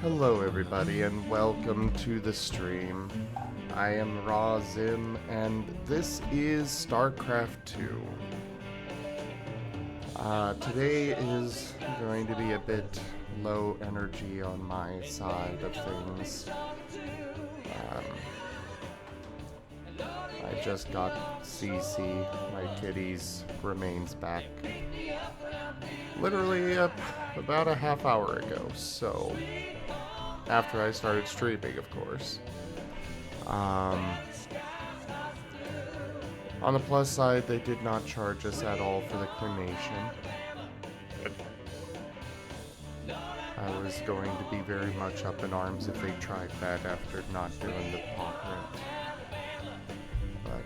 Hello everybody and welcome to the stream. I am Razim and this is StarCraft 2. Today is going to be a bit low energy on my side of things. I just got CC, my kitty's remains back literally about a half hour ago, so after I started streaming, of course. On the plus side, they did not charge us at all for the cremation. I was going to be very much up in arms if they tried that after not doing the paw print. But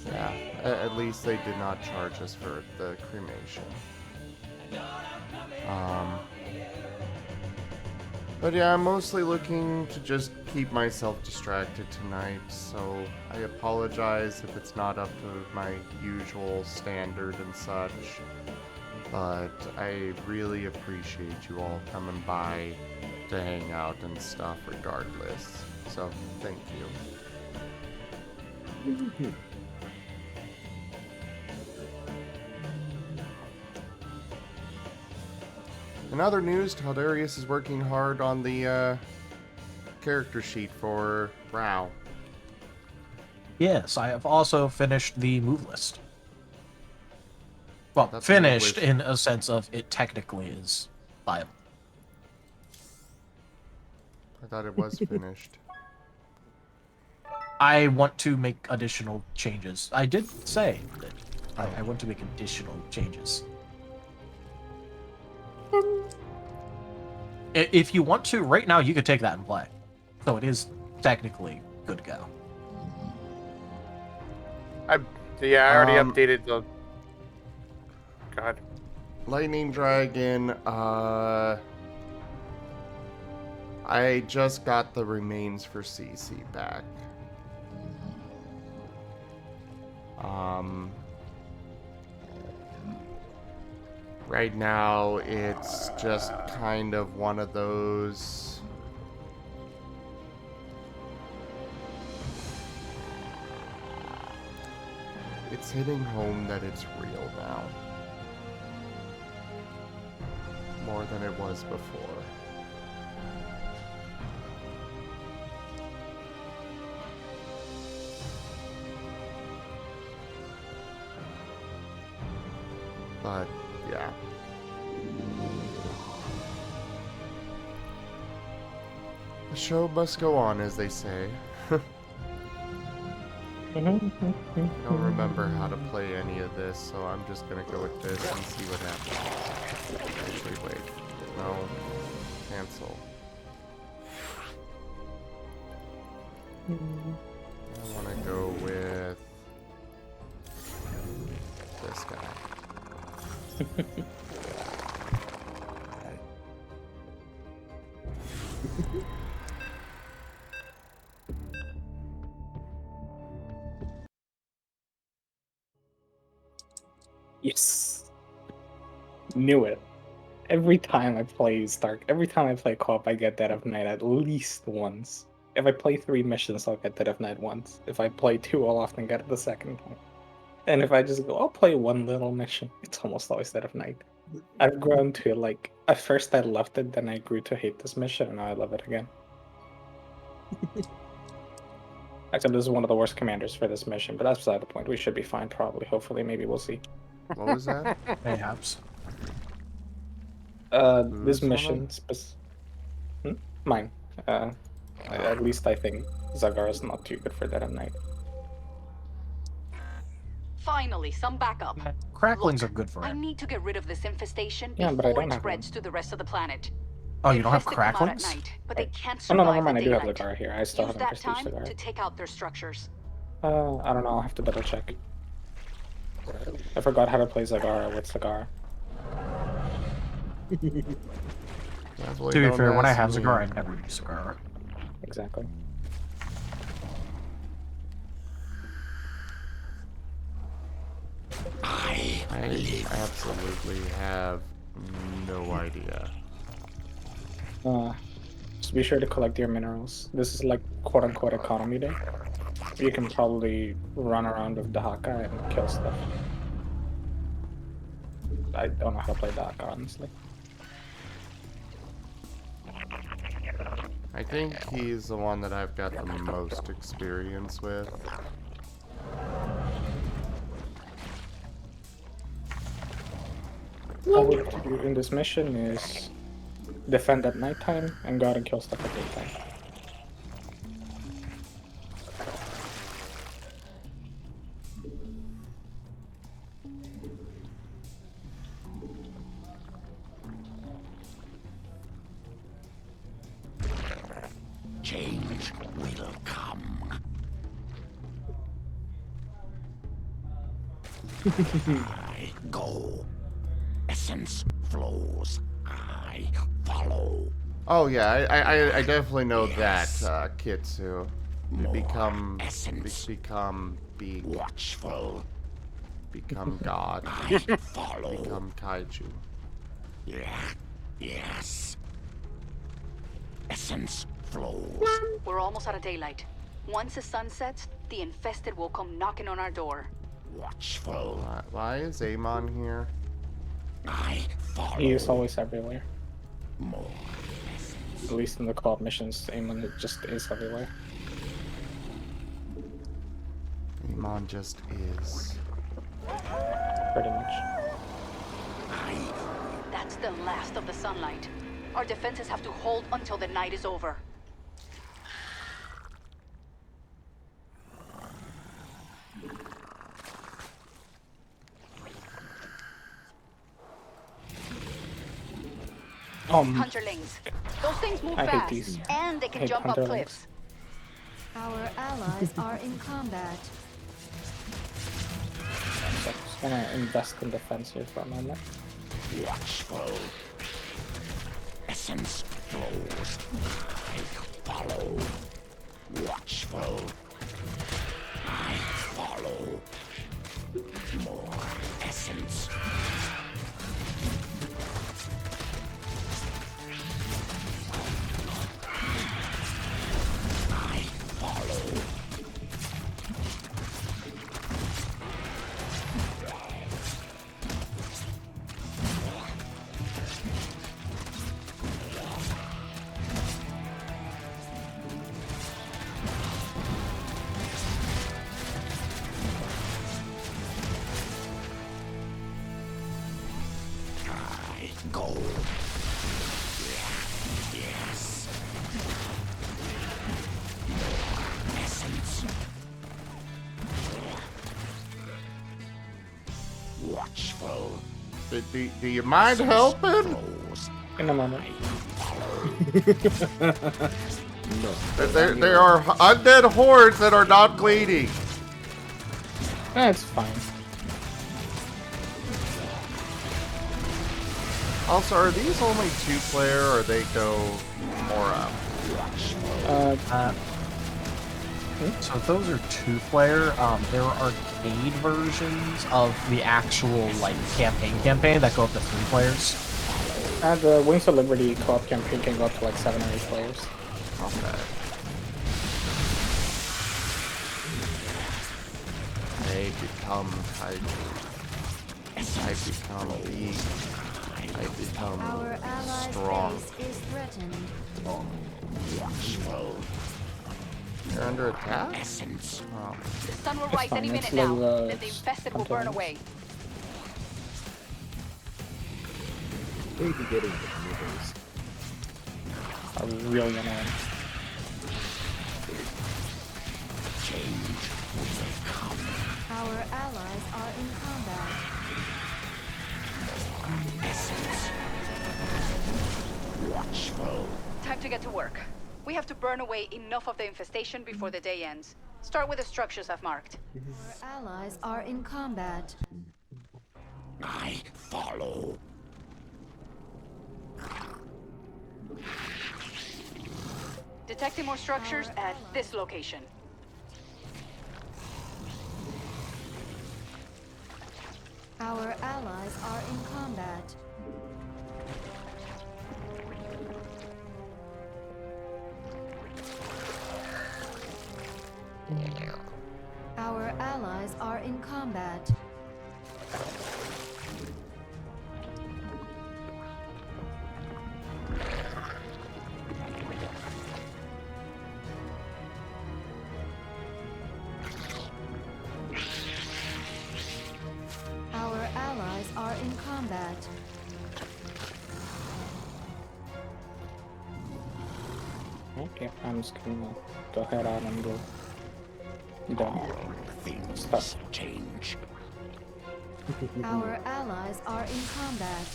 yeah, at least they did not charge us for the cremation. But yeah, I'm mostly looking to just keep myself distracted tonight, so I apologize if it's not up to my usual standard and such, but I really appreciate you all coming by to hang out and stuff regardless, so thank you. In other news, Taldarius is working hard on the character sheet for Rao. Yes, I have also finished the move list. Well, That's finished in a sense of it technically is viable. I thought it was finished. I want to make additional changes. I did say that I want to make additional changes. If you want to, right now you could take that and play. So it is technically good to go. I already updated the... God. Lightning Dragon, I just got the remains for CC back. Right now, it's just kind of one of those... It's hitting home that it's real now. More than it was before. But, yeah. The show must go on, as they say. I don't remember how to play any of this, so I'm just gonna go with this and see what happens. Actually, wait. No. Cancel. I want to go with this guy. Yes. Knew it. Every time I play co-op, I get Dead of Night at least once. If I play 3 missions, I'll get Dead of Night once. If I play 2, I'll often get it the second time. And if I just go, I'll play one little mission, it's almost always Dead of Night. I've grown to, like, at first I loved it, then I grew to hate this mission, and now I love it again. Except this is one of the worst commanders for this mission, but that's beside the point. We should be fine, probably. Hopefully, maybe we'll see. What was that? Mayhaps. This mission... Mine. At least I think Zagara's not too good for Dead of Night. Finally, some backup. Cracklings are good for I it. need to get rid of this infestation Yeah, but I before don't it have spreads to the rest of the planet. Oh, you don't have Infested come out at cracklings? night, but they can't Oh, survive no, never mind. I the do have daylight. Zagara here. I still Use haven't that prestige time to Zagara. take out their structures. I don't know. I'll have to double check. I forgot how to play Zagara with Zagara. To be fair, when I have Zagara, I never use Zagara. Exactly. I I absolutely have no idea. Just be sure to collect your minerals. This is like quote-unquote economy day. You can probably run around with Dahaka and kill stuff. I don't know how to play Dahaka, honestly. I think he's the one that I've got the most experience with. All we have to do in this mission is defend at nighttime and go out and kill stuff at daytime. Change will come. I go. Essence flows. I follow. Oh yeah, I definitely know that, Kitsu. You become being, Watchful. become God, I follow. become kaiju. Yeah. Yes. Essence flows. We're almost out of daylight. Once the sun sets, the infested will come knocking on our door. Watchful. Why is Amon here? I follow. He is always everywhere. More. At least in the co-op missions, Amon just is everywhere. Amon just is. Pretty much. That's the last of the sunlight. Our defenses have to hold until the night is over. Hunterlings. Those things move I hate fast, these. and they can Hate jump up hunterlings. cliffs. Our allies are in combat. So I'm just gonna invest in defense here for a moment. Watchful. Essence flows. I follow. Watchful. I follow. More essence. I follow. I go. Yes. More essence. Watchful. Do you mind helping? Flows. In a moment. There are undead hordes that are not bleeding. It's fine. Also, are these only 2-player or they go more up? So those are 2-player. There are arcade versions of the actual like campaign that go up to 3 players. The Wings of Liberty co-op campaign can go up to like 7 or 8 players. Okay. They become kaiju. I become big. I become Our allies' strong. base is threatened. Watchful. You're under attack? Essence. Oh. The sun will rise any fine, minute it's now. like, Then the infested will burn Hunterlings. away. Maybe getting the neighbors. Are really annoying. Change will come. Our allies are in combat. Essence. Watchful. Time to get to work. We have to burn away enough of the infestation before the day ends. Start with the structures I've marked. Our allies are in combat. I follow. Detecting more structures at this location. Our allies are in combat. Our allies are in combat. Our allies are in combat. Okay, I'm just gonna go ahead out and go. Done. Things Stop. change. Our allies are in combat.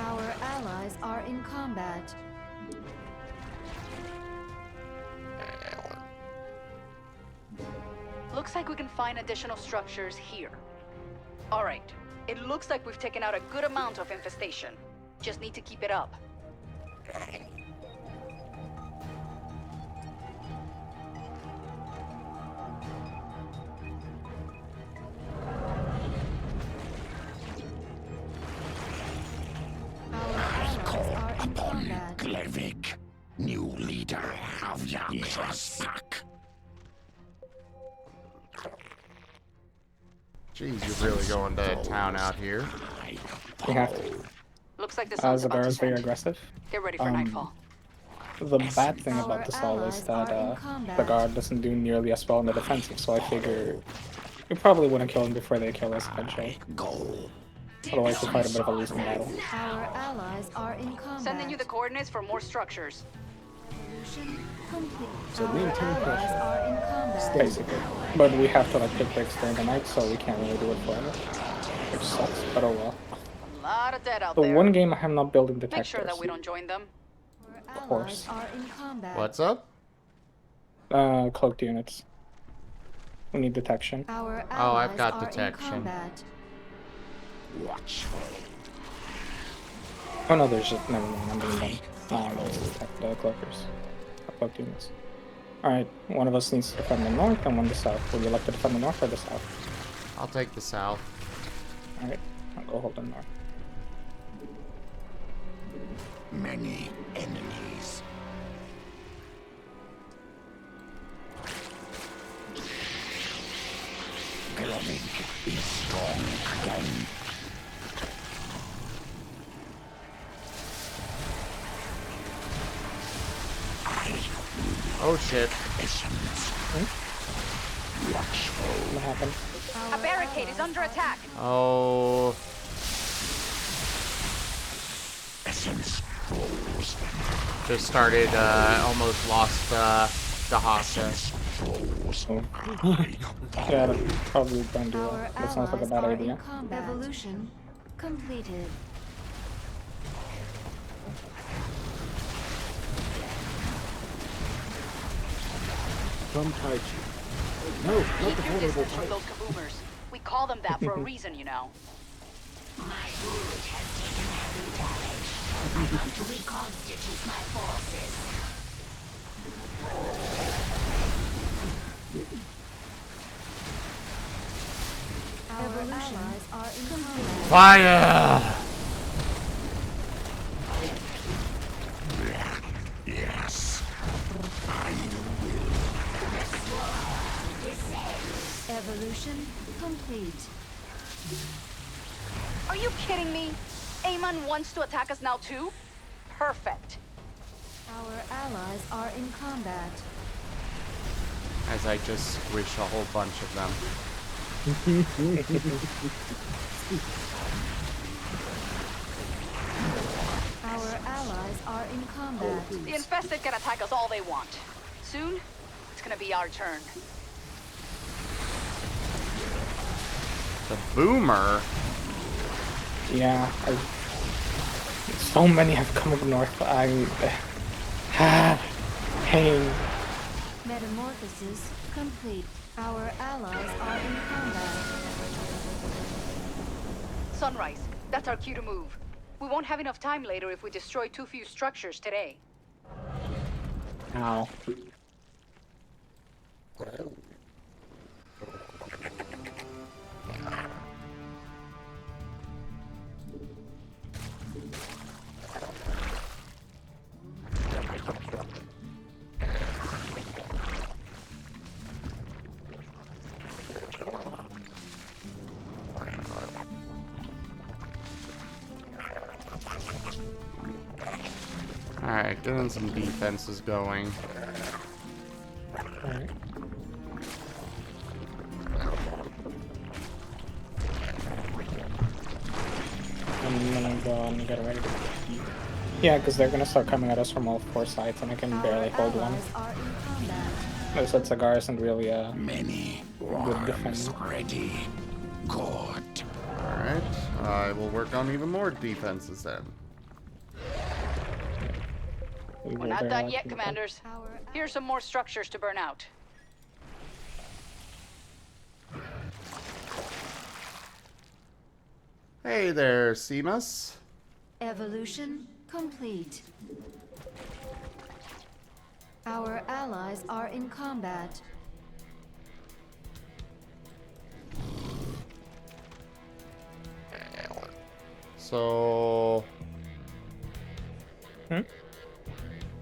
Our allies are in combat. Looks like we can find additional structures here. Alright, it looks like we've taken out a good amount of infestation. Just need to keep it up. Our allies are in Upon combat. Glevik, new leader of Yakras pack. Jeez, you're really going to town out here. We have to. Looks like the sun's The about to bear is very set. aggressive. Get ready for nightfall. The bad thing Our about this all is allies that are in the combat. guard doesn't do nearly as well in the defensive, so I figure we probably wouldn't kill them before they kill us eventually. Go. Otherwise, we fight a bit of a losing battle. Our allies are in combat. Sending you the coordinates for more structures. Solution complete. So Our we intend to allies are in combat. Basically. But we have to like take breaks during the night, so we can't really do it forever. Which sucks, but oh well. A lot of dead out The there. one game I am not building Make detectors. sure that we don't join them. Our course. allies are in combat. What's up? Cloaked units. We need detection. Our allies Oh, I've got are detection. in combat. Watchful. Oh no, there's just never mind. I'm being dumb. Let's detect the cloakers. Cloaked units. Alright, one of us needs to defend the north and one the south. Would you like to defend the north or the south? I'll take the south. Alright, I'll go hold the north. Many enemies. Glevik is strong again. Oh shit. Essence. Watchful. What happened? A barricade is under attack. Oh. Essence flows. Just started, almost lost, the Hasa. Flows. Oh. I Yeah, probably don't do Our that. That sounds like a allies bad are idea. in combat. Evolution completed. Some Tai Chi. No, not the Keep your vulnerable distance from type. those kaboomers. We call them that for a reason, you know. Our allies are in combat. Fire! Yes. Evolution complete. Are you kidding me? Amon wants to attack us now too? Perfect. Our allies are in combat. As I just squish a whole bunch of them. Our allies are in combat. The infested can attack us all they want. Soon, it's gonna be our turn. The boomer? Yeah, so many have come up north. Pain. Metamorphosis complete. Our allies are in combat. Sunrise. That's our cue to move. We won't have enough time later if we destroy too few structures today. Ow. Alright, getting some defenses going. Alright. I'm gonna go and get ready. Yeah, because they're gonna start coming at us from all four sides, and I can barely hold one. Allies are in combat. Like I said, Cigar isn't really Many good worms defender. ready. Good. Alright, I will work on even more defenses then. We're not done yet, commanders. Here's some more structures to burn out. Hey there, Seamus. Evolution complete. Our allies are in combat. So...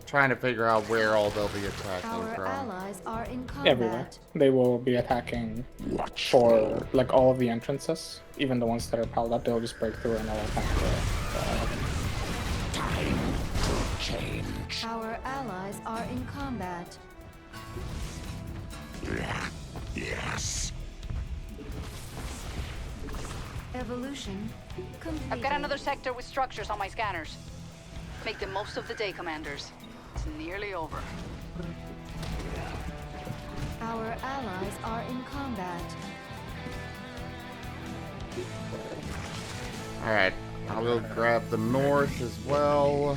Trying to figure out where all they'll be attacking Our from. allies are in combat. Everywhere. They will be attacking for like all of the entrances, even the ones that are piled up. They'll just break through and they'll attack Time to change. Our allies are in combat. Yes. Evolution complete. I've got another sector with structures on my scanners. Make the most of the day, commanders. It's nearly over. Our allies are in combat. Alright, I'll go grab the north as well.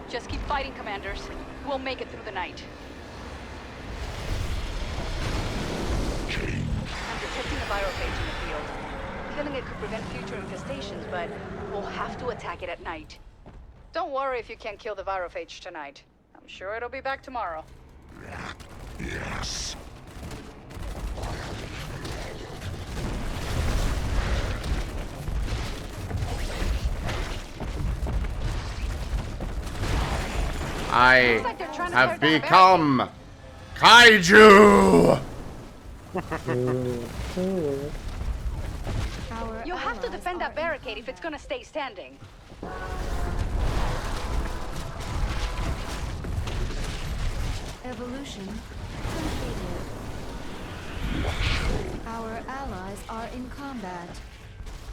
Just keep fighting, commanders. We'll make it through the night. I'm detecting a virophage in the field. Killing it could prevent future infestations, but we'll have to attack it at night. Don't worry if you can't kill the virophage tonight. I'm sure it'll be back tomorrow. Yes. I Looks like they're trying to have tear down a become Kaiju! Our You have to allies defend are that barricade if it's gonna stay standing. Evolution completed. Our allies are in combat.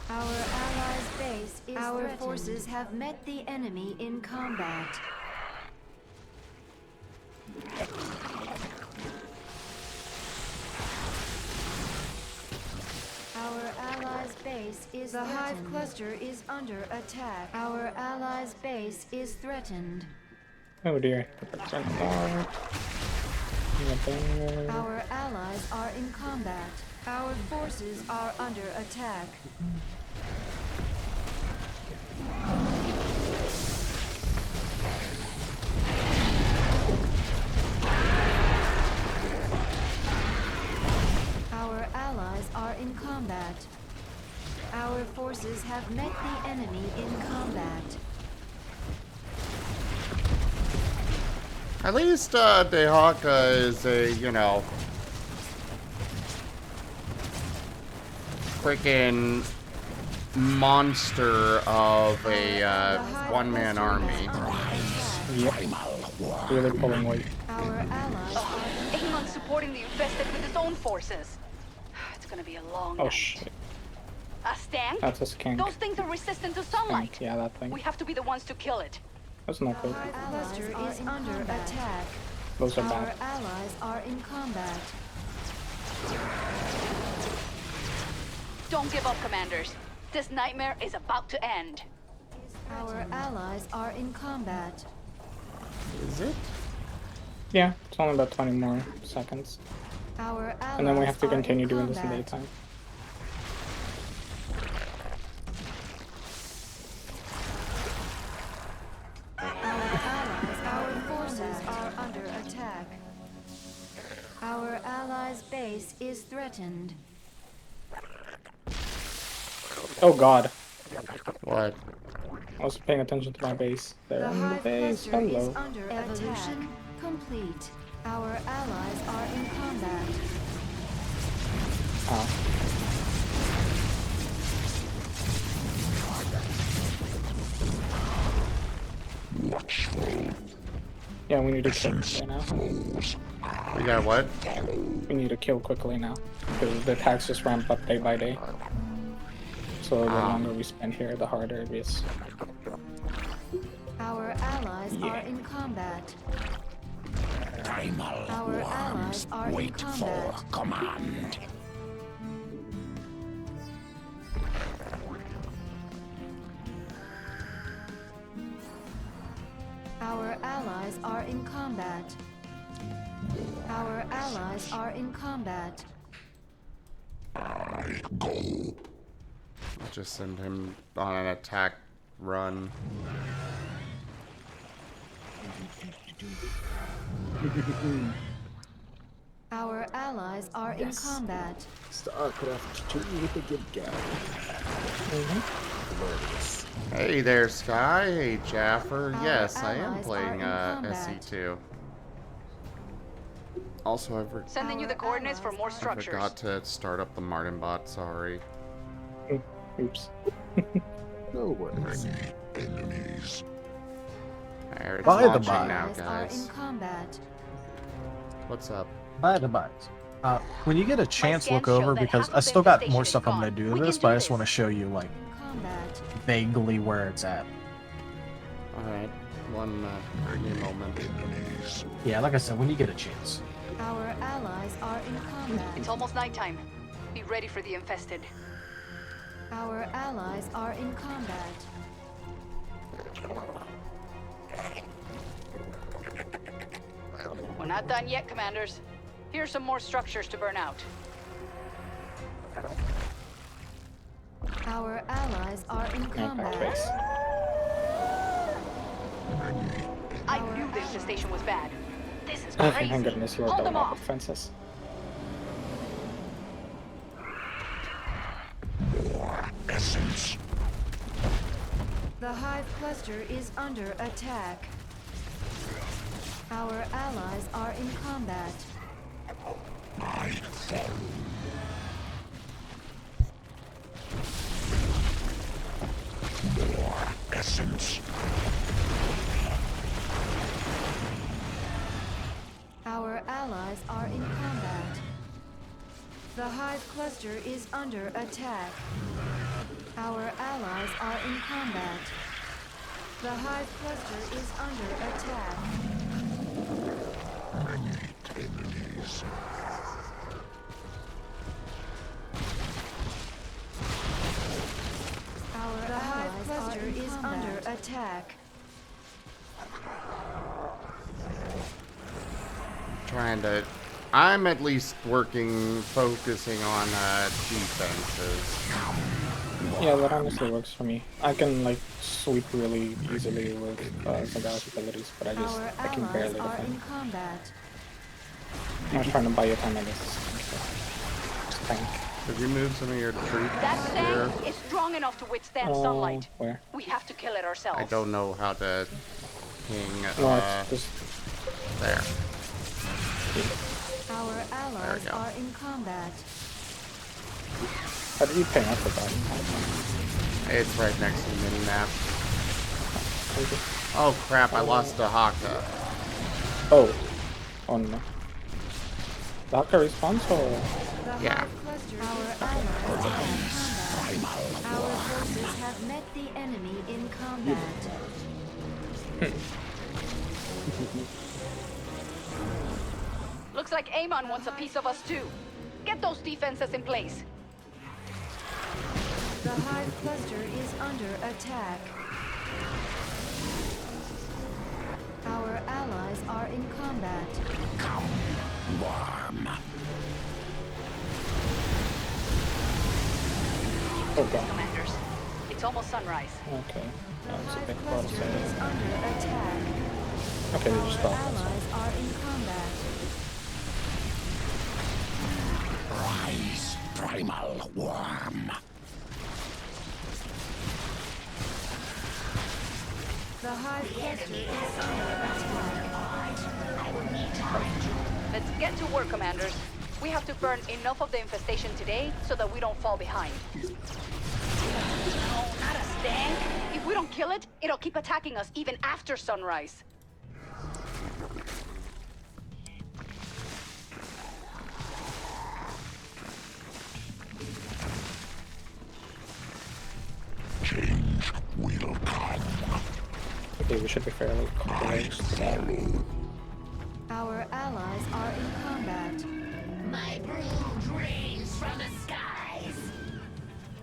Our allies' base is Our forces have met the enemy in combat. Our allies' base is The Hive cluster is under attack. Our allies' base is threatened. Oh dear. Our allies are in combat. Our forces are under attack. Our allies are in combat. Our forces have met the enemy in combat. At least, Dehaka is a, you know, freaking monster of a, one-man army. Yep. Really pulling weight. Our allies are Aim on supporting the infested with his own forces. It's gonna be a long Oh night. shit. A stank? That's a skank. Those things are resistant to sunlight. Skank. Yeah, that thing. We have to be the ones to kill it. That's not good. Hive cluster is under attack. Those are Our bad. allies are in combat. Don't give up, commanders. This nightmare is about to end. Our allies are in combat. Is it? Yeah, it's only about 20 more seconds. Our allies And then we have to are in continue doing this in combat. daytime. Our forces are under attack. Our allies' base is threatened. Oh god. What? I was paying attention to my base. They're The in the Hive base. cluster is Hello. under evolution complete. Our allies are in combat. Oh. Yeah, we need to kill quickly now. We got what? We need to kill quickly now. Because the attacks just ramp up day by day. So the longer we spend here, the harder it is. Our allies are in combat. Primal Our allies worms are in wait for combat. command. Our allies are in combat. Our allies are in combat. Go. I'll just send him on an attack run. Our allies are in combat. StarCraft 2 with the GibGab. Glorious. Hey there, Sky. Hey, Jaffer. Our Yes, I am allies playing are in combat. SE2. Also, Sending you the coordinates for more I structures. forgot to start up the Marten bot. Sorry. Oops. No worries. Enemies. Alright, it's Buy the launching bot. now, Allies are guys. in combat. What's up? By the by. When you get a chance, scans look show over that because half I of the still got infestation more is stuff I'm gone. gonna do to We this, can but I do just want to this. show you like In combat. vaguely where it's at. Alright, give me a moment. Yeah, like I said, when you get a chance. Our allies are in combat. It's almost nighttime. Be ready for the infested. Our allies are in combat. We're not done yet, commanders. Here's some more structures to burn out. Our allies are in Impact combat. base. I knew the infestation was bad. This is Oh, crazy. thank goodness you're Hold done them up off. with fences. Essence. The hive cluster is under attack. Our allies are in combat. I fall. More essence. Our allies are in combat. The hive cluster is under attack. Our allies are in combat. The hive cluster is under attack. Many enemies. Our hive cluster is under attack. I'm at least focusing on defenses. Yeah, that honestly works for me. I can like sweep really easily with Zaga's abilities, but Our I can allies barely are in defend. combat. I'm not trying to buy your time, I guess. Just tank. Could you move some of your troops That here? thing is strong enough to withstand sunlight. Where? We have to kill it ourselves. I don't know how to ping, No, it's just there. Our allies go. are in combat. how do you ping up the button? It's right next to the mini-map. Oh crap, I lost a Haka. Oh. Oh no. The Haka respawns or? The Yeah. hive cluster our allies are in combat. Our forces have met the enemy in combat. Looks like Amon wants a piece of us too. Get those defenses in place. The hive cluster is under attack. Our allies are in combat. Come, worm. Oh god. Commanders, it's almost sunrise. Okay. The That's a hive bit cluster is close. under attack. Okay, they just Our stopped. allies are in combat. Rise, primal worm. The hive cluster is under attack. Let's get to work, commanders. We have to burn enough of the infestation today so that we don't fall behind. No, not a stank. If we don't kill it, it'll keep attacking us even after sunrise. Change will come. Okay, we should be fairly close. Our allies are in combat. My brood rains from the skies.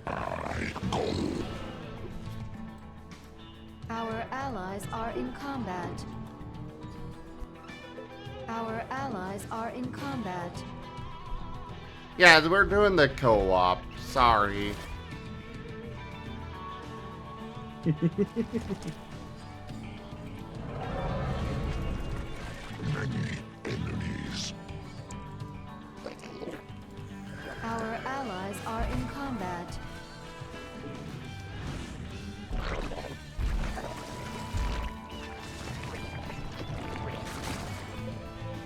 I go. Our allies are in combat. Our allies are in combat. Yeah, we're doing the co-op. Sorry. Many enemies. Our allies are in combat.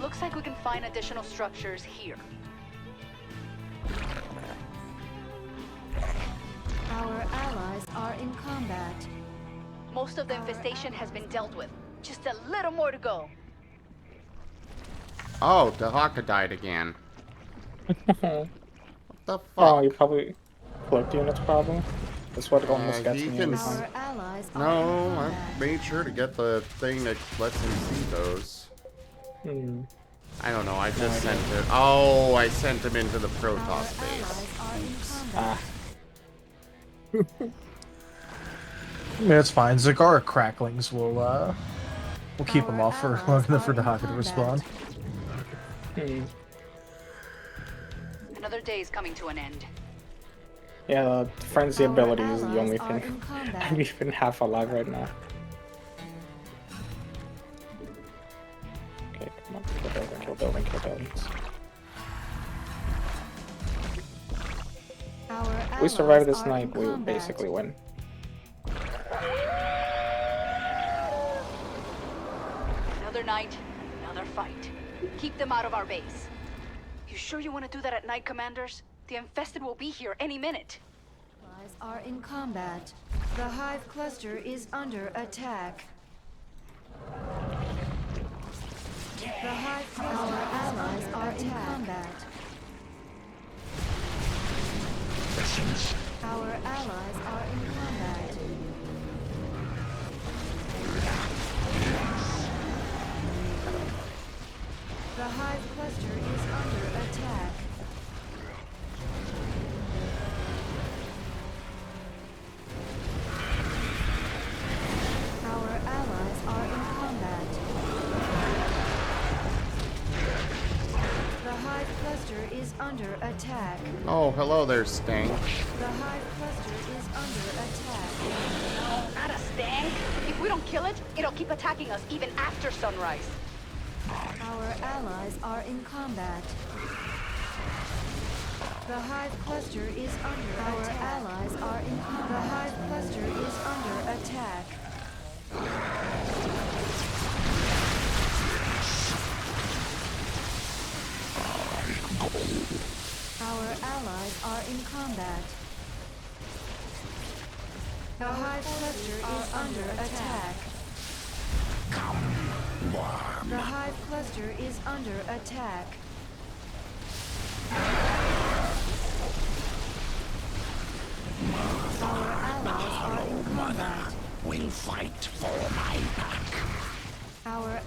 Looks like we can find additional structures here. Our allies are in combat. Most of the infestation has been dealt with. Just a little more to go. Oh, Dahaka died again. What the fuck? Oh, you probably cloaked units problem. That's what almost gets he me can every Our time. allies are No, in I combat. made sure to get the thing that lets him see those. Hmm. I don't know, I just No, I sent it. Oh, I sent him into the Our Protoss base. allies are in combat. Ah. Yeah, it's fine. Zagara cracklings will we'll keep them Our off for allies long enough for are in Dahaka to combat. respond. Hmm. Another day is coming to an end. Yeah, the frenzy Our ability is the allies only are thing. in combat. I'm even half alive right now. Okay, come on, kill building, kill building, kill buildings. Our If we survive allies this are in night, we combat. basically win. Another night, another fight. Keep them out of our base. You sure you want to do that at night, commanders? The infested will be here any minute. Allies are in combat. The hive cluster is under attack. The hive cluster, our allies are in combat. Our allies are in combat. The hive cluster is under attack. Our allies are in combat. The hive cluster is under attack. Oh, hello there, Stank. The hive cluster is under attack. No, not a stank. If we don't kill it, it'll keep attacking us even after sunrise. Our allies are in combat. The hive cluster is under attack. Our allies are in combat. The hive cluster is under attack. Our allies are in combat. The hive cluster is under attack. The hive cluster is under attack. Our allies are in combat. Will fight for my pack. Our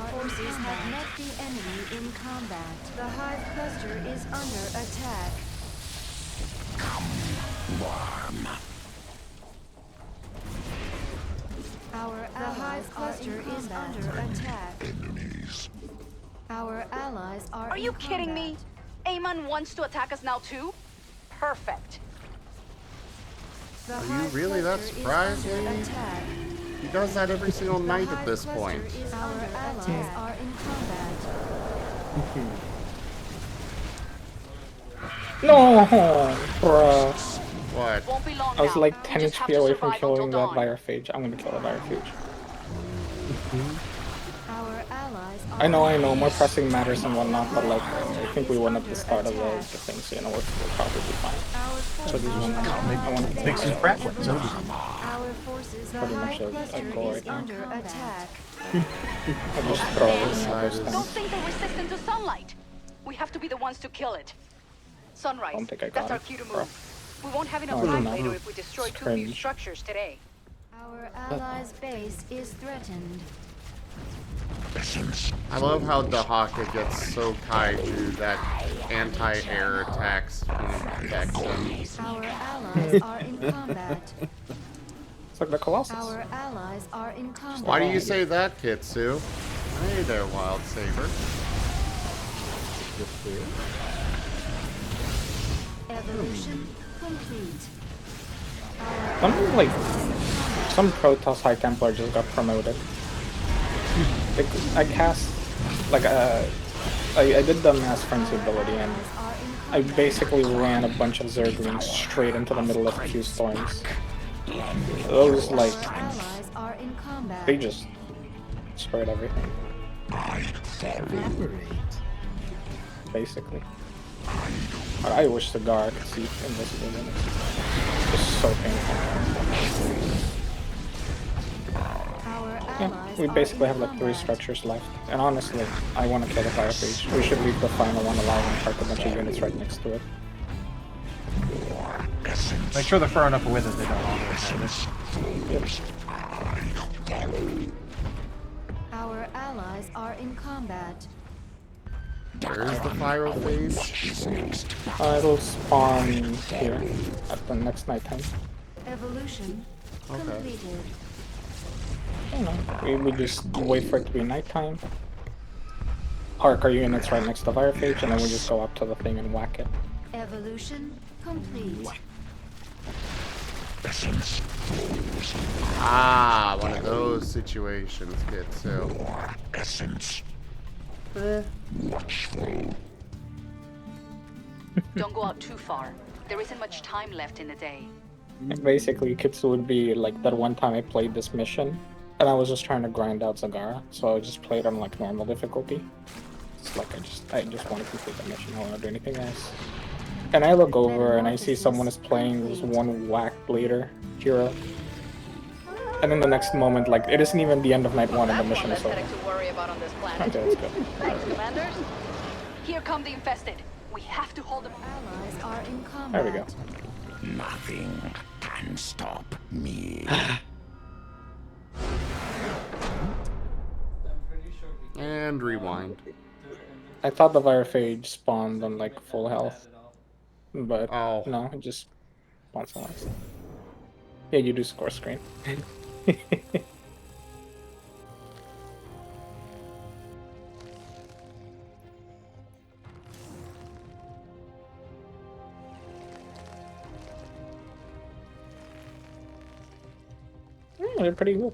forces have met the enemy in combat. The hive cluster is under attack. Worm. The hive cluster is under attack. Enemies. Our allies are Are in you kidding me? combat. Amon wants to attack us now too? Perfect. The Are you hive really that cluster is surprised, under Amy? attack. He does that every single The night hive at this cluster point. is under attack. Are in combat. No, bruh. What? Won't be long I was now. like We 10 just have HP to away from survive killing until that dawn. Virophage. I'm gonna kill the Virophage. Our allies are I know, more pressing matters and whatnot, but like, I think we won at the start of the thing, so you know, we're probably fine. So these one, I want to Makes you crap with so Our forces, the Pretty high much a cluster goal is right now. under attack. I just throw it in every Don't time. think they're resistant to sunlight. We have to be the ones to kill it. Sunrise. Don't think I That's got our it, cue to bro. move. We won't have enough No, time no. later if we destroy It's too few cringe. structures today. Our allies' base is threatened. I love how Dahaka gets so kaiju that anti-air attacks can affect him. Our allies are in combat. It's like the Colossus. Our allies are in combat. Why do you say that, Kitsu? Hey there, Wild Saber. Evolution complete. Some Protoss High Templar just got promoted. Like, I cast, like, I did the Mass Frenzy ability, and I basically ran a bunch of Zerglings straight into the middle of Q Storms. Those, like, Allies are in combat. they just destroyed everything. Basically. But I wish Cigar could see invisible minutes. Just so painful. Our Yeah, allies we are basically in have like 3 combat. structures left. And honestly, I want to kill the Firephage. We should leave the final one alive and park a bunch of units right next to it. Make sure they're far enough away that they don't all Our allies are in combat. Where is the Pyrophage? It'll spawn here at the next nighttime. Evolution completed. I don't know. We just wait for it to be nighttime. Park our units right next to the Firephage, and then we just go up to the thing and whack it. Evolution complete. Ah, one of those situations, Kitsu. Essence. Don't go out too far. There isn't much time left in the day. And basically, Kitsu would be like that one time I played this mission, and I was just trying to grind out Zagara, so I just played on like normal difficulty. It's like I just want to complete the mission. I don't want to do anything else. And I look over and I see someone is playing this one whack bleeder hero. And in the next moment, like, it isn't even the end of night 1 and the That's mission one is less over. headache to worry about on this planet. Okay, that's good. Thanks, Commanders. Here come the infested. We have to hold them. Allies are in combat. There we go. Nothing can stop me. And rewind. I thought the Firephage spawned on like full health, but Oh. no, it just spawns on last. Yeah, you do score screen. They're pretty cool.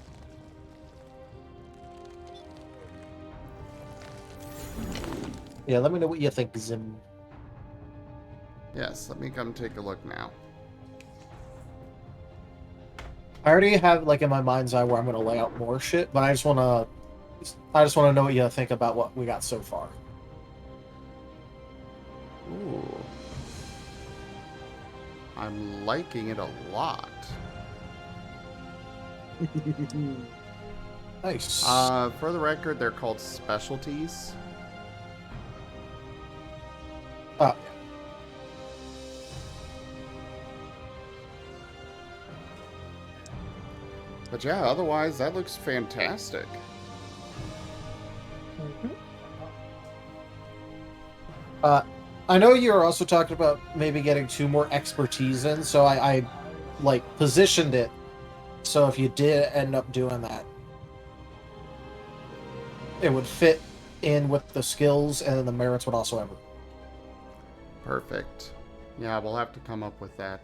Yeah, let me know what you think, Zim. Yes, let me come take a look now. I already have like in my mind's eye where I'm gonna lay out more shit, but I just wanna know what you think about what we got so far. Ooh. I'm liking it a lot. Nice. For the record, they're called specialties. Oh, But yeah, otherwise, that looks fantastic. I know you're also talking about maybe getting 2 more expertise in, so I like positioned it so if you did end up doing that, it would fit in with the skills, and then the merits would also have it. Perfect. Yeah, we'll have to come up with that.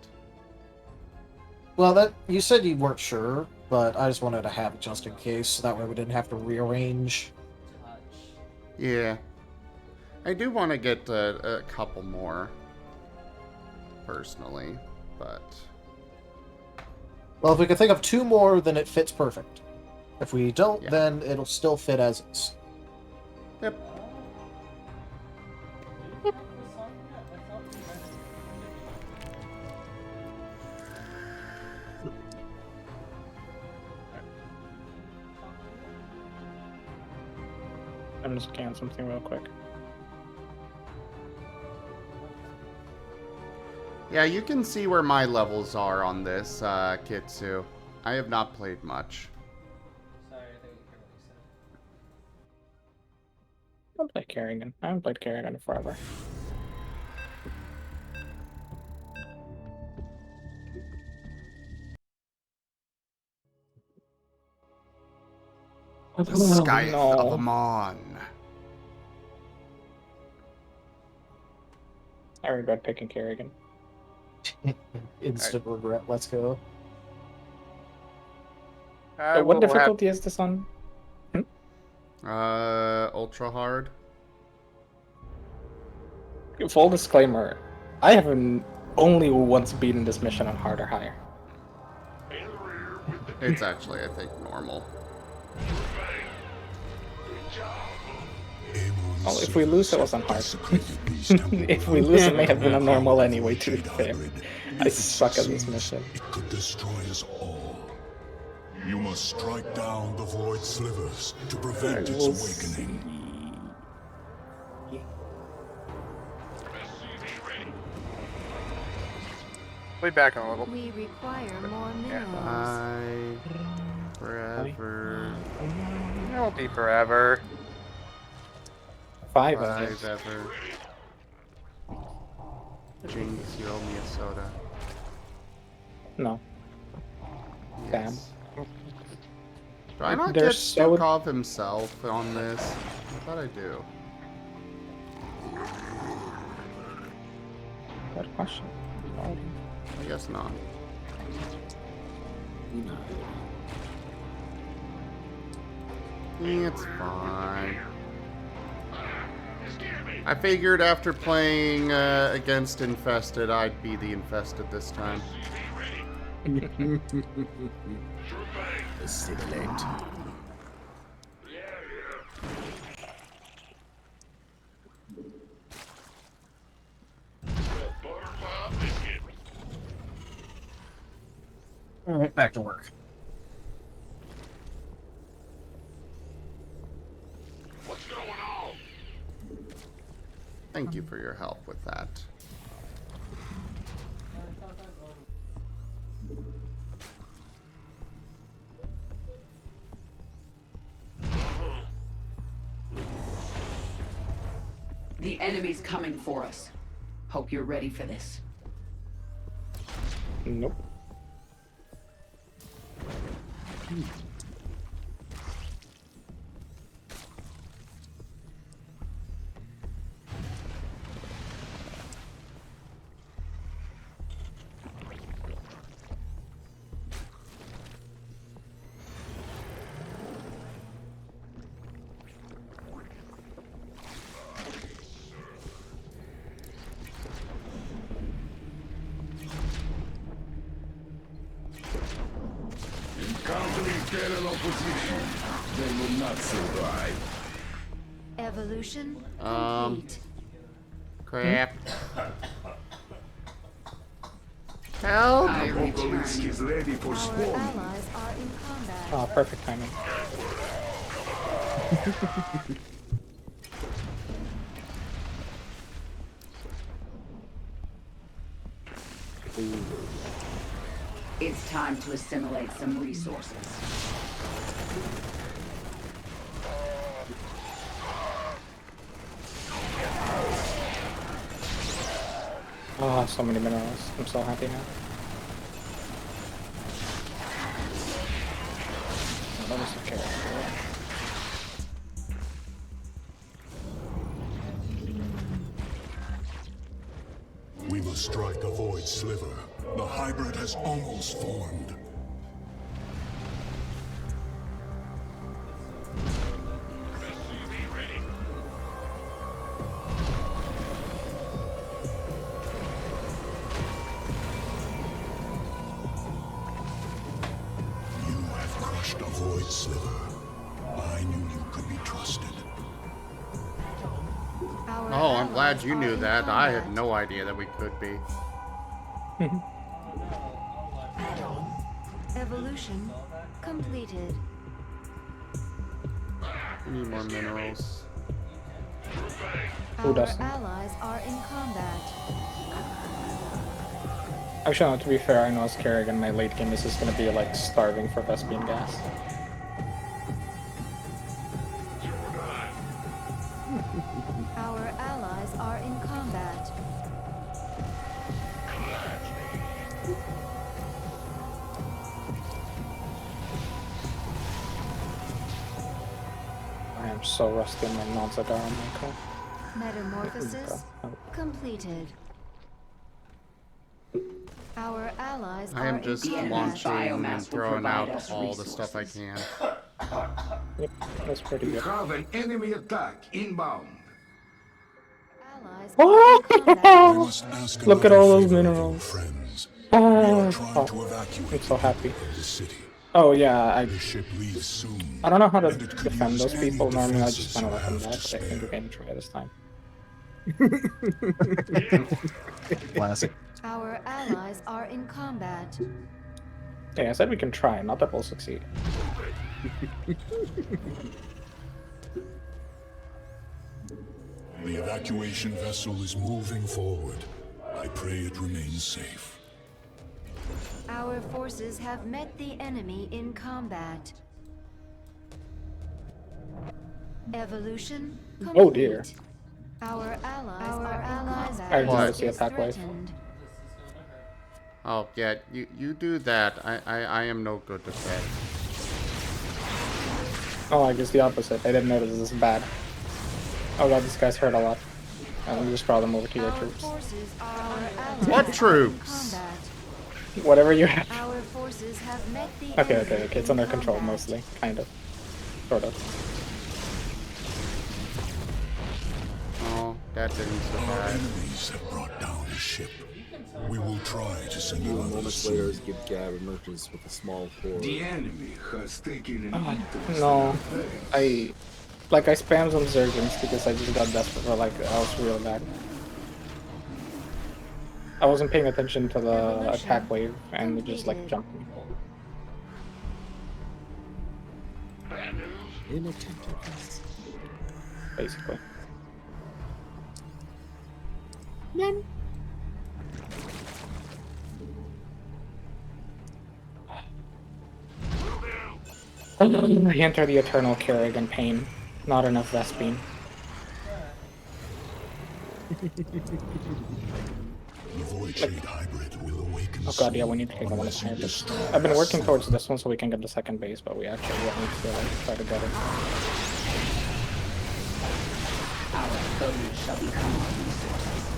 Well, that you said you weren't sure, but I just wanted to have it just in case, so that way we didn't have to rearrange. Yeah. I do want to get a couple more, personally, but... Well, if we can think of 2 more, then it fits perfect. If we don't, Yeah. then it'll still fit as is. Yep. I'm just scanning something real quick. Yeah, you can see where my levels are on this, Kitsu. I have not played much. I'll play Kerrigan. I haven't played Kerrigan forever. The Scythe no. of Amon. I regret picking Kerrigan. Instant regret. Let's go. What difficulty is this on? Ultra hard. Full disclaimer, I haven't only once beaten this mission on hard or higher. It's actually, I think, normal. Well, if we lose, it was on hard. If we lose, it may have been a normal anyway, to be fair. I suck at this mission. It could destroy us all. You must strike down the void slivers to prevent its awakening. Way back a little. We require more minerals. Forever. It won't be forever. Five ever. Jinx, you owe me a soda. No. Damn. Yes. Do I not They're get so- Stukov himself on this? I thought I do. Good question. I guess not. It's fine. I figured after playing against Infested, I'd be the Infested this time. Assimilate. Alright, back to work. What's going on? Thank you for your help with that. The enemy's coming for us. Hope you're ready for this. Nope. Encountering terror opposition. They will not survive. Evolution complete. Crap. Help! I Obelisk return. is ready for Our spawning. allies are in combat. Oh, perfect timing. It's time to assimilate some resources. Oh, so many minerals. I'm so happy now. Oh, that was a carrot. We must strike the void sliver. The hybrid has almost formed. You have crushed a void sliver. I knew you could be trusted. Our Oh, I'm glad allies you are knew in that. I had combat. no idea that we could be. Evolution completed. We need more minerals. Who Our doesn't? allies are in combat. Actually, no, to be fair, I know as Kerrigan, my late game is just gonna be like starving for Vespian gas. Our allies are in combat. I am so rusty on my non-Zadar on my car. Metamorphosis Oh. completed. Our allies I are am just The in enemy's combat. launching and biomass will throwing provide out us all the stuff I can. Yep, that's pretty We good. have an enemy attack inbound. Allies are in combat. I must ask Look at another all those favor of you, minerals. friends. We are trying Oh, to evacuate I'm so happy. people of the city. Oh yeah, The ship leaves soon. I don't know how to and it could defend use those any people. Normally I defenses just kind of you let them have die, to but I think spare. we're going to try this time. Classic. Our allies are in combat. Okay, I said we can try, not that we'll succeed. The evacuation vessel is moving forward. I pray it remains safe. Our forces have met the enemy in combat. Evolution complete. Oh dear. Our allies are in combat. I didn't What? see attack wave. Threatened. Oh, yeah, you do that. I am no good at that. Oh, I guess the opposite. I didn't notice this is bad. Oh god, this guy's hurt a lot. Let me just draw them over to your Our troops. forces are our allies What are in troops? combat. Whatever you have. Our forces have met the Okay, enemy okay, it's in under control combat. mostly. Kind of. Sort of. Oh, that didn't Our survive. enemies have brought down a ship. We will try to send you others Moments later, soon. GibGab emerges with a small horde. The enemy has taken an interest No. in our base. I spammed some Zergins because I just got desperate for like, I was real bad. I wasn't paying attention to the attack wave and it just like jumped me. Inattentiveness. Basically. I enter the eternal Kerrigan pain. Not enough Vespine. The Void Shade hybrid will awaken Oh god, yeah, soon we need to take one of unless the you hybrids. destroy I've been the working towards center. this one so we can get the second base, but we actually need to like, try to get it. Our foes shall become our resources.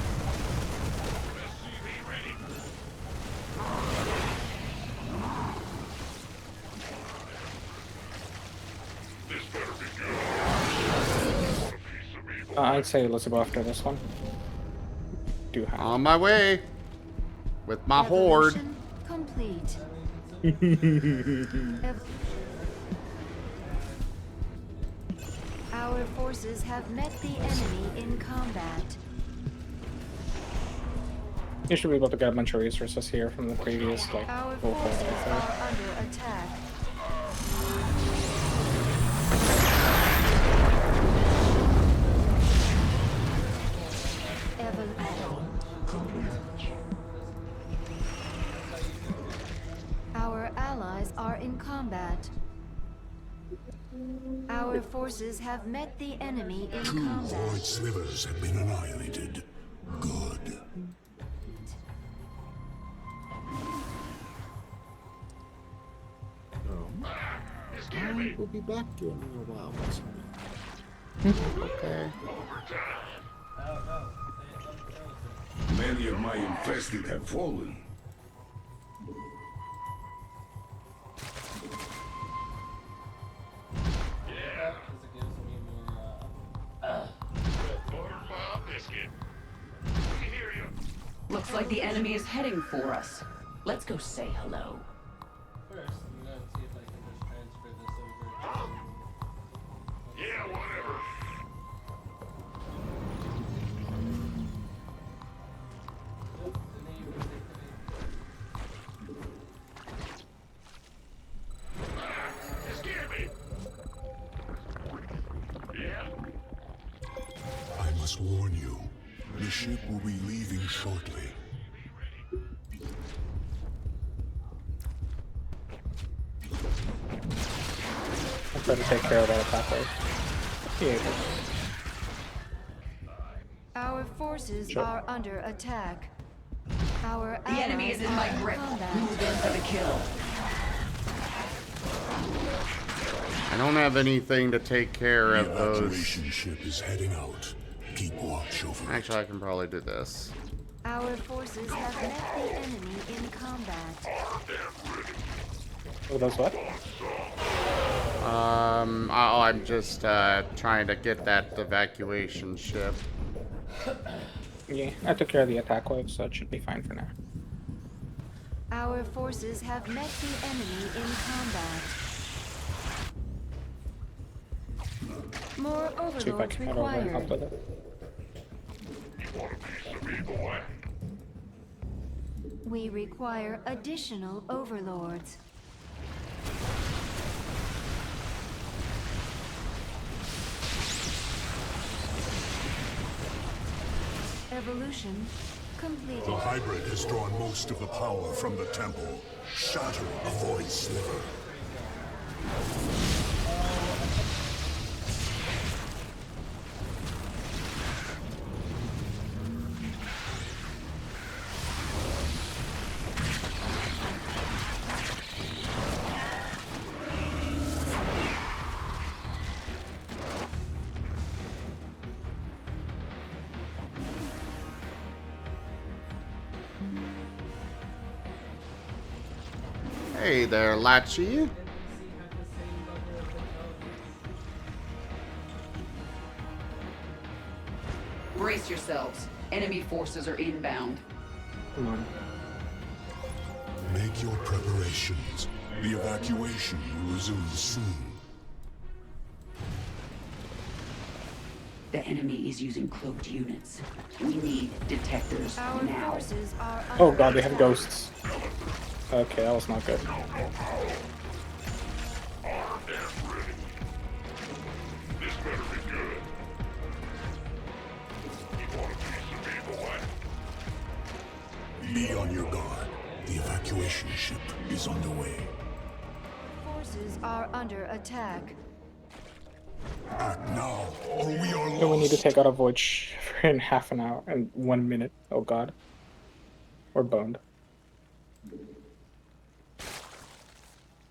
I'd say let's go after this one. Do have. On my way. With my horde. Evolution complete. Our forces have met the enemy in combat. You should be able to get a bunch of resources here from the previous like Our full forces right there. are under attack. Our allies are in combat. Our forces have met the enemy in 2 combat. Void Slivers have been annihilated. Good. I will be back in a little while. Okay. Many of my infested have fallen. Looks like the enemy is heading for us. Let's go say hello. ship will be leaving shortly. I'll try to take care of that attack wave. Yeah. Our forces Sure. are under attack. Our The enemy is in my grip. Move in for the kill. I don't have anything to take care The of those. evacuation ship is heading out. Keep watch over it. Actually, I can probably do this. Our forces have met the enemy in combat. Oh, that's what? I'm just trying to get that evacuation ship. Yeah, I took care of the attack wave, so it should be fine for now. Our forces have met the enemy in combat. More See if I overlords can head over and help required. with it. We require additional overlords. Evolution completed. The hybrid has drawn most of the power from the temple. Shatter a void sliver. Hey there, Lachi. Brace yourselves. Enemy forces are inbound. Come on. Make your preparations. The evacuation will resume soon. The enemy is using cloaked units. We need detectors Our now. forces are under Oh god, they have attack. ghosts. Okay, that was not good. Be on your guard. The evacuation ship is underway. Forces are under attack. Act now, or we are lost. So we need to take out a void for in half an hour and 1 minute. Oh god. We're boned.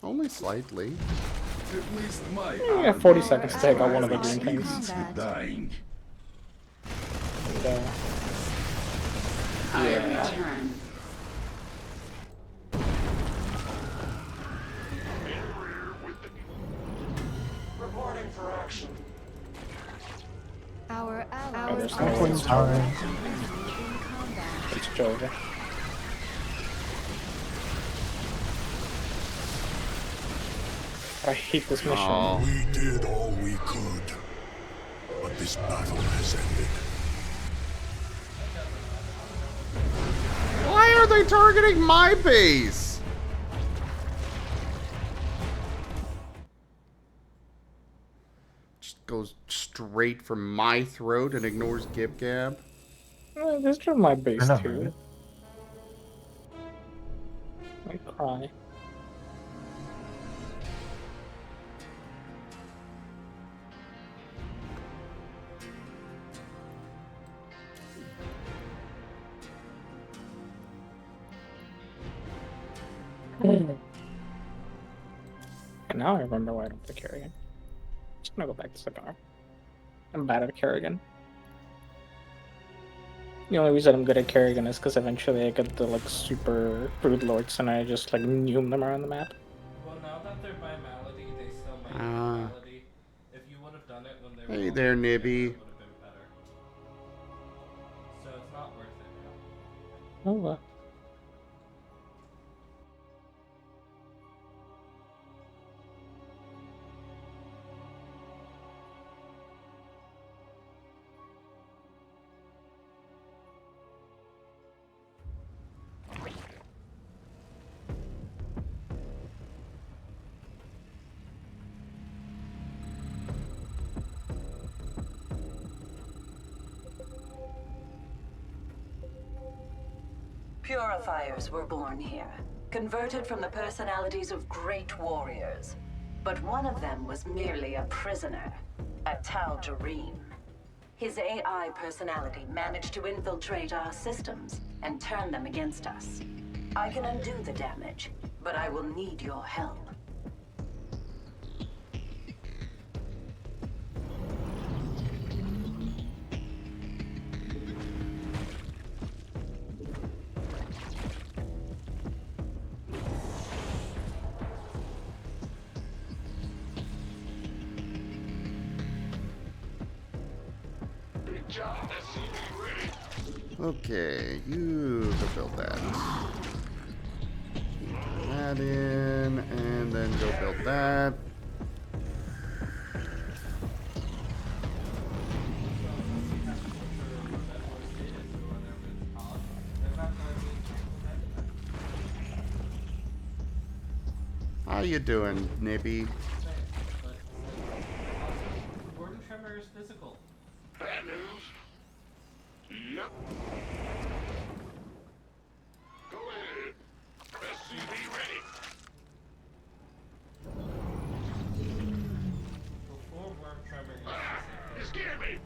Only slightly. At least my Yeah, 40 seconds to take out one of the green things. units are dying. And, I yeah. return. Reporting for action. Our Oh, allies there's are no in one's combat. It's Jova. I hate this mission. Oh. We did all we could. But this battle has ended. Why are they targeting my base? Just goes straight for my throat and ignores GibGab. This is my base I know, too. I cry. And now I remember why I don't play Kerrigan. Just gonna go back to Cigar. I'm bad at Kerrigan. The only reason I'm good at Kerrigan is because eventually I get the like super brood lords and I just like nume them around the map. Well, now that they're by Malady, they still might be Ah. Malady. If you would have done it when they were Hey all there, together, Nibby. it would have been better. So it's not worth it now. Oh well. Purifiers were born here, converted from the personalities of great warriors. But one of them was merely a prisoner, a Tal'Darim. His AI personality managed to infiltrate our systems and turn them against us. I can undo the damage, but I will need your help. Okay, you go build that. Put that in, and then go build that. How you doing, Nibby? Gordon Tremor is physical. Bad news? Yep. Go ahead. SCV ready. Before Worm Tremor is You scared me.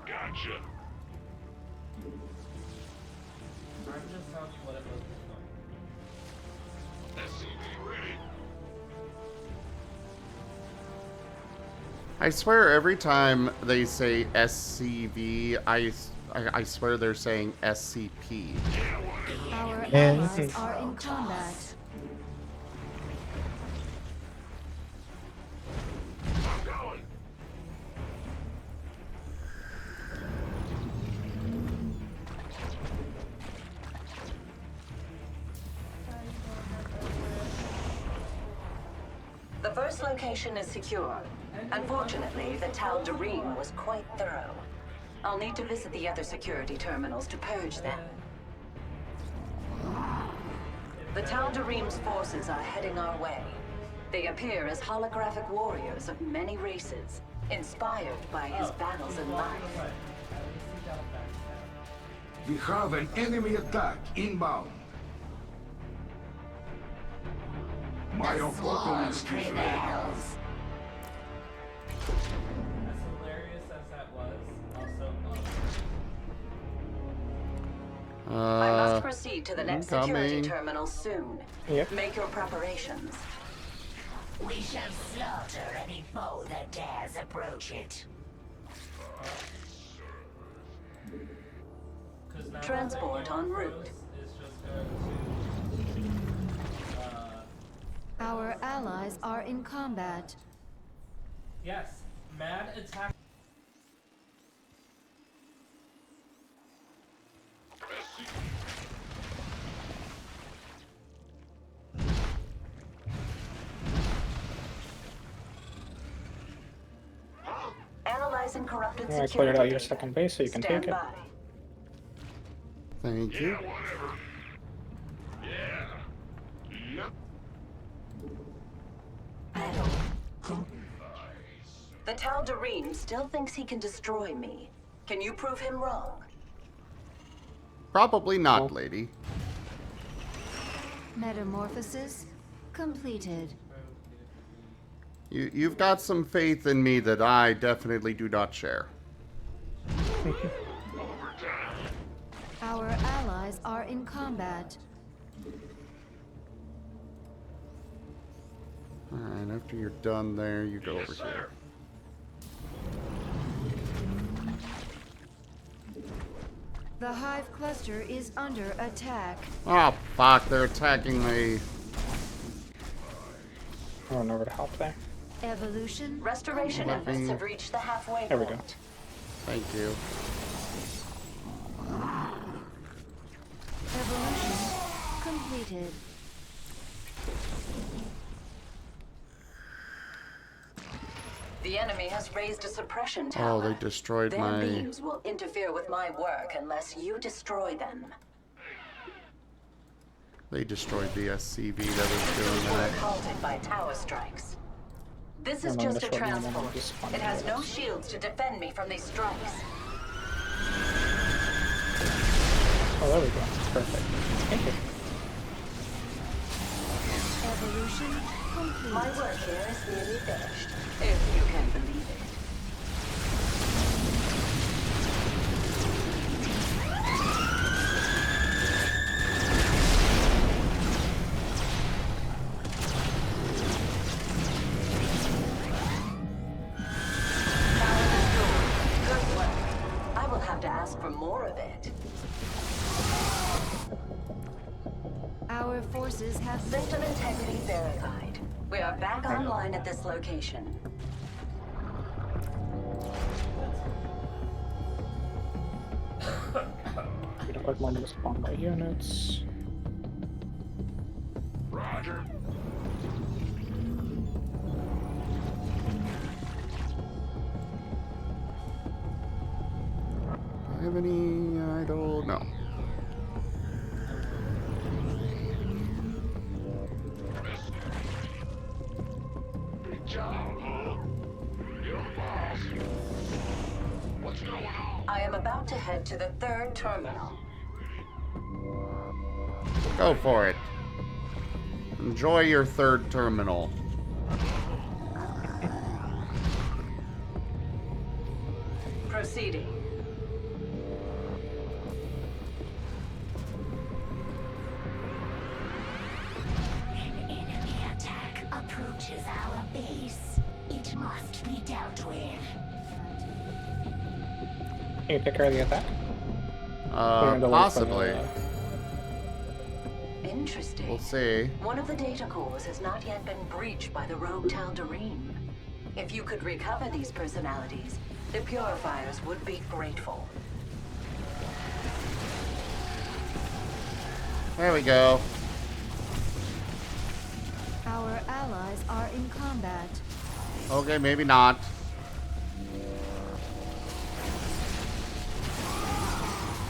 Gotcha. I'm just telling you what it was before. SCV ready. I swear every time they say SCV, I swear they're saying SCP. Our allies are in combat. I'm going. The first location is secure. Unfortunately, the Tal'Darim was quite thorough. I'll need to visit the other security terminals to purge them. The Tal'Darim's forces are heading our way. They appear as holographic warriors of many races, inspired by his battles in life. We have an enemy attack inbound. My apocalypse is ready. As hilarious as that was, also I must proceed to the next security incoming. terminal soon. Yep. Make your preparations. We shall slaughter any foe that dares approach it. Transport en route. is just going to Our allies are in combat. yes, mad attack. Analyzing corrupted Yeah, I security. cleared out your data. second base so you can Stand take it. by. Thank you. Whatever. Yeah. Yep. The Tal'Darim still thinks he can destroy me. Can you prove him wrong? Probably not, lady. Metamorphosis completed. You've got some faith in me that I definitely do not share. Our allies are in combat. Alright, after you're done there, you go over here. The hive cluster is under attack. Oh, fuck, they're attacking me. I run over to help there. Evolution. Restoration Let efforts me- have reached the halfway There we go. point. Thank you. Evolution completed. The enemy has raised a suppression Oh, tower. they destroyed Their my... beams will interfere with my work unless you destroy them. They destroyed the SCV that was doing We're that. halted by tower strikes. This is No, no, just a that's what I'm transport. just It has no shields to defend me from these strikes. Oh, there we go. perfect. Thank you. Evolution complete. My work here is nearly finished, if you can believe it. Power restored. Good work. I will have to ask for more of it. Our forces have System integrity verified. We are back online at this location. We don't like more to spawn by units. Roger. Do I have any idle? No. Big job, huh? You're the boss. What's going on? I am about to head to the 3rd terminal. Go for it. Enjoy your 3rd terminal. Proceeding. An enemy attack approaches our base. It must be dealt with. Can you take care of the attack? Clearing the way Possibly. from, Interesting. We'll see. One of the data cores has not yet been breached by the rogue Tal'Darim. If you could recover these personalities, the purifiers would be grateful. There we go. Our allies are in combat. Okay, maybe not.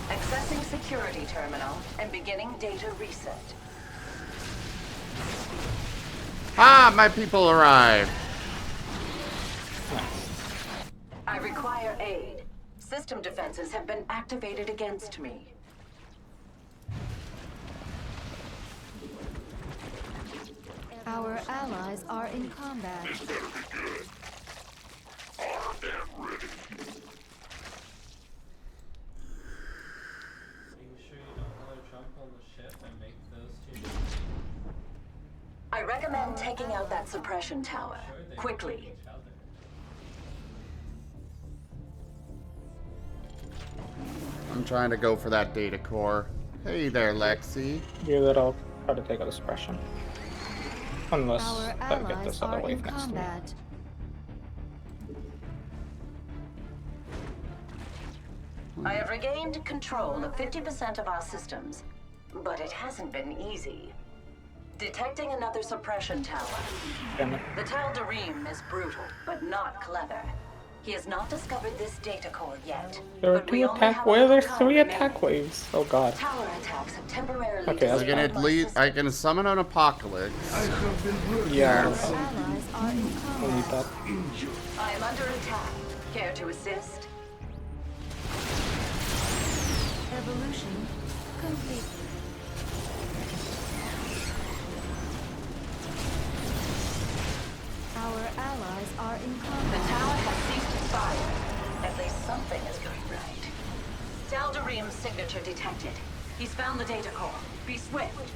Accessing security terminal and beginning data reset. Ah, my people arrived. I require aid. System defenses have been activated against me. Our allies are in combat. Are you sure you don't want to jump on the ship and make those two? I recommend taking out that suppression tower. Quickly. I'm trying to go for that data core. Hey there, Lexi. you that I'll try to take out the suppression. Unless Our I get allies this other are in wave next to me. combat. I have regained control of 50% of our systems, but it hasn't been easy. Detecting another suppression tower. Damn it. The Tal'Darim is brutal, but not clever. He has not discovered this data core yet. There are but we 2 only attack have a waves. little There's time 3 remaining. attack waves. Oh god. Tower attacks have temporarily Okay, that's I can disabled at my least system. I can summon an apocalypse. Yeah. Our allies are in We'll need combat. that. I am under attack. Care to assist? Evolution complete. Our allies are in The combat. tower has ceased its fire. At least something is going right. Tal'Darim's signature detected. He's found the data core. Be swift.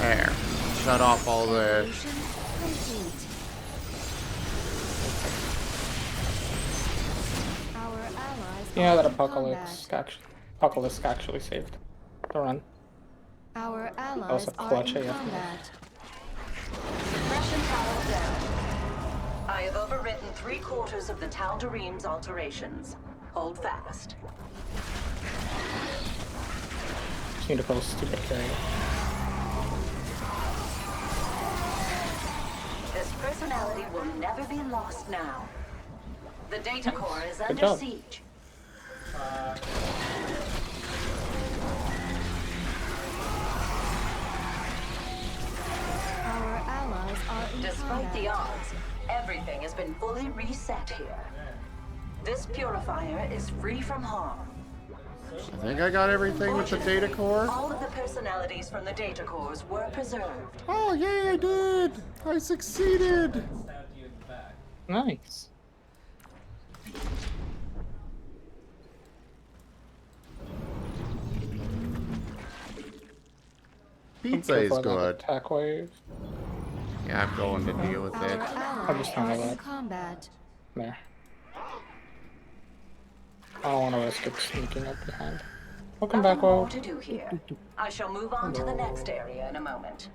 There. Shut off all the... Evolution complete. Our allies Yeah, are that in apocalypse actually saved the run. Our That was allies a are clutch in AF. combat. Suppression tower down. I have overwritten 3/4 of the Tal'Darim's alterations. Hold fast. Just need to kill a stupid carrier. This personality will never be lost now. The data core is Good under job. siege. Our allies are in Despite combat. the odds, everything has been fully reset here. This purifier is free from harm. I think I got everything with the data core. All of the personalities from the data cores were preserved. Oh, yay, I did! I succeeded! Nice. Pizza is For that good. Attack wave. Yeah, I'm going to deal with it. I'll just turn it up. Combat. There. I don't want to risk it sneaking up behind. Welcome back, Nothing Will. more to do here. I shall move on to the next area in a moment.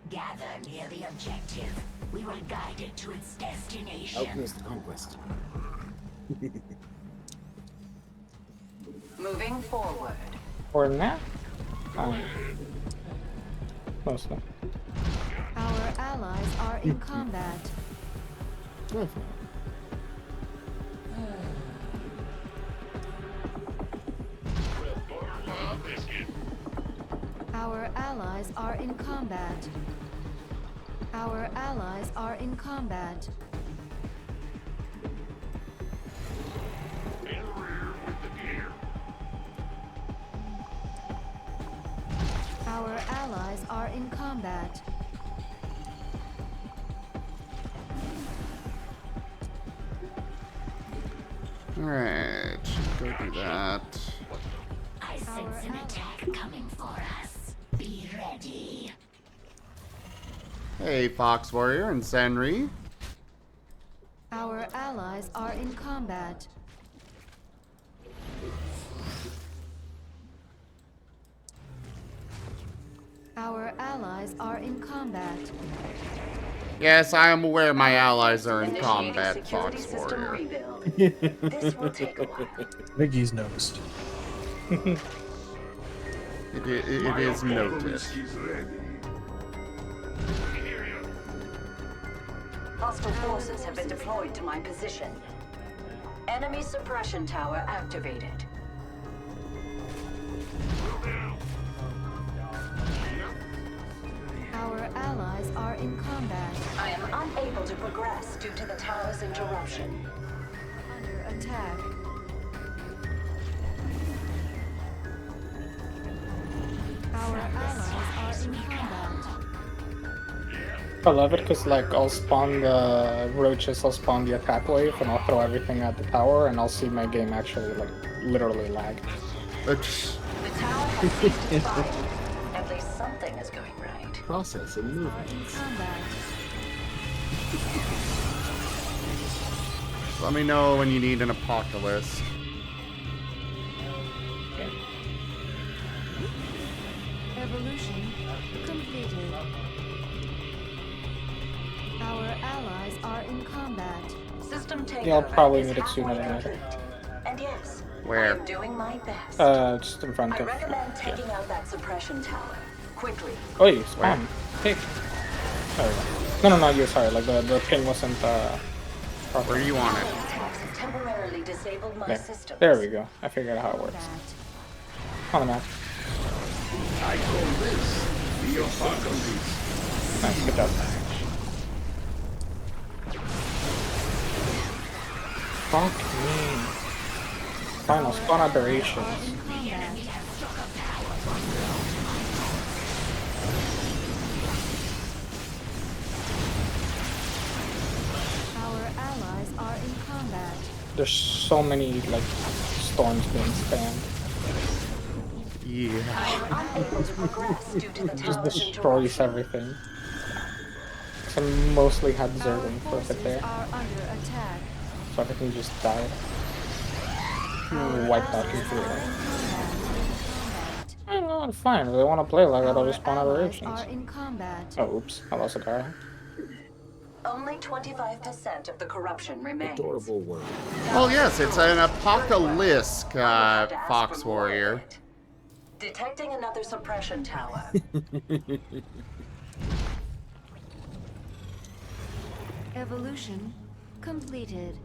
Gather near the objective. We will guide it to its destination. Alchemist conquest. Moving forward. Or now? Mostly. Our allies are in combat. Our allies are in combat. Our allies are in combat. Our allies are in combat. Alright, go do that. I sense an attack coming for us. Be ready. Hey, Fox Warrior and Senri. Our allies are in combat. Our allies are in combat. Yes, I am aware my allies are in Initiating combat, security Fox system Warrior. rebuild. This will take a while. I think he's noticed. It is noted. Hostile forces have been deployed to my position. Enemy suppression tower activated. Our allies are in combat. I am unable to progress due to the tower's interruption. Under attack. Our allies are in combat. I love it because like I'll spawn the roaches, I'll spawn the attack wave, and I'll throw everything at the tower, and I'll see my game actually like literally lag. The tower has ceased to fire. At least something is going right. Process and movement. Combat. Let me know when you need an apocalypse. Evolution completed. Our allies are in combat. System takeover Yeah, I'll probably is need it sooner than halfway later. complete. And yes, Where? I am doing my best. Just in front I of. recommend taking out that suppression tower quickly. Oh, you spawn. Hey. There we go. No, not you. Sorry, like the ping wasn't. Where do you want it? Attacks have temporarily disabled my systems. There we go. I figured out how it works. On the map. I call this the apocalypse. Nice, good job. Fuck me. Final spawn aberrations. Our allies are in combat. There's so many like storms being spammed. Yeah. Unable to progress due to the Just tower's destroys everything. So I mostly had Zergling for a bit there. Are under attack. So everything just died. Wiped out completely. I don't know, it's fine. If they want to play like that, I'll just spawn aberrations. Are in combat. Oh, oops. I lost a guy. Only 25% of the corruption remains. Adorable word. Well, yes, it's an apocalypse, Fox Warrior. Detecting another suppression tower. Evolution completed.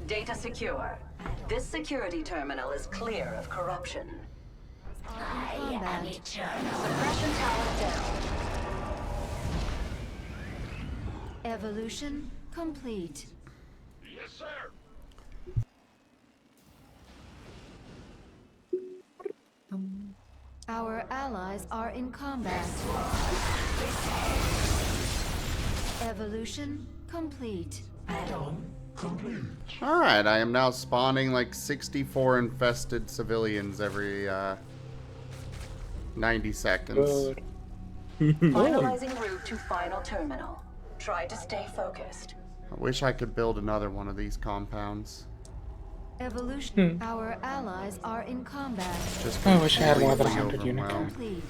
Data secure. This security terminal is clear of corruption. combat. Suppression tower down. Evolution complete. Yes, sir. Our allies are in combat. Evolution complete. Alright, I am now spawning like 64 infested civilians every 90 seconds. Finalizing route to final terminal. Try to stay focused. I wish I could build another one of these compounds. Evolution. Our allies are in combat. Just I wish I had more than completely 100 units. overwhelmed. Complete.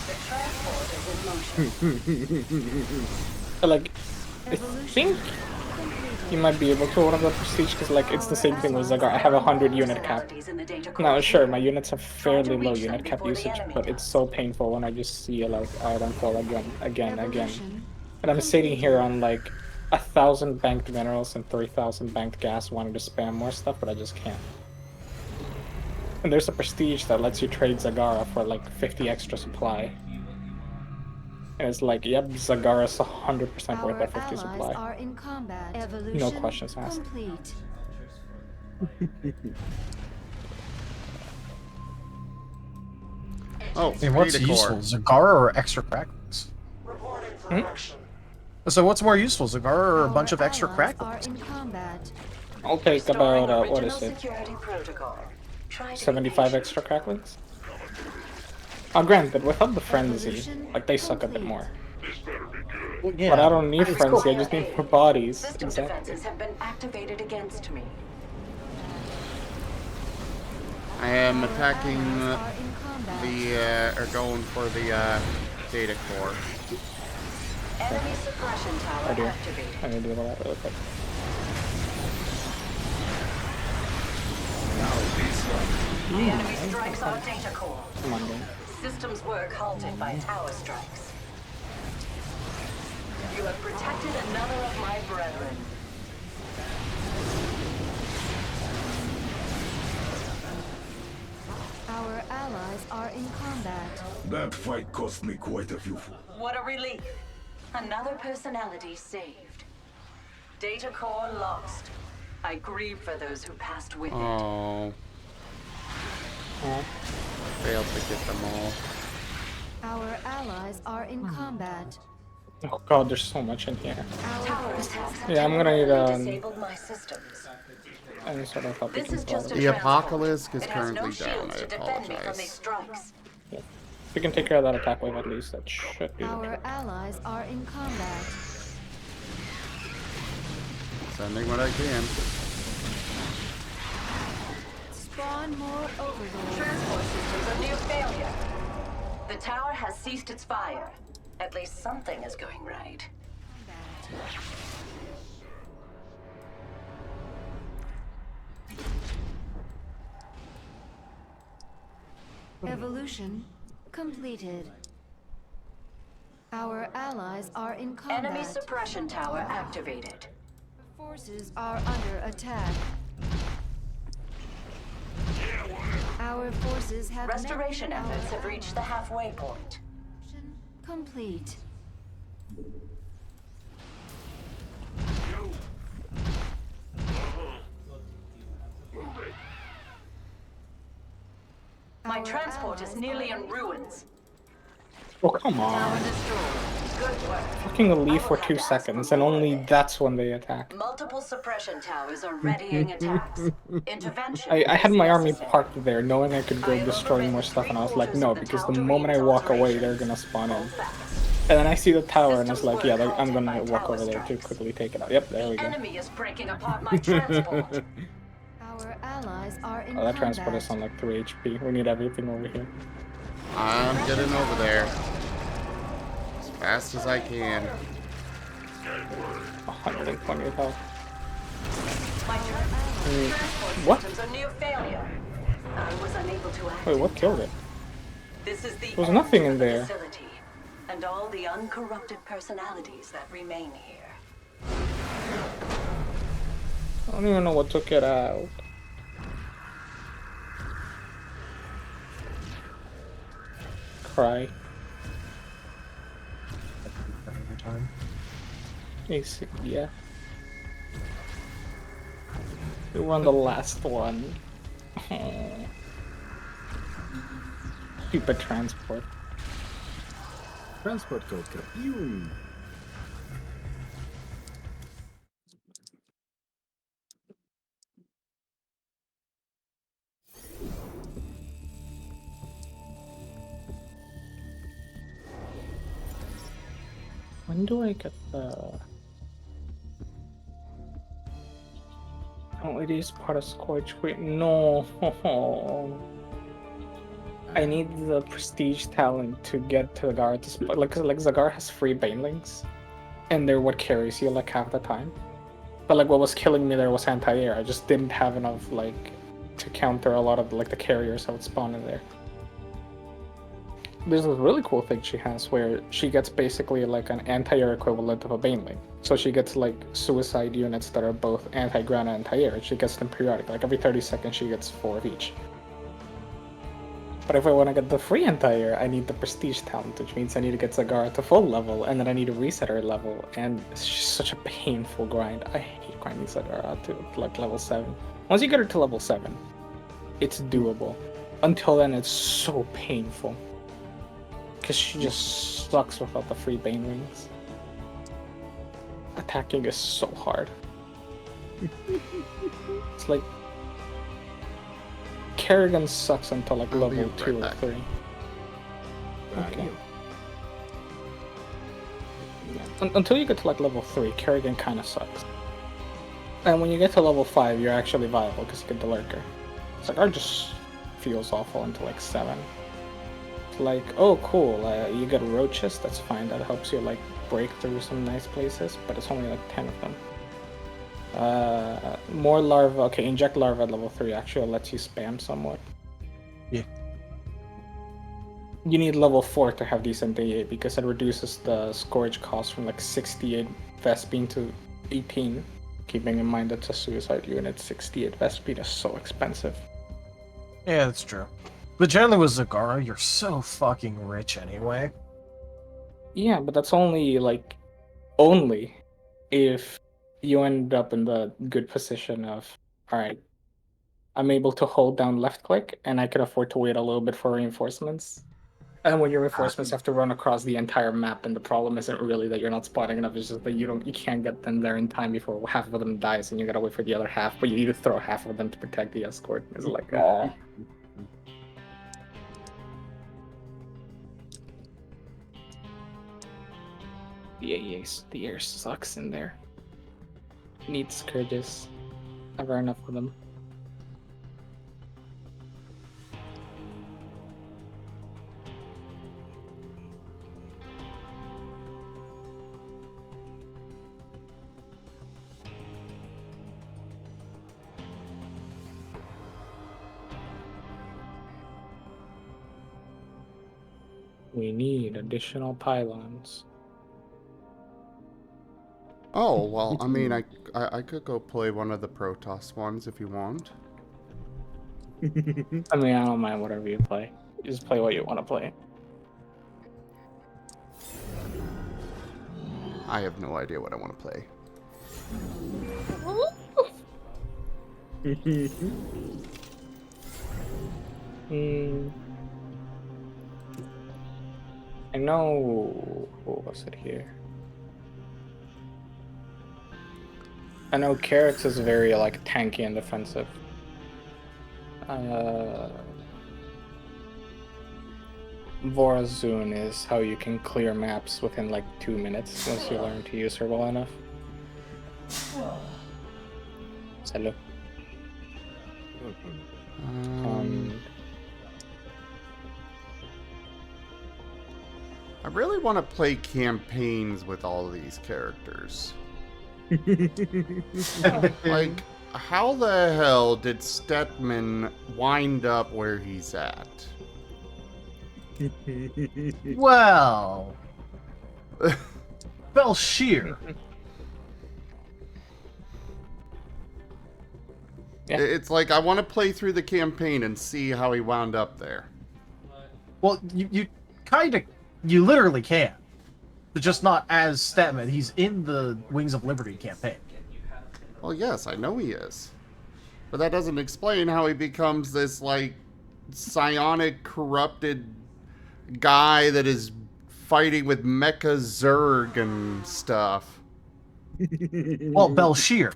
The transport is in motion. Like, I think you might be able to one of the prestige because like it's the same thing with Zagar. I have 100 unit cap. Now sure, my units have fairly low unit cap usage, but it's so painful when I just see like item fall again. And I'm sitting here on like 1,000 banked minerals and 3,000 banked gas, wanting to spam more stuff, but I just can't. And there's a prestige that lets you trade Zagara for like 50 extra supply. And it's like, yep, Zagara's 100% worth that 50 supply. Are in combat. Evolution No questions asked. Complete. Oh, I mean, what's Redecor. useful, Zagara or extra cracklings? Reporting for action. So what's more useful, Zagara or a bunch of extra Are cracklings? in combat. I'll take Restoring about, what original is it, security protocol. Try to be 75 patient. extra cracklings? Granted, without the frenzy, like they suck a bit more. Well, yeah, But I don't need it's frenzy, cool. I just need more bodies. System Exactly. defenses have been activated against me. I am attacking Are in combat. or going for the data core. Enemy suppression tower I do. activated. I need to do that really quick. The enemy strikes our data core. Come on, game. Systems work halted by tower strikes. You have protected another of my brethren. Our allies are in combat. That fight cost me quite a few. What a relief. Another personality saved. Data core lost. I grieve for those who passed with it. Oh. Failed to get them all. Our allies are in combat. Oh god, there's so much in here. Tower attacks have Yeah, I'm gonna need, temporarily disabled my systems. Any sort of help. This is just a The transport. Apocalypse is It has no currently down, shields I to defend me from these apologize. strikes. If we can take care of that attack wave at least, that should do the Our trick. allies are in combat. Sending what I can. Spawn more overlords. Transport systems are near failure. The tower has ceased its fire. At least something is going right. Evolution completed. Our allies are in combat. Enemy suppression tower activated. Forces are under attack. Our forces have Restoration met efforts our have reached the halfway point. mission complete. My Our transport is allies nearly are in ruins. Oh, come Tower on. destroyed. Good work. Fucking leave for 2 seconds, and only that's when they attack. Multiple suppression towers are readying attacks. Intervention. I had is my army necessary. parked there, knowing I could go destroy more stuff, and I was like, no, because the moment I walk away, they're gonna spawn in. And then I see the tower, and it's like, yeah, I'm gonna walk over there to quickly take it out. Yep, there we go. Enemy is breaking apart my transport. Our allies are in Oh, that combat. transport is on like 3 HP. We need everything over here. I'm getting over there. As fast as I can. 120 health. My transport What? systems are near failure. I was unable to act. Wait, what killed it? This is the There was end nothing of in the there. facility, and all the uncorrupted personalities that remain here. I don't even know what took it out. cry. Every time. Basically, yeah. We won the last one. Aww. Stupid transport. Transport code kaboom! When do I get the... Oh, it is part of Scorch. Wait, no. I need the prestige talent to get to Zagar to spot. Like, 'cause, like Zagar has 3 banelings, and they're what carries you like half the time. But like, what was killing me there was anti-air. I just didn't have enough like to counter a lot of like the carriers that would spawn in there. There's this really cool thing she has where she gets basically like an anti-air equivalent of a baneling. So she gets like suicide units that are both anti-ground and anti-air. She gets them periodic. Like every 30 seconds she gets 4 of each. But if I want to get the free anti-air, I need the prestige talent, which means I need to get Zagara to full level, and then I need to reset her level, and it's just such a painful grind. I hate grinding Zagara to like level 7. Once you get her to level 7, it's doable. Until then, it's so painful. Because she just sucks without the free Bane Rings. Attacking is so hard. It's like... Kerrigan sucks until like level 2 or 3. Okay. Yeah. Until you get to like level 3, Kerrigan kind of sucks. And when you get to level 5, you're actually viable because you get the Lurker. It's like, I just feels awful until like 7. It's like, oh cool, you get roaches, that's fine, that helps you like break through some nice places, but it's only like 10 of them. More larva. Okay, inject larva at level 3 actually lets you spam somewhat. Yeah. You need level 4 to have decent AA because it reduces the Scourge cost from like 68 Vespine to 18. Keeping in mind that's a suicide unit, 68 Vespine is so expensive. Yeah, that's true. But generally with Zagara, you're so fucking rich anyway. Yeah, but that's only like only if you end up in the good position of, alright, I'm able to hold down left click and I can afford to wait a little bit for reinforcements. And when your reinforcements have to run across the entire map, and the problem isn't really that you're not spotting enough, it's just that you can't get them there in time before half of them dies and you gotta wait for the other half, but you need to throw half of them to protect the escort. It's like, the air sucks in there. Need scourges. Never enough of them. We need additional pylons. Oh, well, I mean, I could go play one of the Protoss ones if you want. I mean, I don't mind whatever you play. You just play what you want to play. I have no idea what I want to play. I know... What was it here? I know Carrots is very, like, tanky and defensive. Vorazun is how you can clear maps within, like, 2 minutes once you learn to use her well enough. Hello. I really want to play campaigns with all these characters. Like, how the hell did Stetman wind up where he's at? Well... Belshir. Yeah. It's like, I want to play through the campaign and see how he wound up there. Well, you You literally can. But just not as Statman. He's in the Wings of Liberty campaign. Well, yes, I know he is. But that doesn't explain how he becomes this, like, psionic, corrupted guy that is fighting with Mecha Zerg and stuff. Well, Belshir.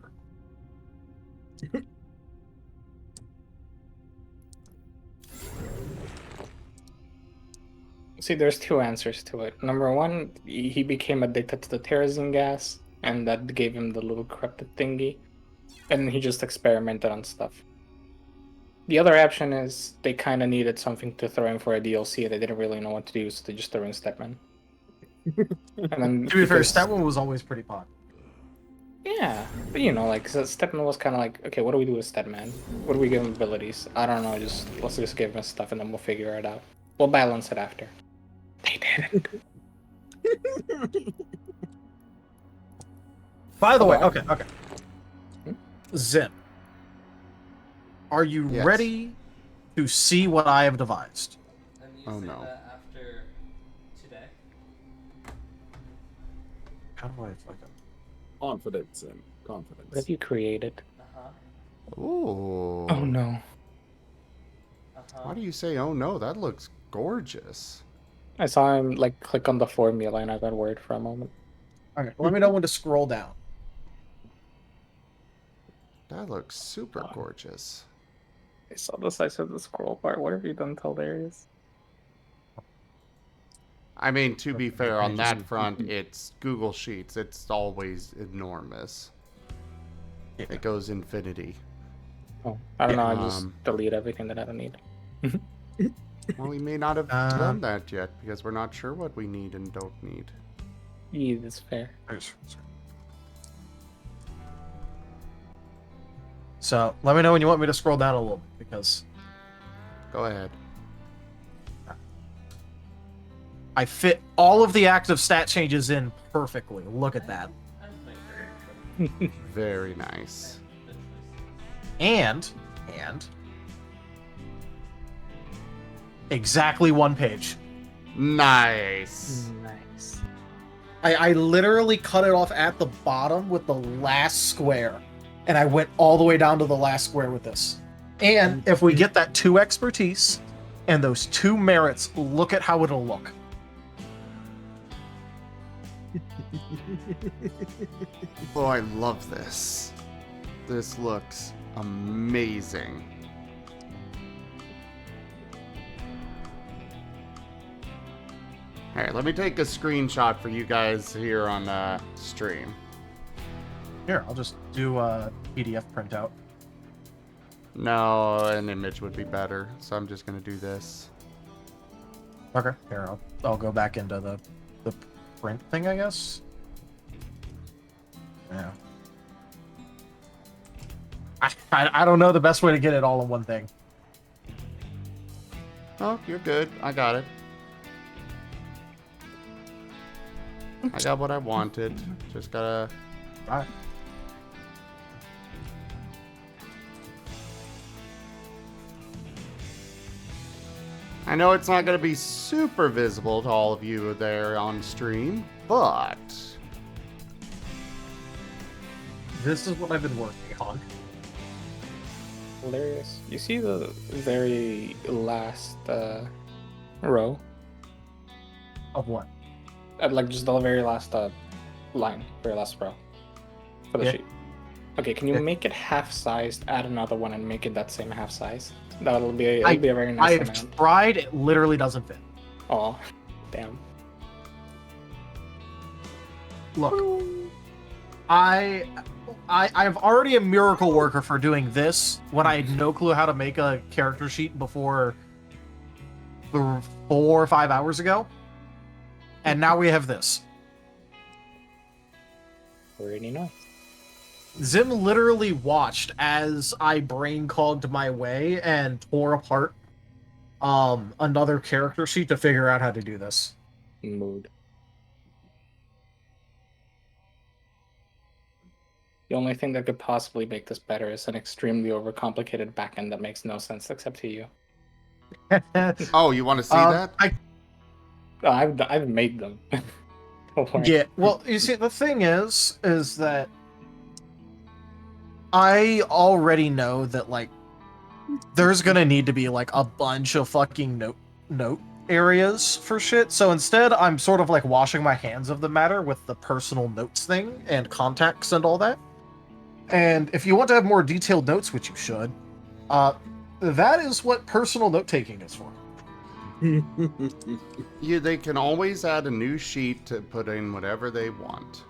See, there's two answers to it. Number one, he became addicted to the terrorism gas, and that gave him the little corrupted thingy, and he just experimented on stuff. The other option is they kind of needed something to throw in for a DLC. They didn't really know what to do, so they just threw in Stepman. And then, To be fair, Statman was always pretty popular. Yeah, but you know, like, so Stepman was kind of like, okay, what do we do with Stepman? What do we give him abilities? I don't know, let's just give him stuff and then we'll figure it out. We'll balance it after. They didn't. By the way, okay. Zim, are you Yes. ready to see what I have devised? And you Oh, say no. that after today? How do I fucking... Confidence and confidence. What have you created? Uh-huh. Ooh. Oh no. Uh-huh. Why do you say, oh no, that looks gorgeous? I saw him, like, click on the formula and I got worried for a moment. Okay, let me know when to scroll down. That looks super gorgeous. I saw the size of the scroll bar. What have you done to Darius? I mean, to be fair, on that front, it's Google Sheets. It's always enormous. It goes infinity. Oh, I don't know. I Um, just delete everything that I don't need. Well, we may not have done that yet because we're not sure what we need and don't need. Yeah, that's fair. So, let me know when you want me to scroll down a little bit, because... Go ahead. I fit all of the active stat changes in perfectly. Look at that. Very nice. And exactly one page. Nice. Nice. I literally cut it off at the bottom with the last square, and I went all the way down to the last square with this. And if we get that 2 expertise and those 2 merits, look at how it'll look. Oh, I love this. This looks amazing. Alright, let me take a screenshot for you guys here on stream. Here, I'll just do a PDF printout. No, an image would be better, so I'm just gonna do this. Okay, here, I'll go back into the print thing, I guess. Yeah. I don't know the best way to get it all in one thing. Oh, you're good. I got it. I got what I wanted. Just gotta... Alright. I know it's not gonna be super visible to all of you there on stream, but... This is what I've been working on. Hilarious. You see the very last row? Of what? Like just the very last line, very last row for the Yeah. sheet. Okay, can you make it half sized? Add another one and make it that same half size. It'll be a very nice I've amount. tried. It literally doesn't fit. Oh, damn. Look, I'm already a miracle worker for doing this when I had no clue how to make a character sheet before 4 or 5 hours ago, and now we have this. Pretty nice. Zim literally watched as I brain clogged my way and tore apart another character sheet to figure out how to do this. Mood. The only thing that could possibly make this better is an extremely overcomplicated backend that makes no sense except to you. Oh, you want to see that? Oh, I've made them. Don't worry. Yeah, well, you see, the thing is that I already know that, like, there's gonna need to be, like, a bunch of fucking note areas for shit, so instead I'm sort of, like, washing my hands of the matter with the personal notes thing and contacts and all that. And if you want to have more detailed notes, which you should, that is what personal note-taking is for. Yeah, they can always add a new sheet to put in whatever they want.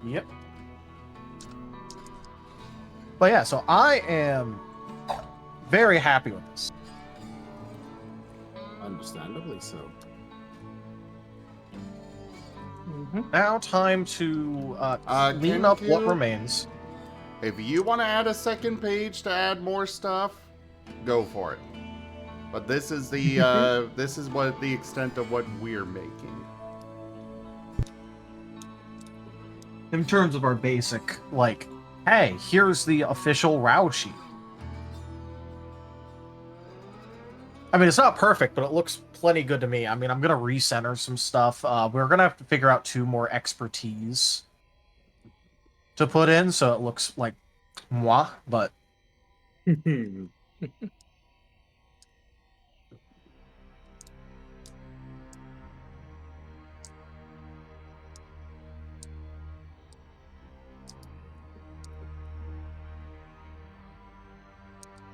Yep. But yeah, so I am very happy with this. Understandably so. Now time to clean can up what you- remains. If you want to add a second page to add more stuff, go for it. But this is the this is what the extent of what we're making. In terms of our basic, like, hey, here's the official RAW sheet. I mean, it's not perfect, but it looks plenty good to me. I mean, I'm going to recenter some stuff. We're going to have to figure out 2 more expertise to put in, so it looks like moi, but...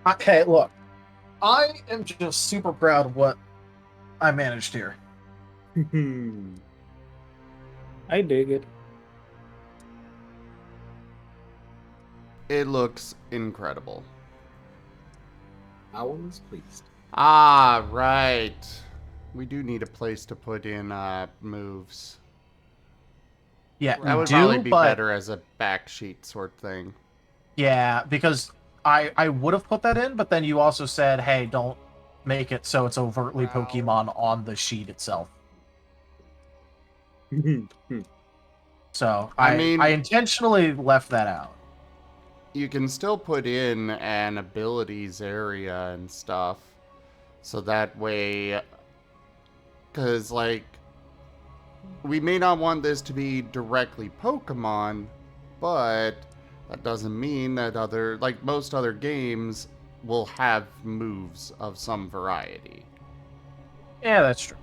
Okay, look. I am just super proud of what I managed here. I dig it. It looks incredible. I was pleased. Ah, right. We do need a place to put in moves. Yeah, That would do, probably be but... better as a backsheet sort thing. Yeah, because I would have put that in, but then you also said, hey, don't make it so it's overtly Pokemon on the sheet itself. So I mean, I intentionally left that out. You can still put in an abilities area and stuff. So that way, because, like, we may not want this to be directly Pokemon, but that doesn't mean that most other games will have moves of some variety. Yeah, that's true.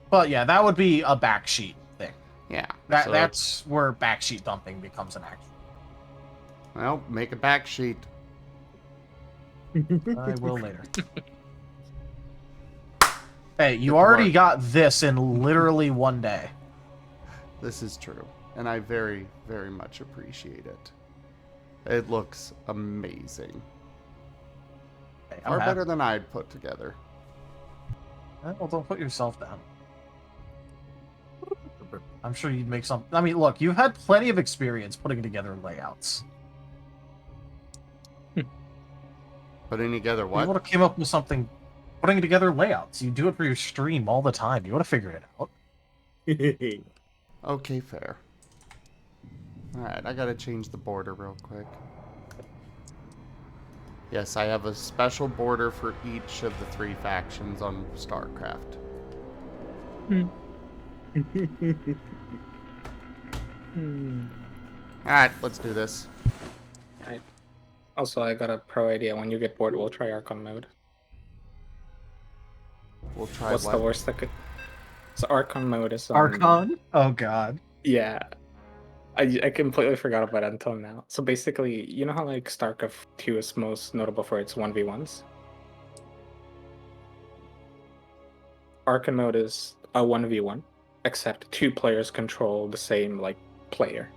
But yeah, that would be a backsheet thing. Yeah. That's where backsheet dumping becomes an action. Well, make a backsheet. I will later. Hey, you already got this in literally one day. This is true, and I very, very much appreciate it. It looks amazing. Hey, Far better than I'd put together. Well, don't put yourself down. I'm sure you'd make some... I mean, look, you've had plenty of experience putting together layouts. Putting together what? You would have came up with something... Putting together layouts. You do it for your stream all the time. You would have figured it out. Okay, fair. Alright, I gotta change the border real quick. Yes, I have a special border for each of the 3 factions on StarCraft. Alright, let's do this. Alright. Also, I got a pro idea. When you get bored, we'll try Archon mode. We'll try What's the worst that could... So Archon mode is... Archon? Oh, God. Yeah. I completely forgot about it until now. So basically, you know how like StarCraft 2 is most notable for its 1v1s? Archon mode is a 1v1, except 2 players control the same like player.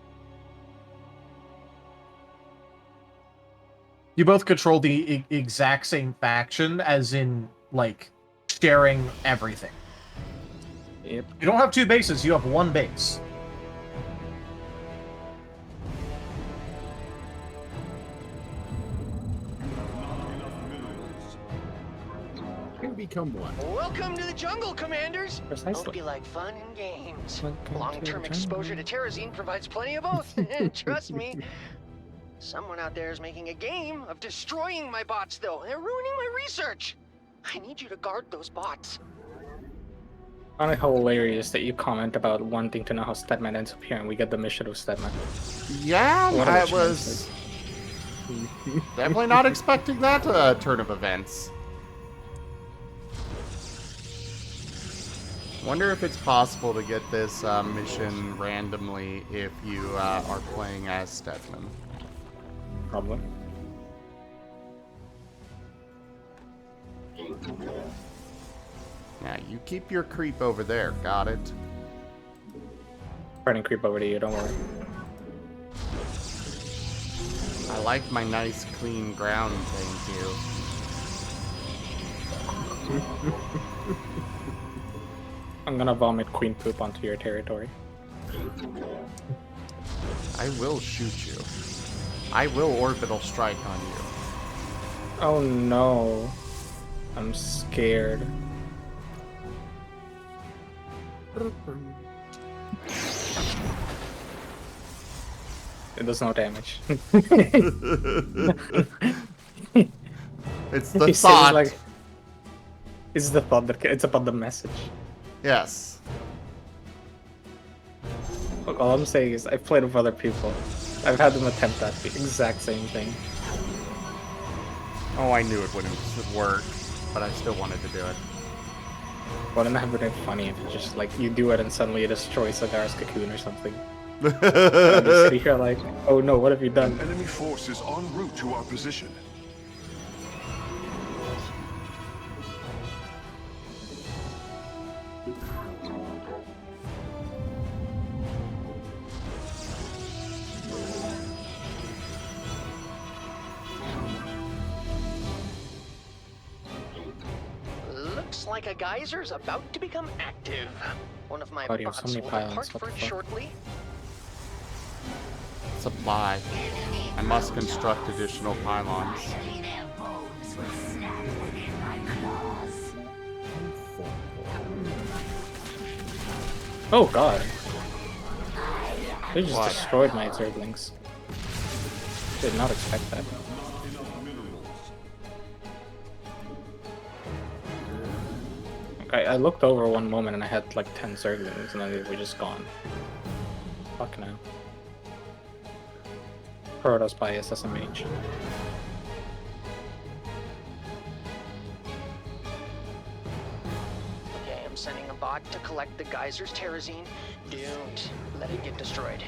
You both control the exact same faction, as in, like, sharing everything. Yep. You don't have 2 bases, you have 1 base. Can become one. Welcome to the jungle, Commanders! Precisely. Hope you like fun and games. Welcome to Long-term the exposure to terrazine provides plenty of both. Trust me. Someone out there is making a game of destroying my bots, though. They're ruining my research. I need you to guard those bots. I find it hilarious that you comment about wanting to know how Stedman ends up here, and we get the mission of Stedman. Yeah, What are I the was chances? definitely not expecting that turn of events. Wonder if it's possible to get this mission randomly if you are playing as Stedman. Probably. Yeah, you keep your creep over there, got it? Trying to creep over to you, don't worry. I like my nice clean ground, thank you. I'm gonna vomit queen poop onto your territory. I will shoot you. I will orbital strike on you. Oh no. I'm scared. It does no damage. It's the He says, thought. like, it's the thought that it's about the message. Yes. Look, all I'm saying is I've played with other people. I've had them attempt that the exact same thing. Oh, I knew it wouldn't work, but I still wanted to do it. Wouldn't that have been funny if it just like you do it and suddenly it destroys Sagar's cocoon or something? And you sit here like, oh no, what have you done? Enemy forces en route to our position. Looks like a geyser's about to become active. One of my God, you have so bots many will pylons, depart what for the it fuck? shortly. Supply. I must construct additional pylons. Oh god. They just What? destroyed my Zerglings. Did not expect that. I looked over one moment and I had like 10 Zerglings and then they were just gone. Fuck no. Protoss by SSMH. Okay, I'm sending a bot to collect the geyser's terrazine. Don't let it get destroyed.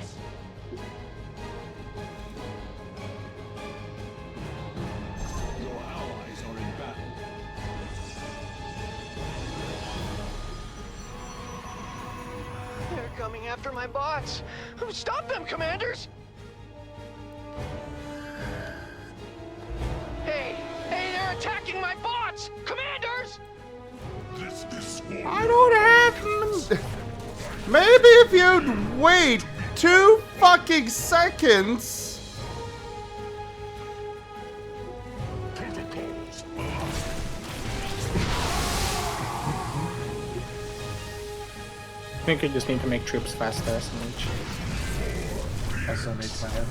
Your allies are in battle. They're coming after my bots. Stop them, commanders! Hey, they're attacking my bots! Commanders! This I don't have... Maybe if you'd wait 2 fucking seconds... protocols. I think you just need to make troops faster, SMH. SMH my head.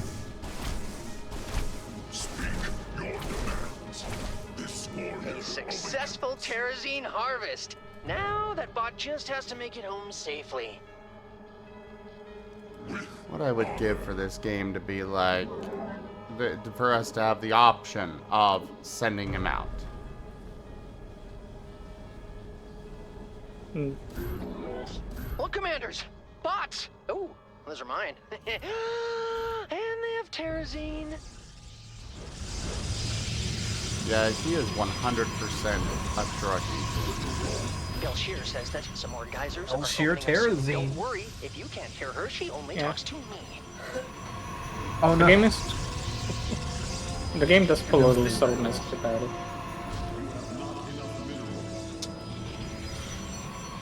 A successful terrazine harvest. Now that bot just has to make it home safely. What I would give for this game to be like... for us to have the option of sending him out. Look, commanders! Bots! Oh, those are mine. And they have terrazine. Yeah, he is 100% a druggie. Belshir says that some more geysers are Belshir opening soon. terrazine. Don't worry, if you can't hear her, she only Yeah. talks to me. Oh The no. game is... The game does pull a little subtle message about it.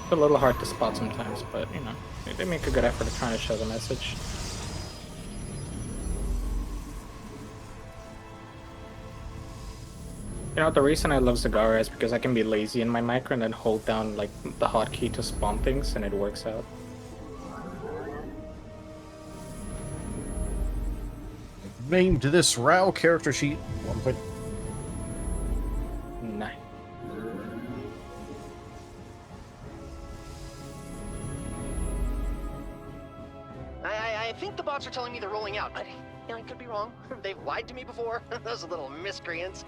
It's a little hard to spot sometimes, but you know, they make a good effort of trying to show the message. You know, the reason I love Zagara is because I can be lazy in my micro and then hold down like the hotkey to spawn things and it works out. named this RAW character sheet 1. Nah. I think the bots are telling me they're rolling out, but I could be wrong. They've lied to me before. Those little miscreants.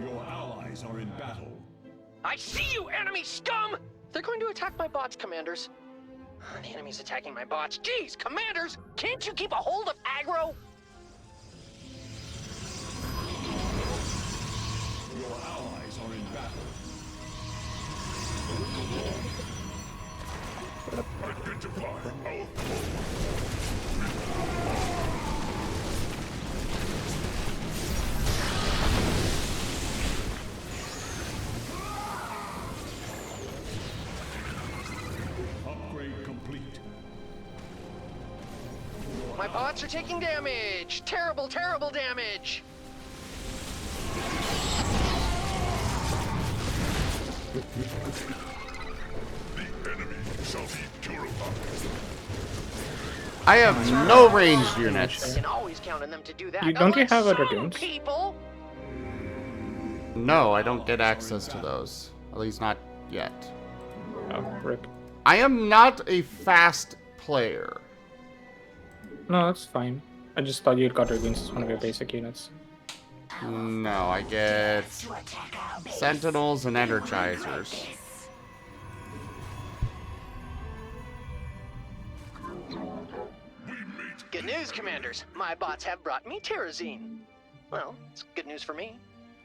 Your allies are in battle. I see you, enemy scum! They're going to attack my bots, commanders. The enemy's attacking my bots. Jeez, commanders! Can't you keep a hold of aggro? Your allies are in battle. Identify our Upgrade complete. My bots are taking damage! Terrible, terrible damage! The enemy shall be purified. I have no ranged units. You can always count on them to do that. Don't you unlike have other some goons? people. No, I don't get access to those. At least not yet. Oh, rip. I am not a fast player. No, that's fine. I just thought you'd got dragoons as one of your basic units. No, I get sentinels and energizers. Good news, commanders. My bots have brought me terrazine. Well, it's good news for me.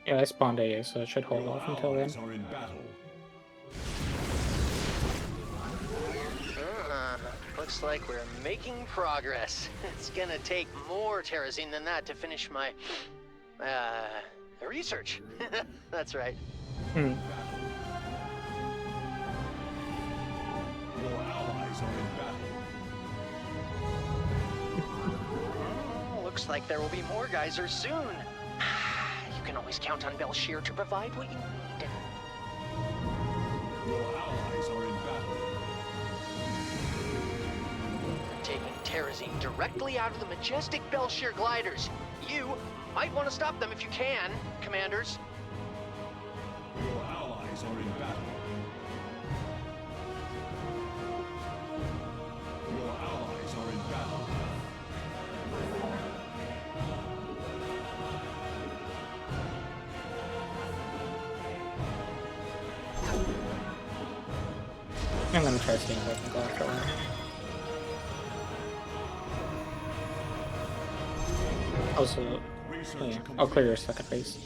Yeah, I spawned AA, so I should hold off until then. Are in battle. Looks like we're making progress. It's gonna take more terrazine than that to finish my, research. That's right. Hmm. Your allies are in battle. Looks like there will be more geysers soon. You can always count on Belshir to provide what you need. Your allies are in battle. Taking terrazine directly out of the majestic Belshir gliders. You might want to stop them if you can, commanders. Your allies are in battle. Your allies are in battle. I'm gonna try seeing if I can go after one. Also, yeah, I'll clear your second base.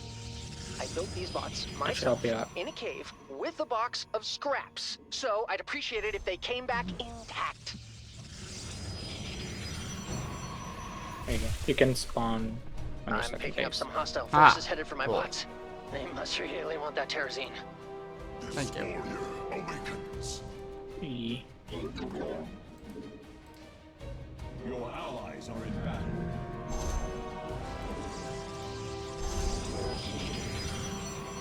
I built these bots I should help myself you out. in a cave with a box of scraps, so I'd appreciate it if they came back intact. There you go. You can spawn on your I'm second picking up base. some hostile Ah, forces headed for my cool. bots. They must really want that terrazine. Thank you. Warrior awakens. E. Your allies are in battle.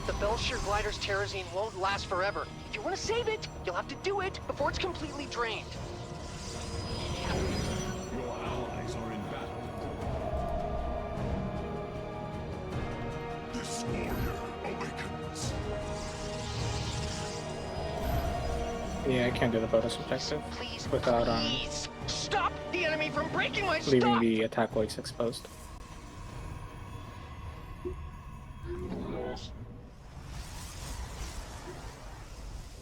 The Belshir glider's terrazine won't last forever. If you want to save it, you'll have to do it before it's completely drained. Your allies are in battle. This warrior awakens. Yeah, I can't do the bonus objective without Please stop the enemy from breaking my leaving stock! the attack weights exposed.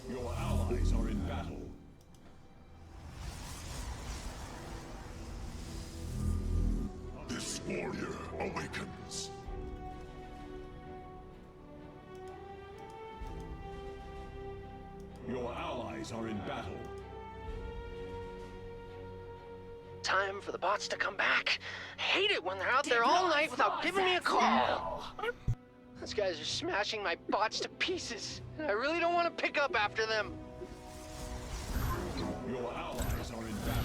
Your allies are in battle. This warrior awakens. Your allies are in battle. Time for the bots to come back. I hate it when they're out there all night without giving me a call. These guys are smashing my bots to pieces, and I really don't want to pick up after them. Your allies are in battle.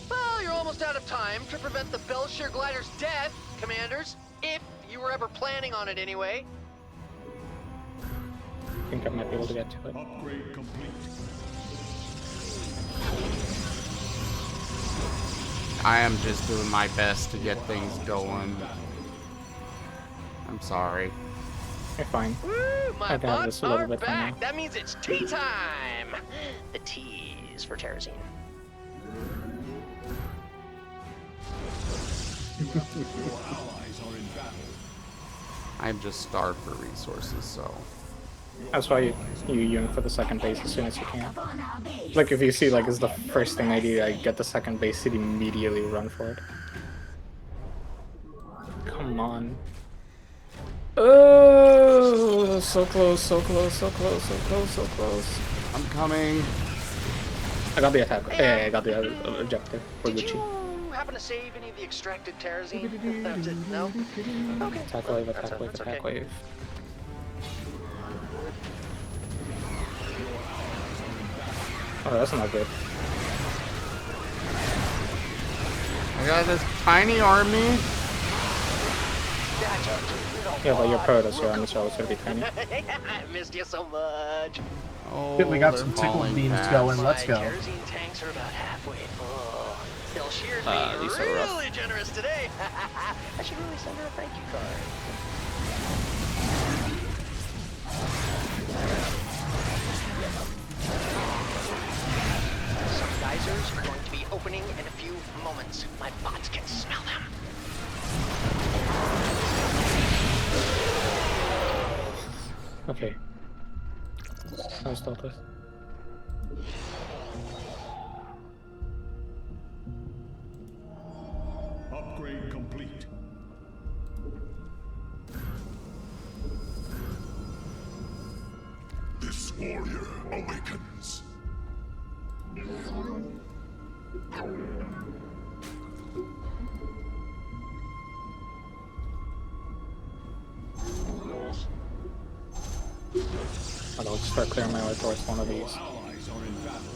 Well, you're almost out of time to prevent the Belshir glider's death, commanders. If you were ever planning on it anyway. think I might be able to get to it. Upgrade complete. I am just doing my best to get things going. I'm sorry. You're fine. Woo, my I can have this bots a little are bit for now. back. That means it's tea time. The T is for Terrazine. Your allies are in battle. I'm just starved for resources, so. That's why you unit for the second base as soon as you can. Like if you see like it's the first thing I do, I get the second base and immediately run for it. Come on. Oh, so close, so close, so close, so close, so close. I'm coming. I got the attack. Yeah, I got the objective for Did Gucci. you happen to save any of the extracted Terrazine? No? Okay. Attack wave, That's attack wave, attack okay. wave. Oh, that's not good. I got this tiny army. Yeah, but you're Protoss, your army, so it's gonna be tiny. I missed you so much. Oh, We got they're some tickle falling beams fast. going. Let's My go. Terrazine tanks are about halfway full. Still shears These being are rough. really generous today. I should really send her a thank you card. Some geysers are going to be opening in a few moments. My bots can smell them. Okay. I'll start this. Upgrade complete. This warrior awakens. I'll start clearing my way towards one of these. Allies are in battle.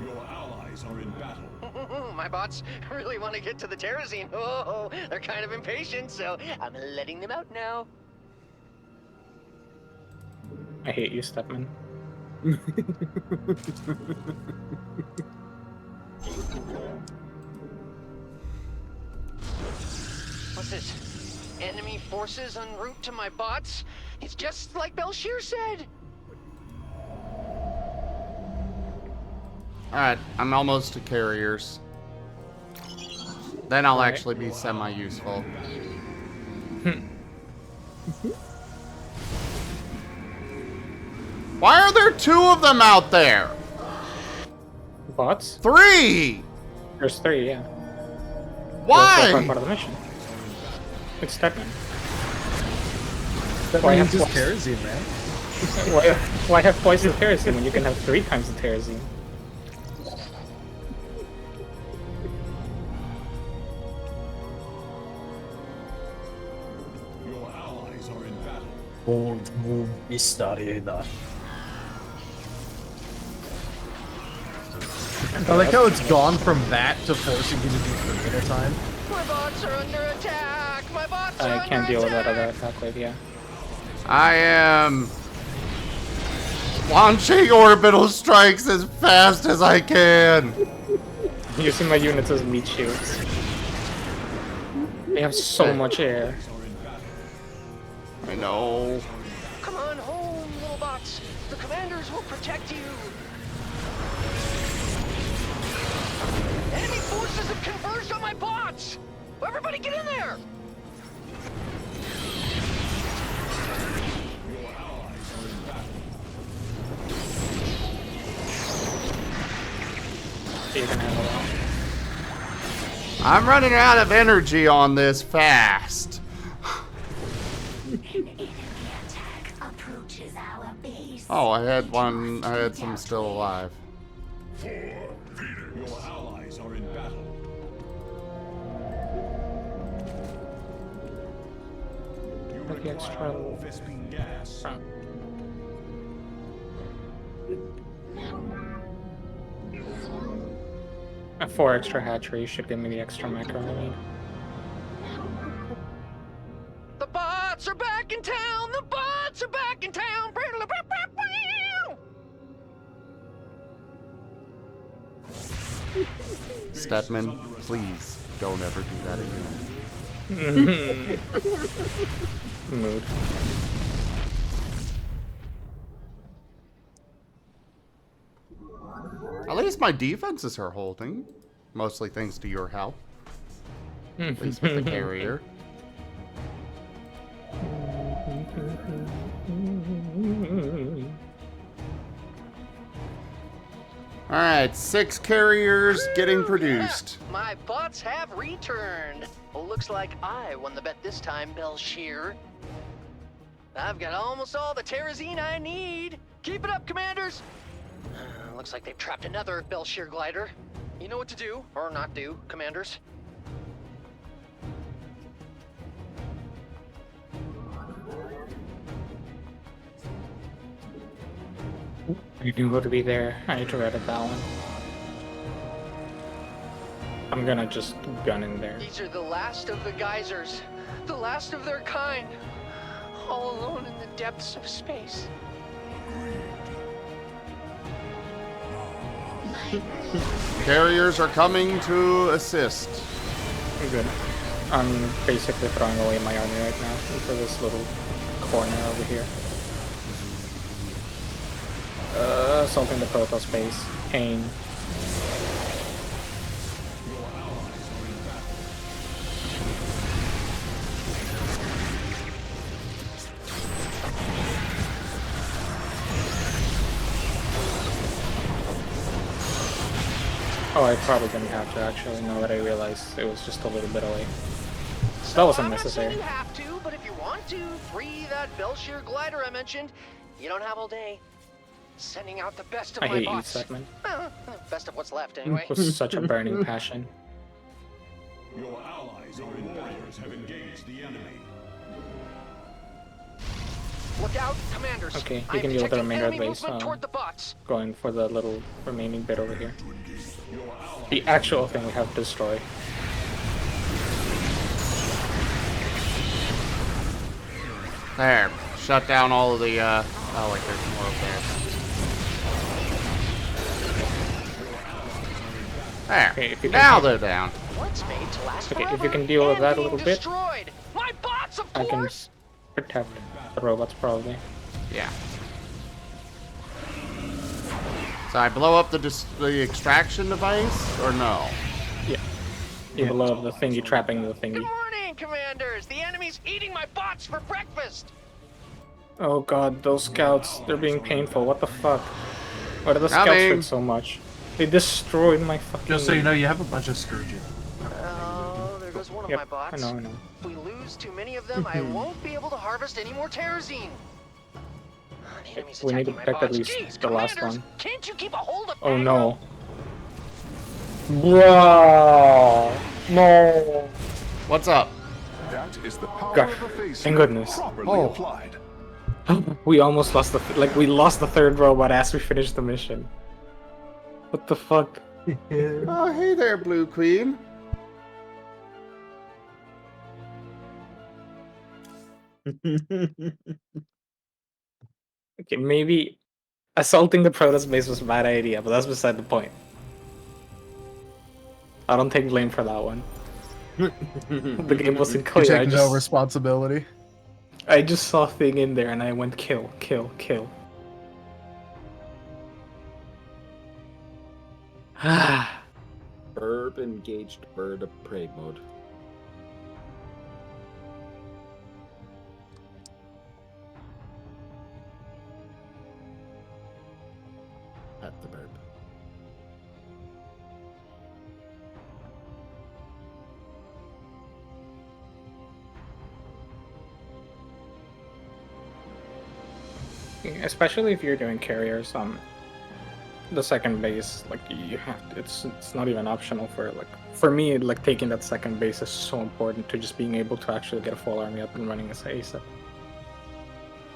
Your allies are in battle. My bots really want to get to the Terrazine. Oh, they're kind of impatient, so I'm letting them out now. I hate you, Stepman. What's this? Enemy forces en route to my bots? It's just like Belshir said. Alright, I'm almost to carriers. Then I'll actually be semi-useful. Why are there 2 of them out there? Bots? 3! There's 3, yeah. Why? That's part of the mission. It's Stepman. That Why means have just twice? kerosene, man. Why have twice the Terrazine when you can have 3 times the Terrazine? Your allies are in battle. Old move started. I like how it's gone from that to forcing you to do 3 at a time. My bots are under attack. My bots are I can't deal with that attack. other attack wave, yeah. I am launching orbital strikes as fast as I can. Using my units as meat shields. They have so much air. I know. Come on home, little bots. The commanders will protect you. Enemy forces have converged on my bots. Everybody get in there. Your allies are in battle. You can handle that. I'm running out of energy on this fast. Oh, I had some still alive. Your allies are in battle. You Like the extra. require Vespene gas. A 4 extra hatchery should give me the extra macro I need. The bots are back in town! The bots are back in town! Stedman, please don't ever do that again. Mood. At least my defenses are holding. Mostly thanks to your help. At least with the carrier. Alright, 6 carriers getting produced. My bots have returned. Looks like I won the bet this time, Belshir. I've got almost all the terrazine I need. Keep it up, commanders. Looks like they've trapped another Belshir glider. You know what to do, or not do, commanders. You knew what to be there. I need to edit that one. I'm gonna just gun in there. These are the last of the geysers. The last of their kind. All alone in the depths of space. Carriers are coming to assist. I'm good. I'm basically throwing away my army right now into this little corner over here. Assaulting the proto space. Pain. Oh, I probably didn't have to actually, now that I realized it was just a little bit away. So that was unnecessary. I'm not saying you have to, but if you want to, free that Belshir glider I mentioned. You don't have all day. Sending out the best of I my hate bots. E27. Best of what's left, anyway. With such a burning passion. Your allies or warriors have engaged the enemy. Look out, commanders. Okay, you I'm can deal with the detecting remainder of the enemy base. movement toward the bots. Going for the little remaining bit over here. The actual thing we have to destroy. There. Shut down all of the, oh, wait, there's more up there. There. Okay, if you Now can, they're down. What's made to last okay, if you forever can deal with and that a being little bit, destroyed. My bots, of I can course. protect the robots probably. Yeah. So I blow up the extraction device, or no? Yeah. You blow up the thingy, trapping the thingy. Good morning, commanders. The enemy's eating my bots for breakfast. Oh god, those scouts, they're being painful. What the fuck? Why do the scouts hurt so much? They destroyed my fucking... Just so you know, you have a bunch of Scourges. Oh, there goes one of Yep, my bots. I know. If we lose too many of them, I won't be able to harvest any more terrazine. The enemy's We need to attacking my protect at bots. least Jeez, the last commanders, one. Can't you keep a hold of Oh no. Bro, no. What's up? That is the power Gosh, of the face thank goodness. properly applied. We almost lost the we lost the third robot as we finished the mission. What the fuck? Oh, hey there, Blue Queen. Okay, maybe assaulting the Protoss base was a bad idea, but that's beside the point. I don't take blame for that one. The game wasn't You clear. take no responsibility. I just saw a thing in there and I went kill, kill, kill. Birb engaged bird of prey mode. At the Birb. Especially if you're doing carriers, the second base, like you have to, it's not even optional for me, like taking that second base is so important to just being able to actually get a full army up and running as ASAP.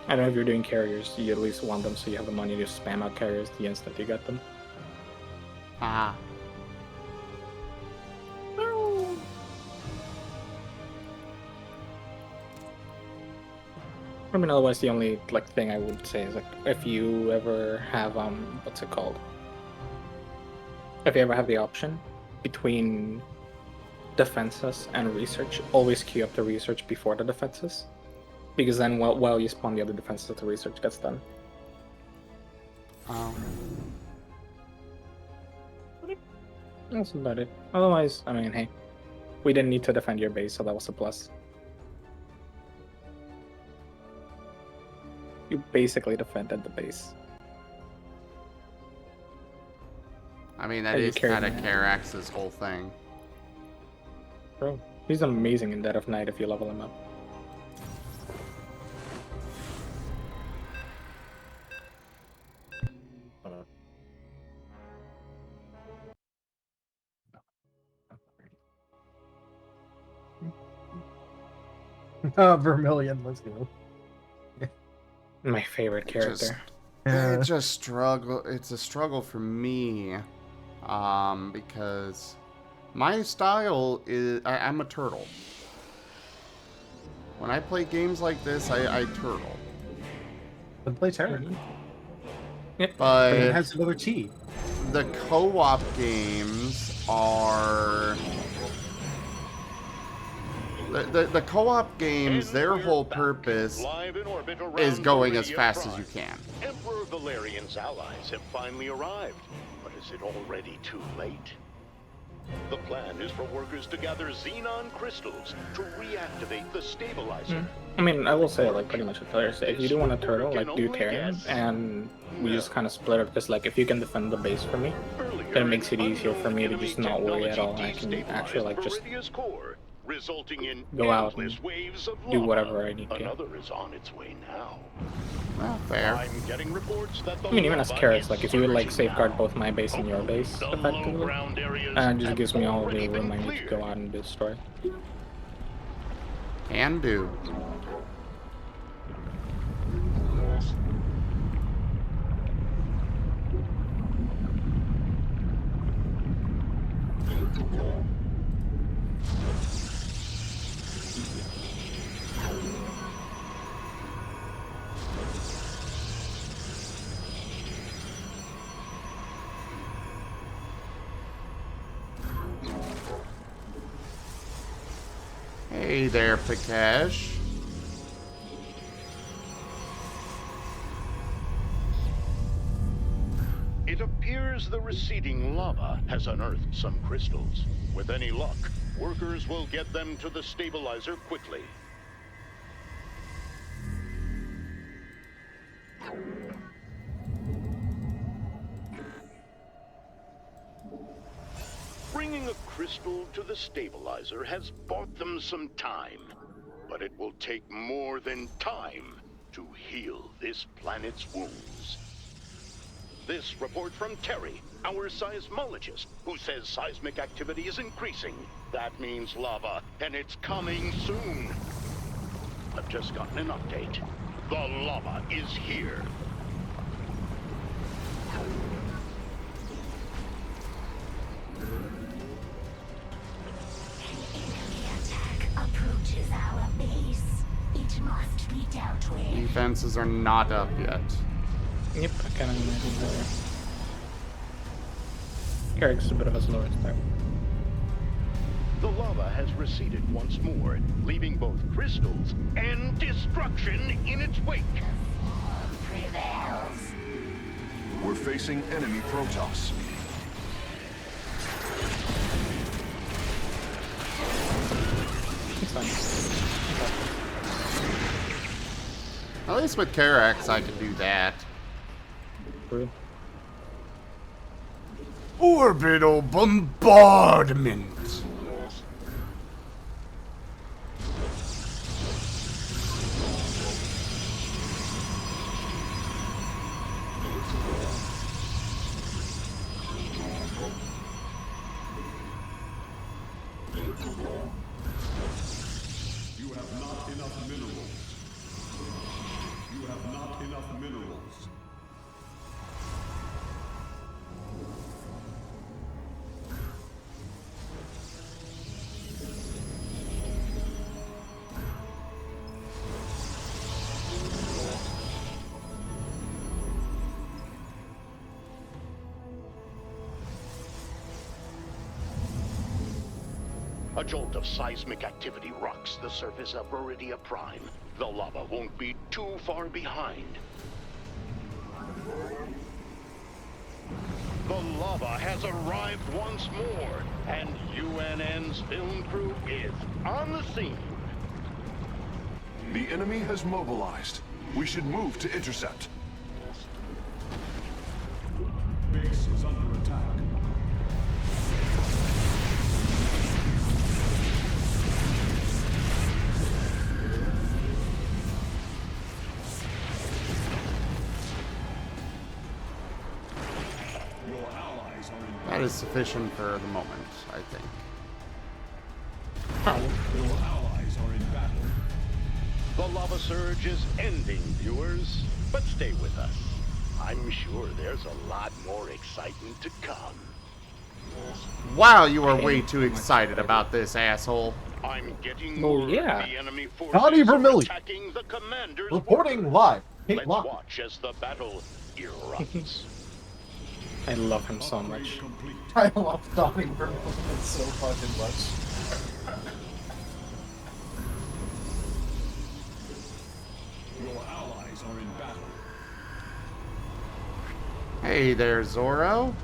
I don't know if you're doing carriers, you at least want them so you have the money to spam out carriers the instant you get them. Ah. I mean, otherwise the only like thing I would say is like if you ever have what's it called? If you ever have the option between defenses and research, always queue up the research before the defenses, because then while you spawn the other defenses, the research gets done. That's about it. Otherwise, I mean, hey, we didn't need to defend your base, so that was a plus. You basically defended the base. I mean, that is kind of Karax's whole thing. Bro, he's amazing in Dead of Night if you level him up. Vermilion, let's go. My favorite character. It just struggle. It's a struggle for me, because my style is I'm a turtle. When I play games like this, I turtle. Then play Terra. But it has another T. The co-op games are the co-op games. Their whole purpose is going as fast as you can. Emperor Valerian's allies have finally arrived, but is it already too late? The plan is for workers to gather xenon crystals to reactivate the stabilizer. I mean, I will say, like, pretty much what Tyler said. If you do want a turtle, like, do Terran, and we just kind of split it, because, like, if you can defend the base for me, then it makes it easier for me to just not worry at all. I can actually, like, just go out and do whatever I need to. Another is on its way now. Well, fair. I'm getting reports that I mean, even as carrots, like, if you would, like, safeguard both my base and your base, effectively, it just gives me all the room I need to go out and destroy. Can do. Hey there, Pikash. It appears the receding lava has unearthed some crystals. With any luck, workers will get them to the stabilizer quickly. Bringing a crystal to the stabilizer has bought them some time, but it will take more than time to heal this planet's wounds. This report from Terry, our seismologist, who says seismic activity is increasing. That means lava, and it's coming soon. I've just gotten an update. The lava is here. Approaches our base. It must be dealt with. Defenses are not up yet. Yep, I kind of imagine that. Carrick's a bit of a slower start. The lava has receded once more, leaving both crystals and destruction in its wake. Prevails. We're facing enemy Protoss. It's fine. At least with Karax, I can do that. True. Orbital bombardment. You have not enough minerals. You have not enough minerals. A jolt of seismic activity rocks the surface of Viridia Prime. The lava won't be too far behind. The lava has arrived once more, and UNN's film crew is on the scene. The enemy has mobilized. We should move to intercept. Base is under attack. That is sufficient for the moment, I think. Your allies are in battle. The lava surge is ending, viewers. But stay with us. I'm sure there's a lot more excitement to come. Wow, you are way too excited about this, asshole. I'm getting Oh, word yeah. the enemy Connie forces are Vermillion. attacking the commander's Reporting workers. live. Kate Let's Lock. watch as the battle erupts. I love him so much. Complete. I love Donnie Vermillion so fucking much. Your allies are in battle. Hey there, Zorro.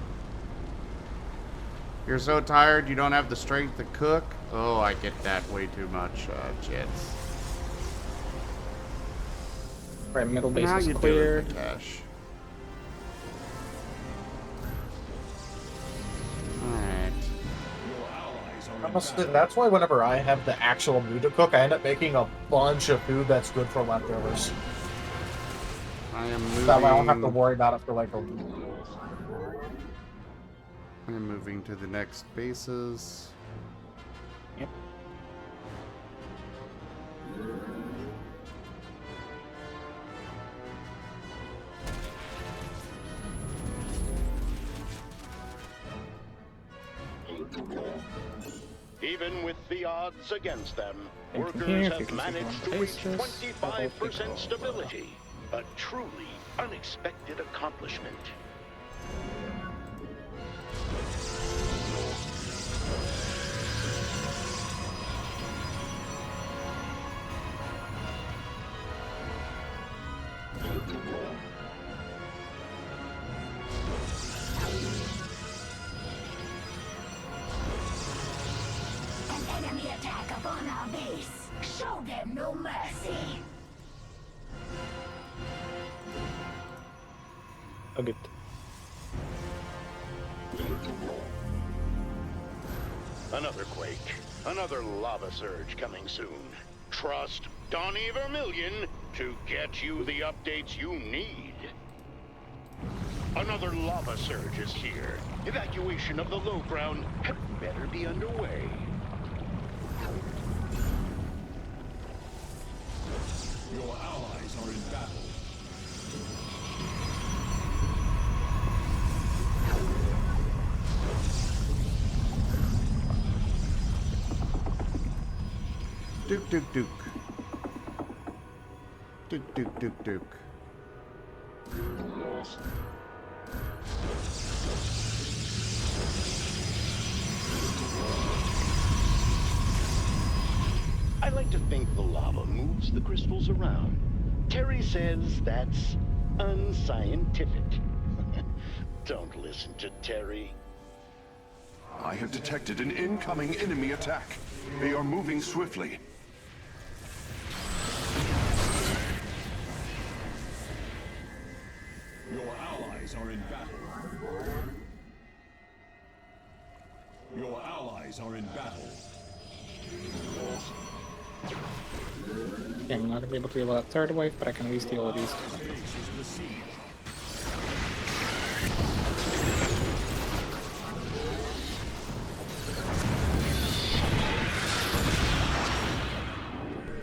You're so tired you don't have the strength to cook? Oh, I get that way too much, Jets. Right, middle base How is you clear. doing, Cash? Alright. Your allies are in Honestly, battle. that's why whenever I have the actual mood to cook, I end up making a bunch of food that's good for leftovers. I am moving. That way I don't have to worry about it for like a week. I'm moving to the next bases. Yep. Even with the odds against them, And from workers here, have you can managed see to reach one basis, 25% stability. A truly unexpected accomplishment. An enemy attack upon our base. Show them no mercy. Oh, good. Another quake, another lava surge coming soon. Trust Donnie Vermillion to get you the updates you need. Another lava surge is here. Evacuation of the low ground had better be underway. Your allies are in battle. Duke, Duke, Duke. Duke, Duke, Duke, Duke. I like to think the lava moves the crystals around. Terry says that's unscientific. Don't listen to Terry. I have detected an incoming enemy attack. They are moving swiftly. Your allies are in battle. Your allies are in battle. Okay, I'm not gonna be able to deal with that third wave, but I can at least deal with these. Base is besieged.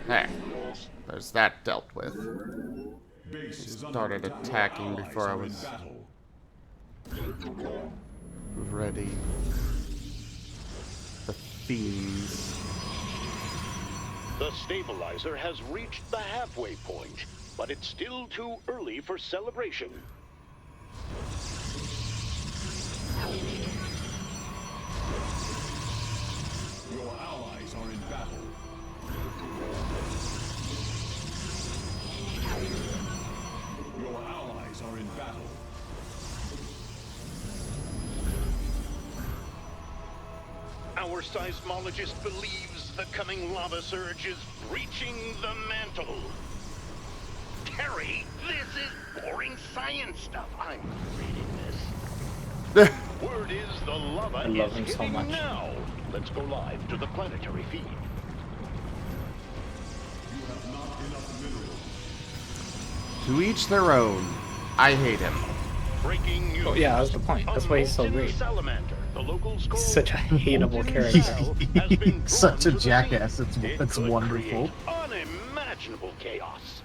There. There's that dealt with. Base is under Started attack. attacking Allies before I are in was battle. ready. The fiends. The stabilizer has reached the halfway point, but it's still too early for celebration. Your allies allies are in battle. Your allies are in battle. Our seismologist believes the coming lava surge is breaching the mantle. Terry, this is boring science stuff. I'm reading this. Word is the lava I love is him so hitting much. now. Let's go live to the planetary feed. You have not enough minerals. To each their own. I hate him. Breaking news. Oh yeah, that's the point. That's why he's so Molten great. salamander, the locals call Such a hateable molten character. cell, has been drawn Such a to the jackass. scene. It's It could wonderful. create unimaginable chaos.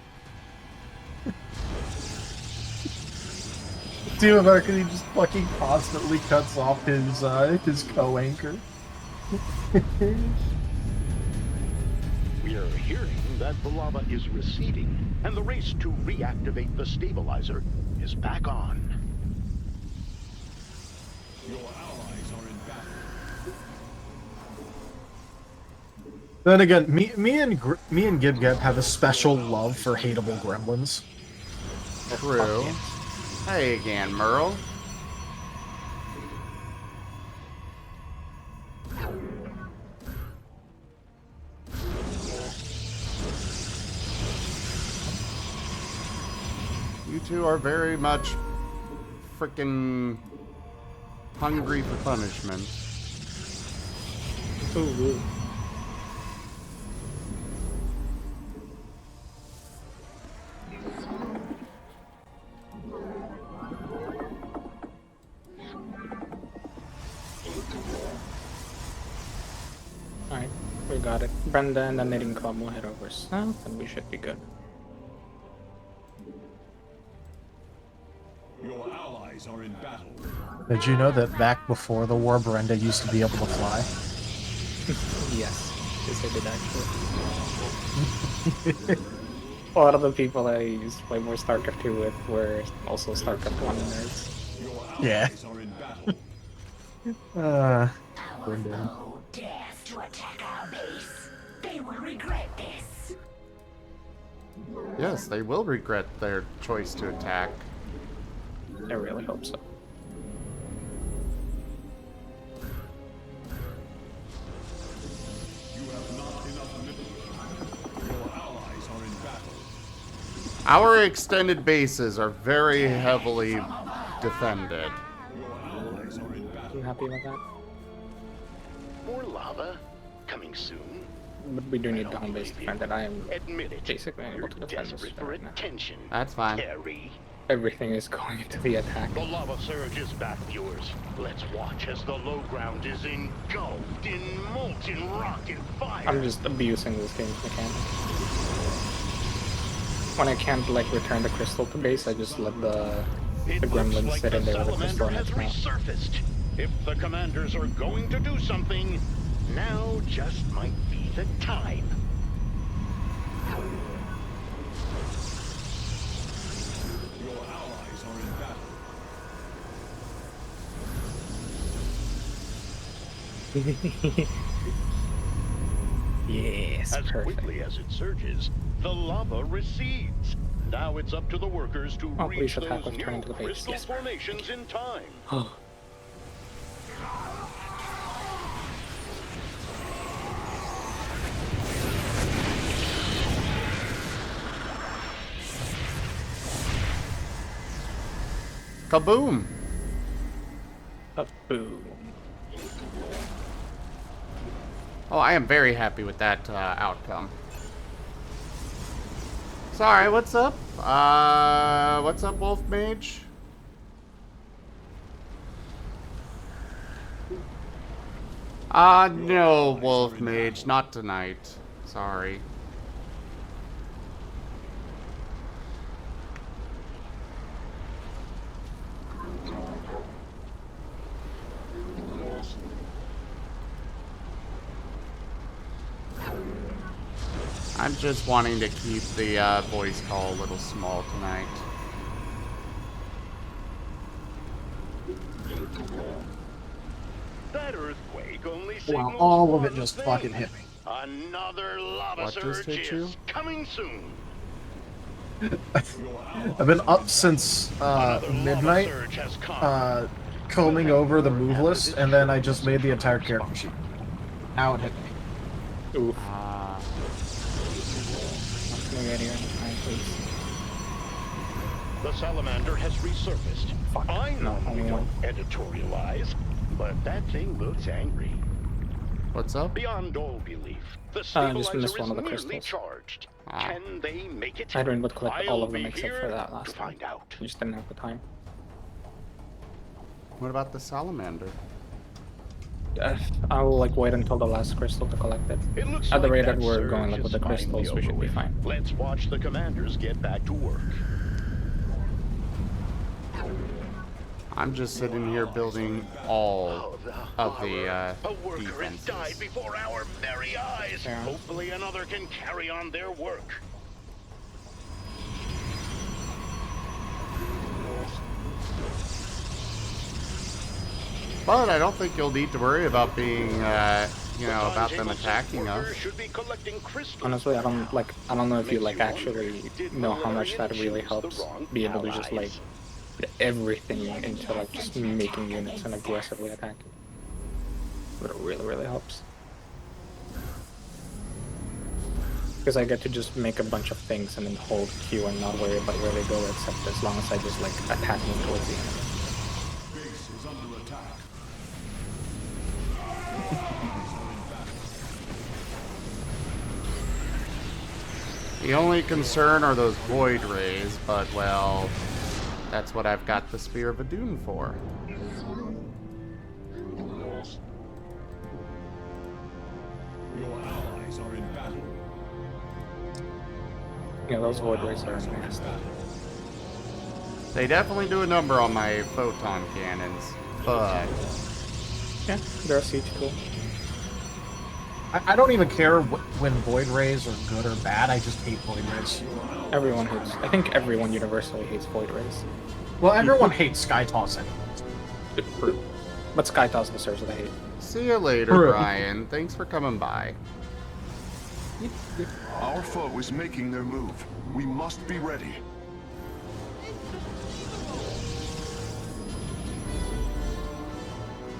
Team America, he just fucking constantly cuts off his co-anchor. We are hearing that the lava is receding, and the race to reactivate the stabilizer is back on. Your allies are in battle. Then again, me and GibGab have a special love for hateable gremlins. True. Hey again, Merle. You two are very much freaking hungry for punishment. Ooh. Alright, we got it. Brenda and the knitting club will head over south, and we should be good. Your allies are in battle. Did you know that back before the war, Brenda used to be able to fly? Yes, I did actually. A lot of the people I used to play more StarCraft 2 with were also StarCraft 1 nerds. Your Yeah. allies are in battle. Brenda. Who dares to attack our base? They will regret this. Yes, they will regret their choice to attack. I really hope so. You have not enough minerals. Your allies are in battle. Our extended bases are very heavily defended. Your allies are in battle. You happy with that? More lava coming soon. But we do need the home base defended. I am Admit it. basically You're able to defend this desperate for right now. attention. That's fine. Terry. Everything is going into the attack. The lava surge is back, viewers. Let's watch as the low ground is engulfed in molten rock and fire. I'm just abusing this game's mechanic. When I can't like return the crystal to base, I just let the gremlins like sit in the there with the crystal salamander and has it's out. resurfaced. If the commanders are going to do something, now just might be the time. Your allies are in battle. Yes, As perfect. quickly as it surges, the lava recedes. Now it's up to the workers to Oh, please reach attack those with turning new to the base. crystal Yes. formations in time. Oh. Kaboom! Boom. Oh, I am very happy with that outcome. Sorry, what's up? What's up, Wolf Mage? No, Wolf Mage, not tonight. Sorry. I'm just wanting to keep the voice call a little small tonight. That earthquake only Wow, signals all of it one just thing. fucking hit me. Another lava What just surge hit you? is coming soon. I've been up since midnight, combing over the move list, and then I just made the entire character sheet. Now it hit me. Oof. The salamander has resurfaced. I normally don't editorialize, but that thing looks angry. What's up? Beyond all belief, the Just stabilizer missed is one of the nearly crystals. charged. Can they make it? I didn't would collect all I'll of them be except here for that last to time. find out. I just didn't have the time. What about the salamander? I'll like wait until the last crystal to collect it. It looks At the like rate that that we're surge going like with the is crystals, finally we should over be with. fine. Let's watch the commanders get back to work. I'm just sitting here building all of the A worker has defenses. died before our very eyes. Yeah. Hopefully another can carry on their work. But I don't think you'll need to worry about being, about them attacking us. Should be collecting crystals. Honestly, I don't know if you like actually know how much that really helps be able to just like put everything into like just making units and aggressively attacking. But it really helps. Because I get to just make a bunch of things and then hold Q and not worry about where they go, except as long as I just like attack them towards the enemy. Base is under attack. The only concern are those void rays, but well, that's what I've got the Spear of Adun for. Your allies are in battle. Yeah, those void rays are nasty. They definitely do a number on my photon cannons, but Yeah, they're a siege tool. I don't even care when void rays are good or bad. I just hate void rays. Everyone hates. I think everyone universally hates void rays. Well, everyone hates sky toss anyways. But Sky Toss deserves the hate. see you later, True. Brian. Thanks for coming by. Our foe is making their move. We must be ready.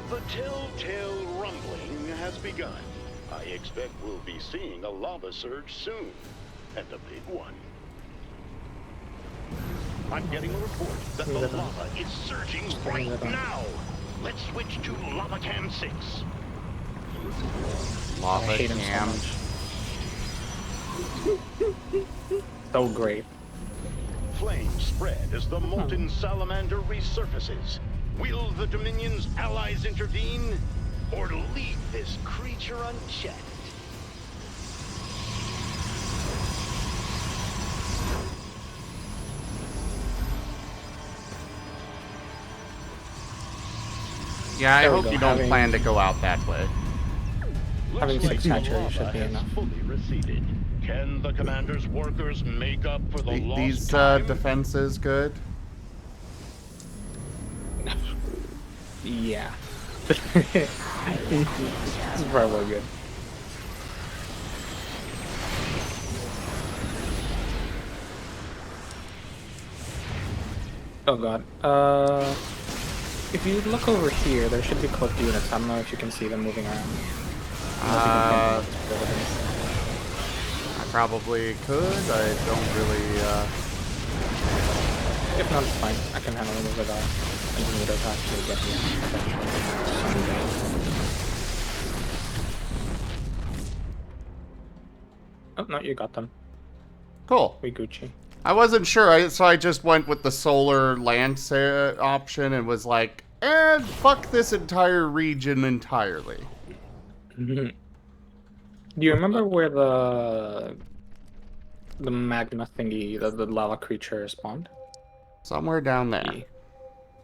The telltale rumbling has begun. I expect we'll be seeing a lava surge soon, and a big one. I'm getting a report that the lava is surging right now. Let's switch to Lava Cam 6. Lava I hate him Cam. so much. So great. Flames spread as the molten salamander resurfaces. Will the Dominion's allies intervene, or leave this creature unchecked? Yeah, I There we hope go. you don't Having- plan to go out that way. Having Looks like 6 the hatcheries lava should be has enough. fully receded. Can the commander's workers make up for the lost These time? defenses good? Yeah. It's probably good. Oh god. If you look over here, there should be clipped units. I don't know if you can see them moving around. I probably could. I don't really, If not, it's fine. I can handle it with engineer to actually get the Oh, no, you got them. Cool. We Gucci. I wasn't sure, so I just went with the solar lance option and was like, fuck this entire region entirely. Do you remember where the magma thingy, the lava creature spawned? Somewhere down there.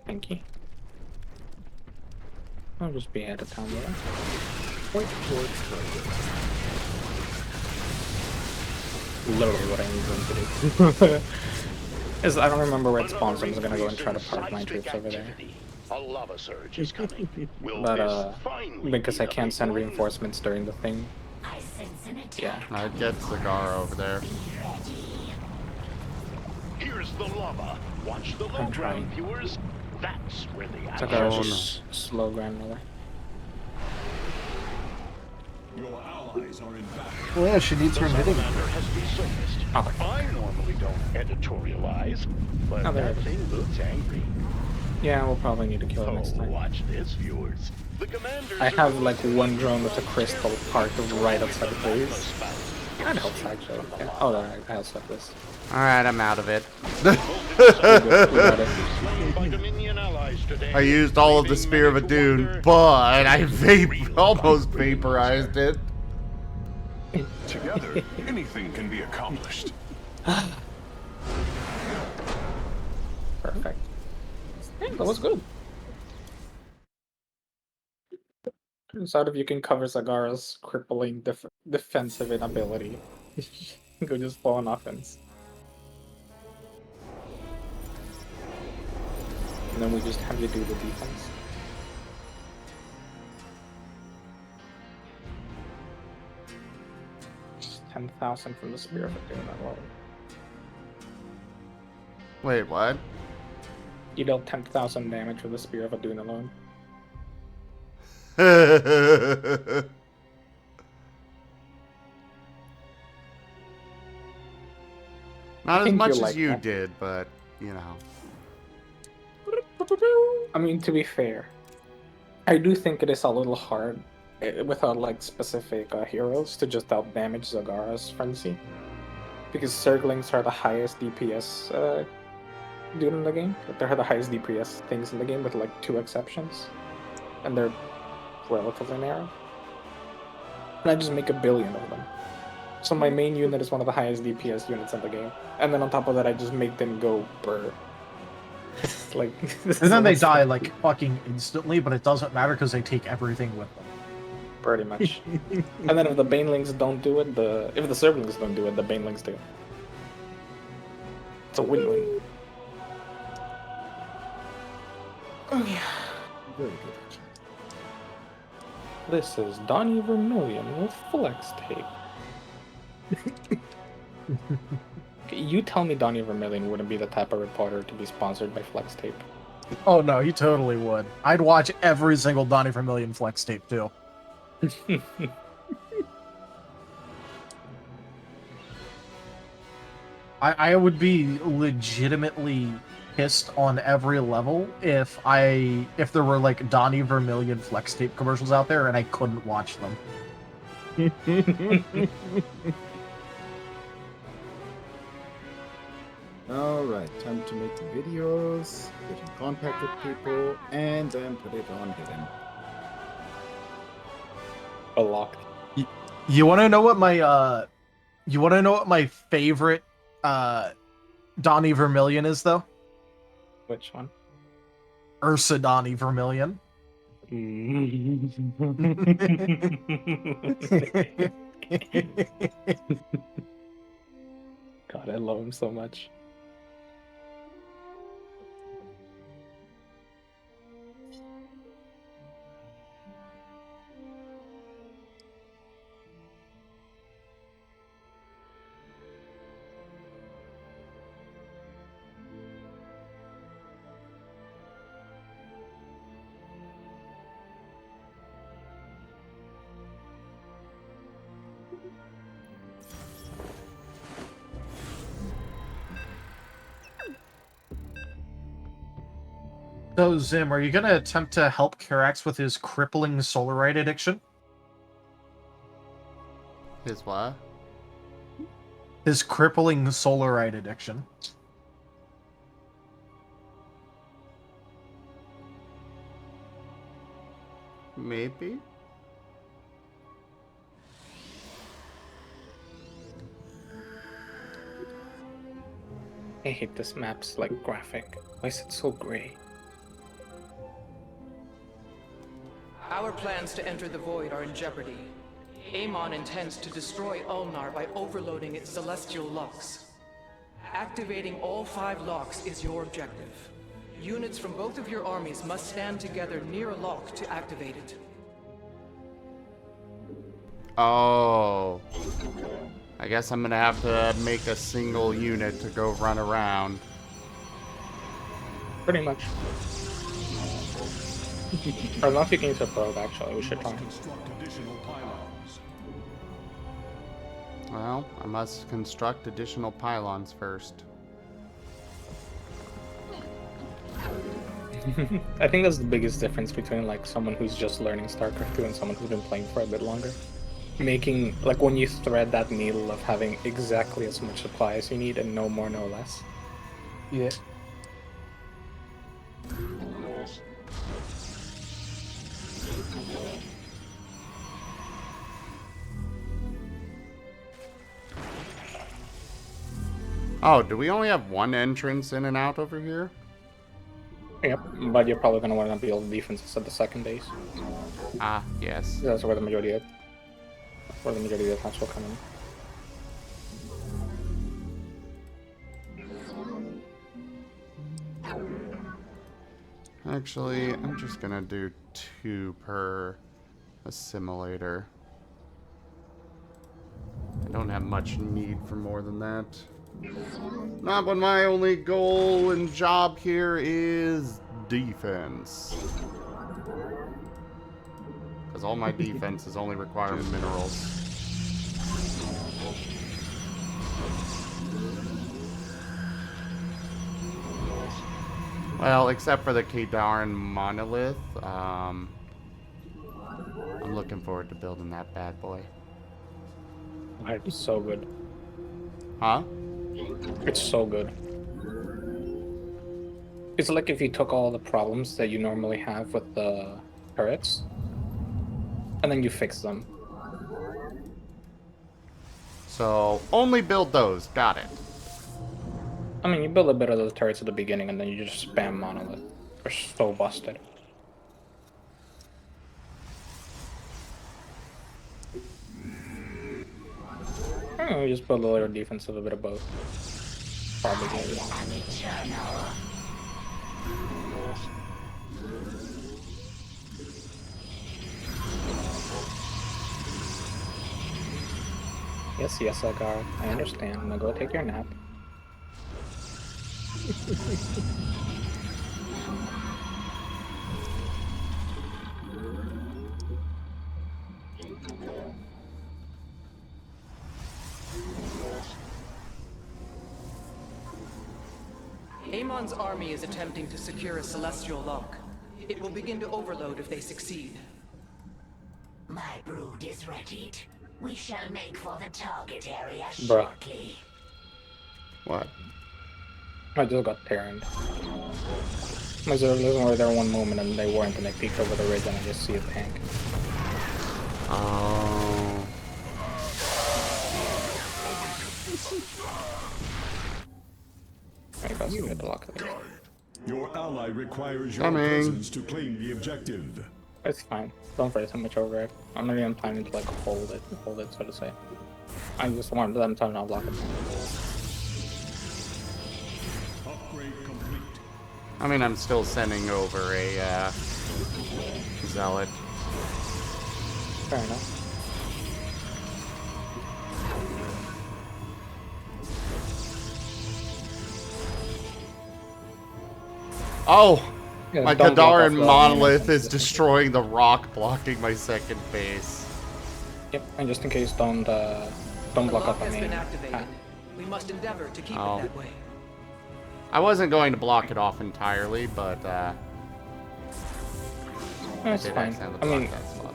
Thank you. I'll just be out of town there. Wait for it. Literally what I need them to do. Is I don't remember where it spawns, so I'm just gonna go and try to park my troops over there. A lava surge is coming. Will But this finally because be I can't the send big one? reinforcements during the thing. I sense Yeah. I'd get Cigar over there. Here's the lava. Watch the low ground, viewers. That's where the It's like action a is. slow grandmother. Your allies are in battle. Well, yeah, she needs her knitting. Salamander has resurfaced. I normally don't editorialize, but Oh, there that it is. thing looks angry. Yeah, we'll probably need to kill it next time. Watch this, viewers. The commanders I are have like one drone with a crystal parked right outside the base. That helps actually. Yeah. Oh, there, I also have this. Alright, I'm out of it. We got it. I used all of the Spear of a Dune, but I almost vaporized it. Together, anything can be accomplished. Perfect. Yeah, that was good. Turns out if you can cover Zagara's crippling defensive inability, you could just fall on offense. And then we just have you do the defense. Just 10,000 from the Spear of a Dune alone. Wait, what? You dealt 10,000 damage with the Spear of a Dune alone. Not as much as like you that. did, but, you know. I mean, to be fair, I do think it is a little hard without like specific heroes to just out damage Zagara's Frenzy, because Zerglings are the highest DPS dude in the game. Like, they're the highest DPS things in the game, with like 2 exceptions, and they're relatively narrow. And I just make 1 billion of them. So my main unit is one of the highest DPS units in the game, and then on top of that, I just make them go Birb. Like, And then they die like fucking instantly, but it doesn't matter because they take everything with them. Pretty much. And then if the Banelings don't do it, if the Zerglings don't do it, the Banelings do. It's a win-win. Oh yeah. Very good. This is Donnie Vermillion with Flex Tape. Okay, you tell me Donnie Vermillion wouldn't be the type of reporter to be sponsored by Flex Tape. Oh no, he totally would. I'd watch every single Donnie Vermillion flex tape too. I would be legitimately pissed on every level if there were like Donnie Vermillion flex tape commercials out there and I couldn't watch them. Alright, time to make the videos, get in contact with people, and then put it on hidden. Locked. You want to know what my favorite Donnie Vermillion is though? Which one? Ursa Donnie Vermillion. God, I love him so much. So, Zim, are you going to attempt to help Karax with his crippling solarite addiction? His what? His crippling solarite addiction. Maybe? I hate this map's like graphic. Why is it so gray? Our plans to enter the Void are in jeopardy. Amon intends to destroy Ulnar by overloading its celestial locks. Activating all 5 locks is your objective. Units from both of your armies must stand together near a lock to activate it. Oh. I guess I'm gonna have to make a single unit to go run around. Pretty much. Or not if you can use a probe, actually, we should try. Well, I must construct additional pylons first. I think that's the biggest difference between like someone who's just learning StarCraft 2 and someone who's been playing for a bit longer. Making, like when you thread that needle of having exactly as much supply as you need and no more, no less. Yeah. Oh, do we only have one entrance in and out over here? Yep, but you're probably gonna want to build defenses at the second base. Ah, yes. That's where the majority of the attacks will come in. Actually, I'm just gonna do 2 per assimilator. I don't have much need for more than that. Not when my only goal and job here is defense. Because all my defenses only require minerals. Well, except for the Kadarin monolith, I'm looking forward to building that bad boy. It's so good. Huh? It's so good. It's like if you took all the problems that you normally have with the turrets, and then you fix them. So, only build those. Got it. I mean, you build a bit of those turrets at the beginning, and then you just spam monolith. They're so busted. I don't know, you just build a little defensive, a bit of both. Probably good. Yes, Agar. I understand. Now go take your nap. Amon's army is attempting to secure a celestial lock. It will begin to overload if they succeed. My brood is readied. We shall make for the target area Bruh. shortly. What? I just got turned. My Zerglings were there one moment and they weren't, and I peeked over the ridge and I just see a tank. Oh. I got to get the lock of it. Your ally requires your Coming. presence to claim the objective. It's fine. Don't worry so much over it. I'm not even planning to like hold it, so to say. I just want them to not block it. Upgrade complete. I mean, I'm still sending over a zealot. Fair enough. Oh! Yeah, My don't block off Kadarin the monolith units. is destroying the rock, blocking my second base. Yep, and just in case, don't block Lock up has any been activated. path. We must endeavor to keep Oh. it that way. I wasn't going to block it off entirely, but It's did fine. accidentally I block mean, that spot.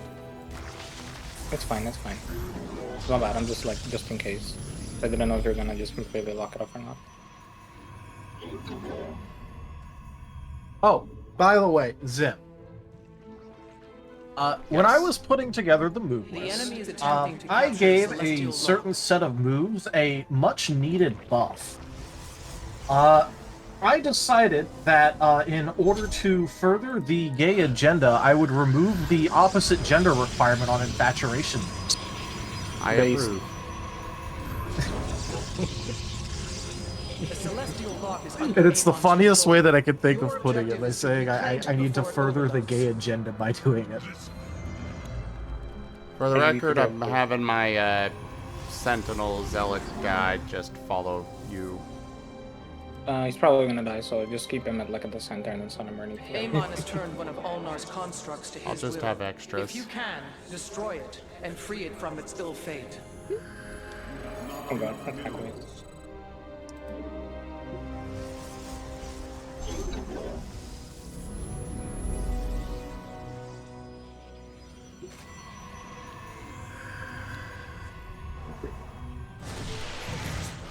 it's fine. It's not bad. I'm just like, just in case. I didn't know if you're gonna just completely lock it off or not. Oh, by the way, Zim. When I was putting together the move The list, enemy is attempting to I capture gave Celestial a Lock. certain set of moves a much-needed buff. I decided that in order to further the gay agenda, I would remove the opposite gender requirement on infatuation. I Based. approve. The celestial lock is And it's the funniest way that I could think of putting it, by saying I need to further the gay agenda by doing it. For the Maybe record, you I'm could go having my Sentinel Zealot guy just follow you. He's probably gonna die, so just keep him at the center and then send him running. Amon has turned one of Ulnar's constructs to his I'll just will. have extras. If you can, destroy it and free it from its ill fate. Oh god, attack me.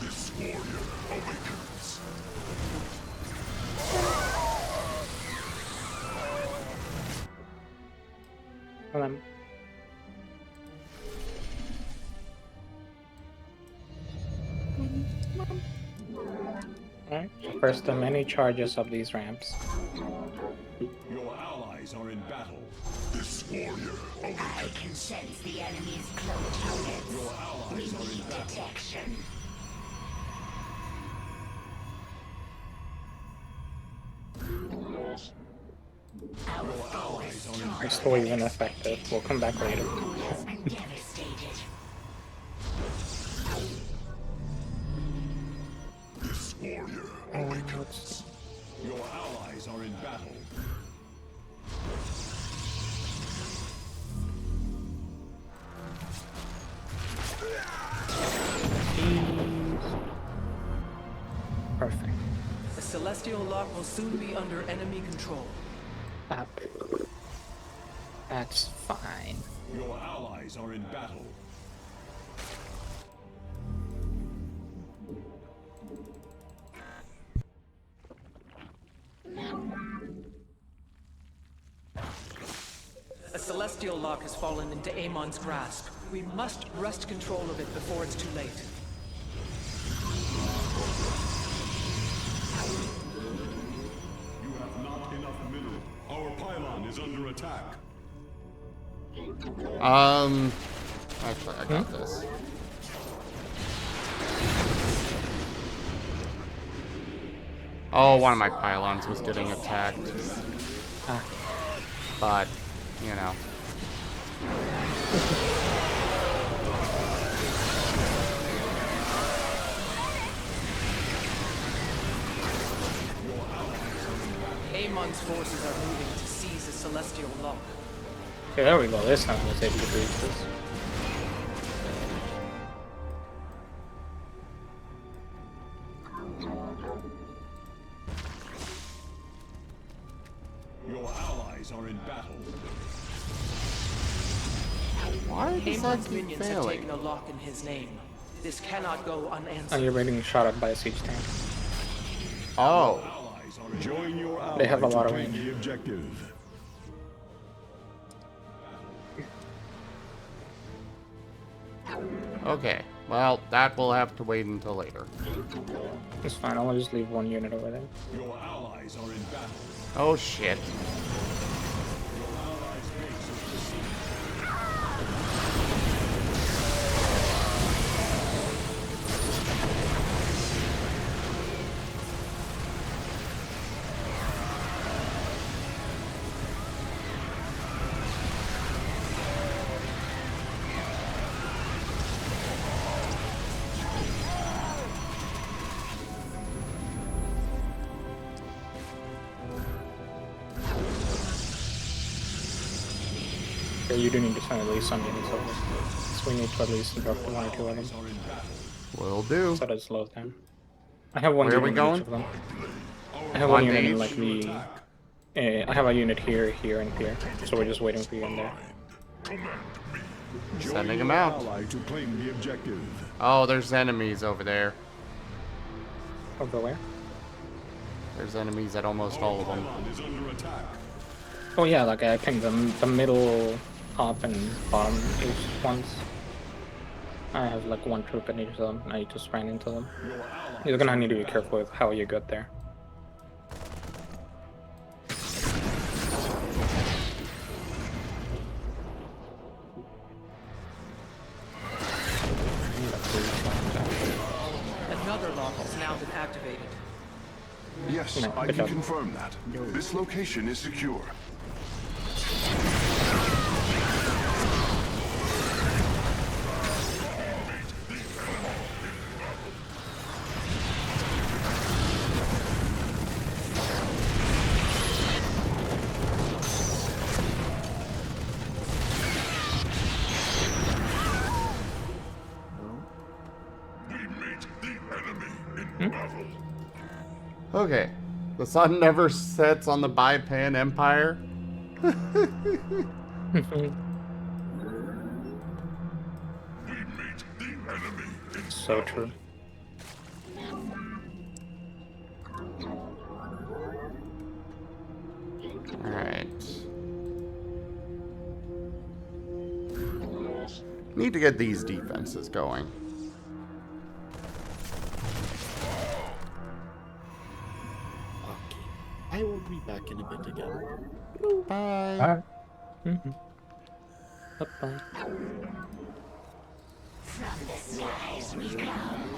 This warrior awakens. Hold on. Alright, first the many charges of these ramps. Your allies are in battle. This warrior awakens. I can sense the enemy's clone units. Your allies We are in need battle. detection. Our forest Are still even effective. We'll come back later. has been devastated. This warrior awakens. Your allies are in battle. Perfect. The Celestial Lock will soon be under enemy control. Up. That's fine. Your allies are in battle. A Celestial Lock has fallen into Amon's grasp. We must wrest control of it before it's too late. You have not enough mineral. Our pylon is under attack. Actually, I got this. Oh, one of my pylons was getting attacked. But, you know. Amon's forces are moving to seize a Celestial Lock. Okay, there we go. This time I was able to reach this. Your allies are in battle. Why does that Amon's keep minions have failing? taken a lock in his name. This cannot go unanswered. And you're being shot at by a siege tank. Oh. Join your allies They have a lot to of claim range. the objective. Okay. Well, that will have to wait until later. It's fine. I'll just leave one unit over there. Your allies are in battle. Oh shit. Okay, you do need to send at least some units over. So we need to at least drop one or two of them. Will do. So that it slows down. I have one Where are unit we in each going? of them. I have one One unit in each? like the... I have a unit here, here, and here. So we're just waiting for you in there. Sending them out. Ally to claim the objective. Oh, there's enemies over there. Over where? There's enemies at almost all of them. Is under attack. Oh yeah, like I think the middle, top, and bottom each ones. I have like one troop in each of them. I just ran into them. You're gonna need to be careful with how you get there. Another lock has now been activated. Yes, No, I good can job. confirm that. This location is secure. Okay. The sun never sets on the Bipan Empire. So true. Alright. Need to get these defenses going. Okay. I will be back in a bit again. Bye. Bye-bye. From the skies we come.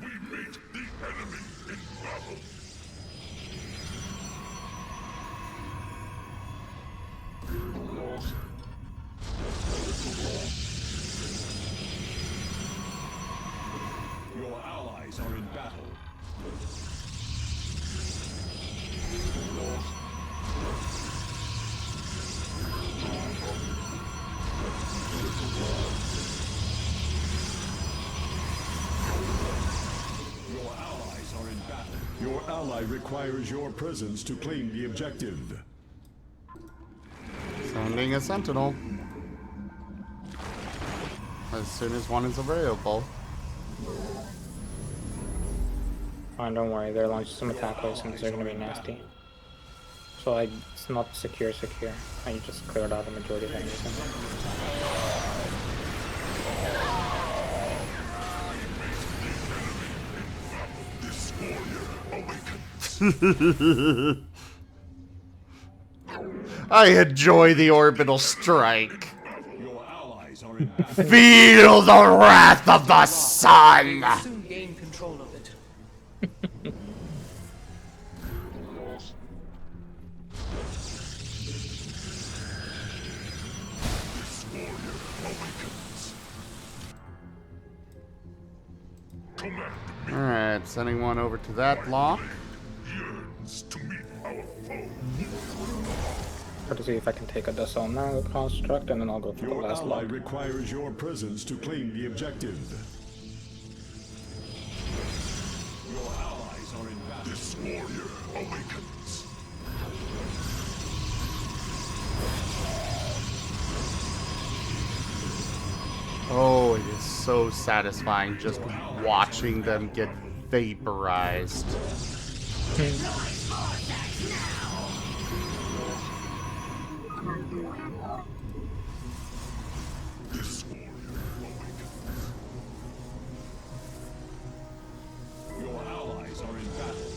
We meet the enemy in battle. Your allies are in battle. Your allies are in battle. Your ally requires your presence to claim the objective. Sending a sentinel. As soon as one is available. Oh, don't worry, they're launching some attack waves because they're gonna be nasty. So like, it's not secure. I just cleared out the majority of enemies. I enjoy the orbital strike. Your allies are in battle. Feel the wrath of the sun. Soon gain control of it. Alright, sending one over to that block. Try to see if I can take a Dassault now construct, and then I'll go for the Your last ally block. requires your presence to claim the objective. Your allies are in battle. This warrior awakens. Oh, it is so satisfying just watching them get vaporized. Your allies are in battle.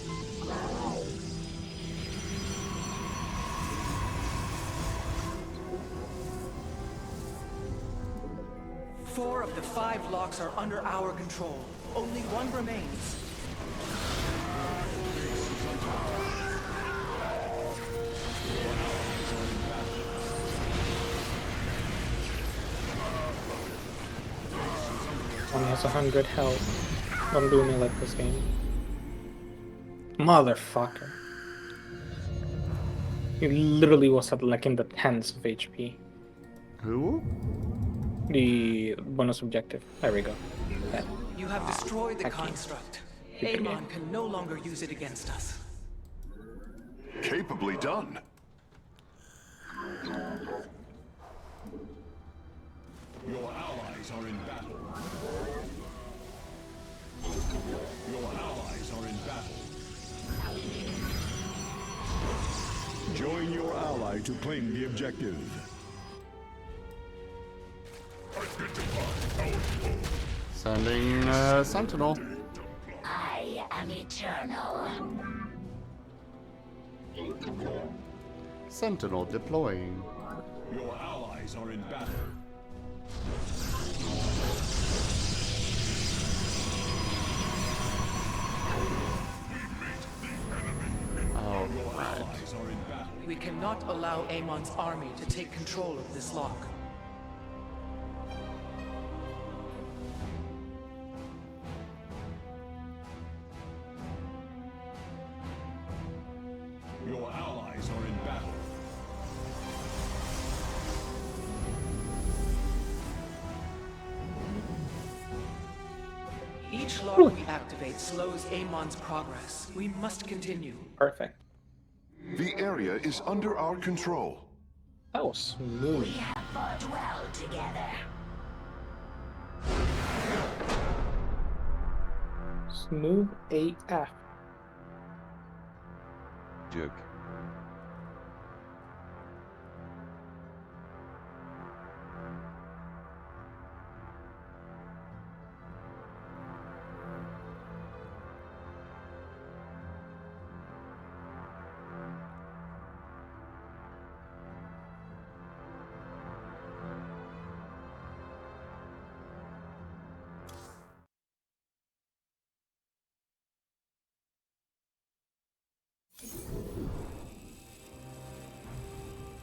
4 of the 5 locks are under our control. Only one remains. One has 100 health. Don't do me like this game. Motherfucker. He literally was at like in the tens of HP. Who? The bonus objective. There we go. That. You have destroyed the Thank you. construct. Good Amon game. can no longer use it against us. Capably done. Your allies are in battle. Your allies are in battle. Join your ally to claim the objective. Sending sentinel. I am eternal. Sentinel deploying. Your allies are in battle. Oh, Your right. allies are in battle. We cannot allow Amon's army to take control of this lock. Your allies are in battle. Each Each lock we activate slows Amon's progress. We must continue. Perfect. The area is under our control. That was smooth. We have fought well together. Smooth AF. Jug.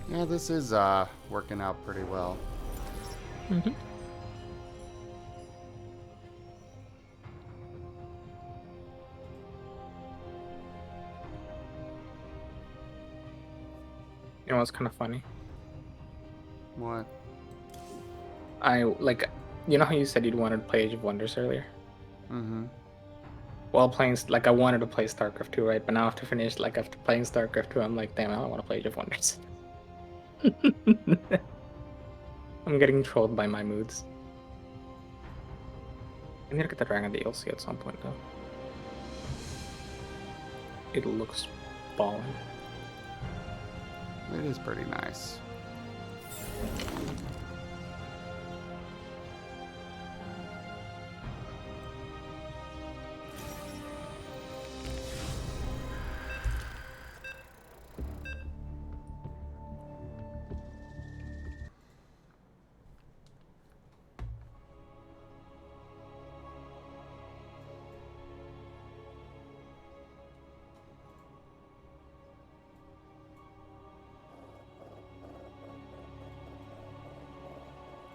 Yeah, this is working out pretty well. Mm-hmm. You know what's kind of funny? What? You know how you said you'd wanted to play Age of Wonders earlier? Mm-hmm. While playing, I wanted to play StarCraft 2, right? But now after playing StarCraft 2, I'm like, damn, I don't want to play Age of Wonders. I'm getting trolled by my moods. I need to get the Dragon DLC at some point, though. It looks ballin'. It is pretty nice.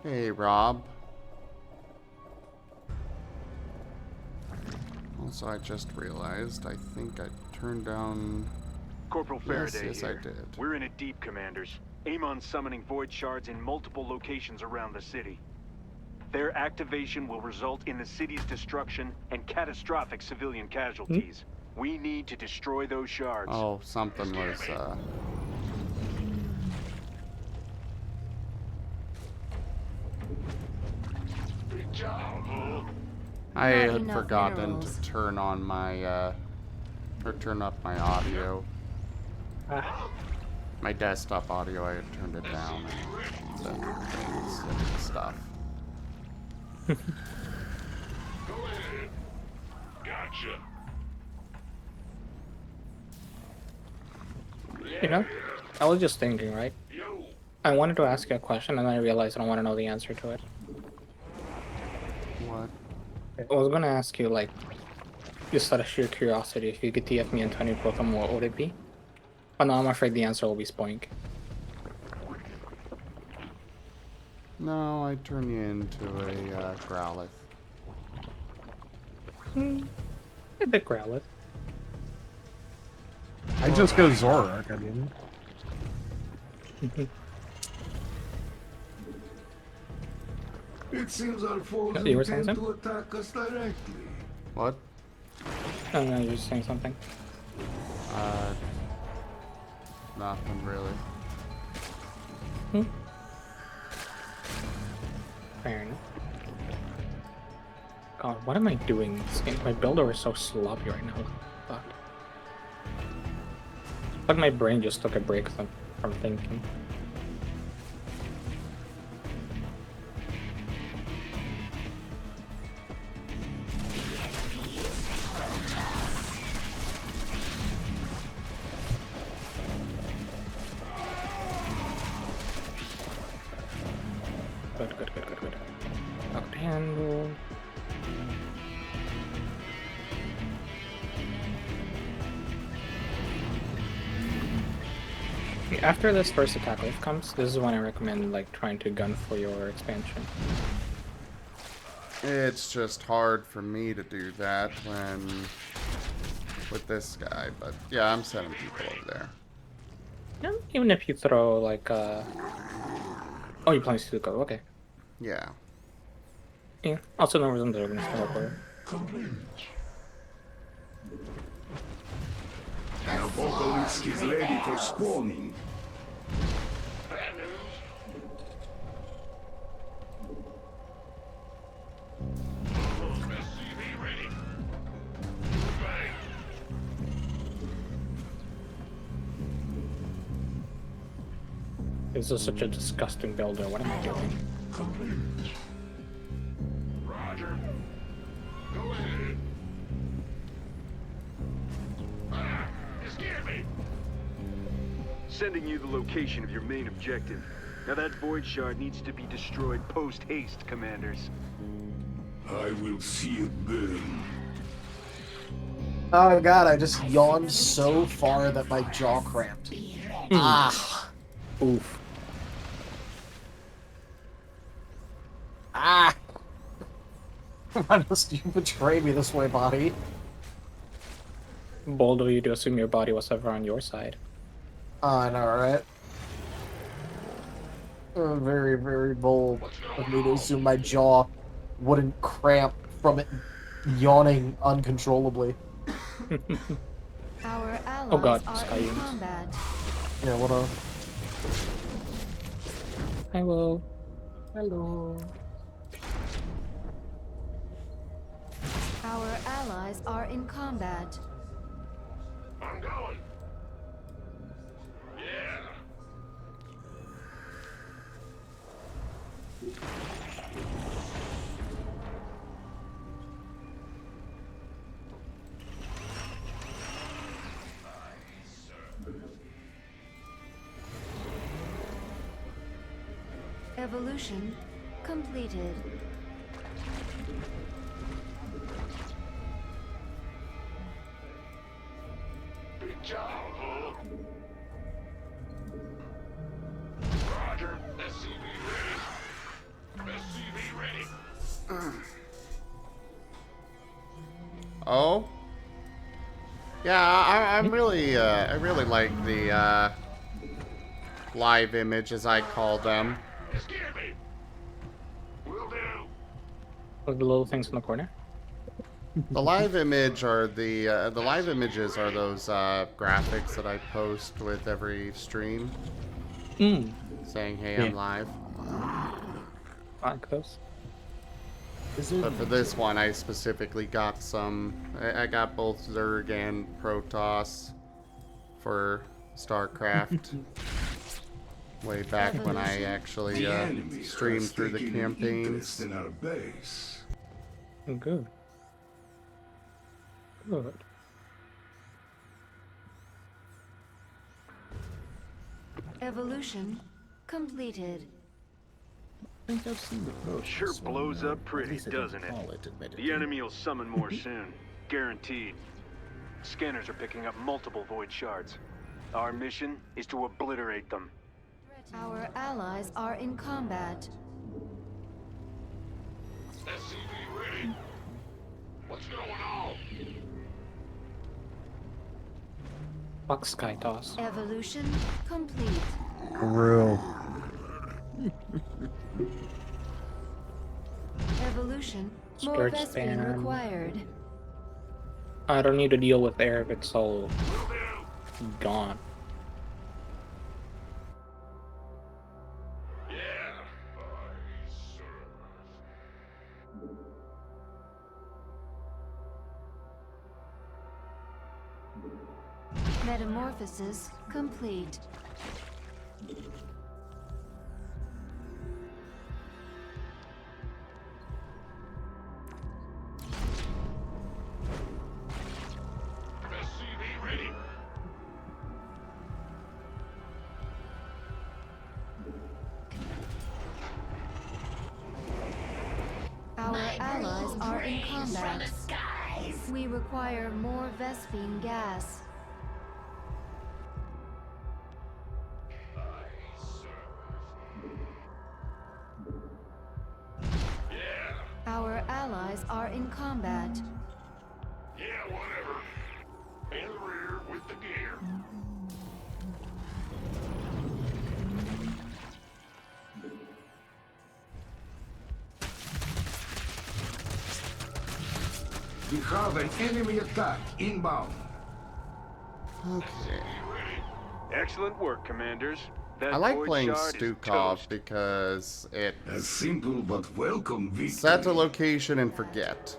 Hey, Rob. Also, I just realized, I think I turned down... Corporal Faraday yes, here. I did. We're in it deep, Commanders. Amon's summoning void shards in multiple locations around the city. Their activation will result in the city's destruction and catastrophic civilian casualties. We need to destroy those shards. Oh, something was, I had forgotten to turn on my, or turn up my audio. My desktop audio, I had turned it down and things and stuff. Gotcha. You know, I was just thinking, right? I wanted to ask you a question, and then I realized I don't want to know the answer to it. What? I was gonna ask you, like, just out of sheer curiosity, if you could TF me and Tony Pokemon, what would it be? But no, I'm afraid the answer will be Spoink. No, I turn you into a Growlithe. A bit Growlithe. I just go Zoroark, I mean. It seems our foes You were saying intend to something? attack us directly. What? Oh no, you're just saying something. Nothing really. Fair enough. God, what am I doing? My builder is so sloppy right now. Fuck. Like my brain just took a break from thinking. Good. Up handle. After this first attack wave comes, this is when I recommend like trying to gun for your expansion. It's just hard for me to do that when with this guy, but yeah, I'm sending people over there. Yeah, even if you throw like oh, you're playing Suzuko, okay. Yeah. Yeah, also no reason they're gonna start over. complete. An obelisk is ready for spawning. Bad news. SCV ready. Bang. This is such a disgusting builder. What am I doing? Complete. Roger. Go ahead. Ah, you scared me. Sending you the location of your main objective. Now that void shard needs to be destroyed post-haste, commanders. I will see it burn. Oh god, I just yawned so far that my jaw cramped. Ah. Oof. Ah. Why must you betray me this way, body? Bold of you to assume your body was ever on your side. I know, right? Very, very bold of me to assume my jaw wouldn't cramp from it yawning uncontrollably. Our allies Oh god, are Sky in units. combat. Yeah, what up? Hello. Hello. Our allies are in combat. I'm going. Yeah. Evolution completed. Big job, huh? Roger. SCV ready. SCV ready. Oh? Yeah, I'm really, I really like the, live image, as I call them. You scared me. Will do. Look at the little things in the corner. The live image are the live images are those, graphics that I post with every stream. Saying, hey, I'm live. Aren't those? But for this one, I specifically got some. I got both Zerg and Protoss for StarCraft. Way back when I actually streamed through the campaigns. In our base. Good. Good. Evolution completed. I think I've seen the post. Sure so, blows up at least pretty, I doesn't didn't it? call admittedly. The enemy will summon more soon. Guaranteed. Scanners are picking up multiple void shards. Our mission is to obliterate them. Our allies are in combat. SCV ready. What's going on? Fuck Sky Toss. Evolution complete. Real. Evolution. More Scourge Vespene span. required. I don't need to deal with air if it's all gone. Metamorphosis complete. SCV ready. Our allies are in combat. We require more Vespene gas. Our allies are in combat. Yeah, whatever. In the rear with the gear. We have an enemy attack inbound. Okay. Excellent work, commanders. That I like void playing shard is Stukov toast. because it A simple but welcome victory. set a location and forget.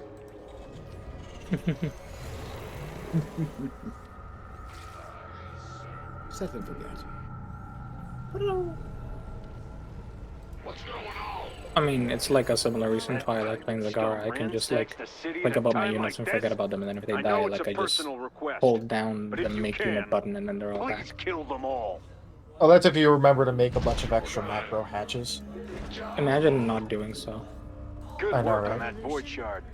Set and forget. I mean, it's like a similar reason to why I like playing Zagara. I can just like think about my units and forget about them, and then if they die, like I just hold down the make unit button, and then they're all back. Kill them all. Oh, that's if you remember to make a bunch of extra macro hatches. Imagine not doing so. Good I know, work right? on that void shard.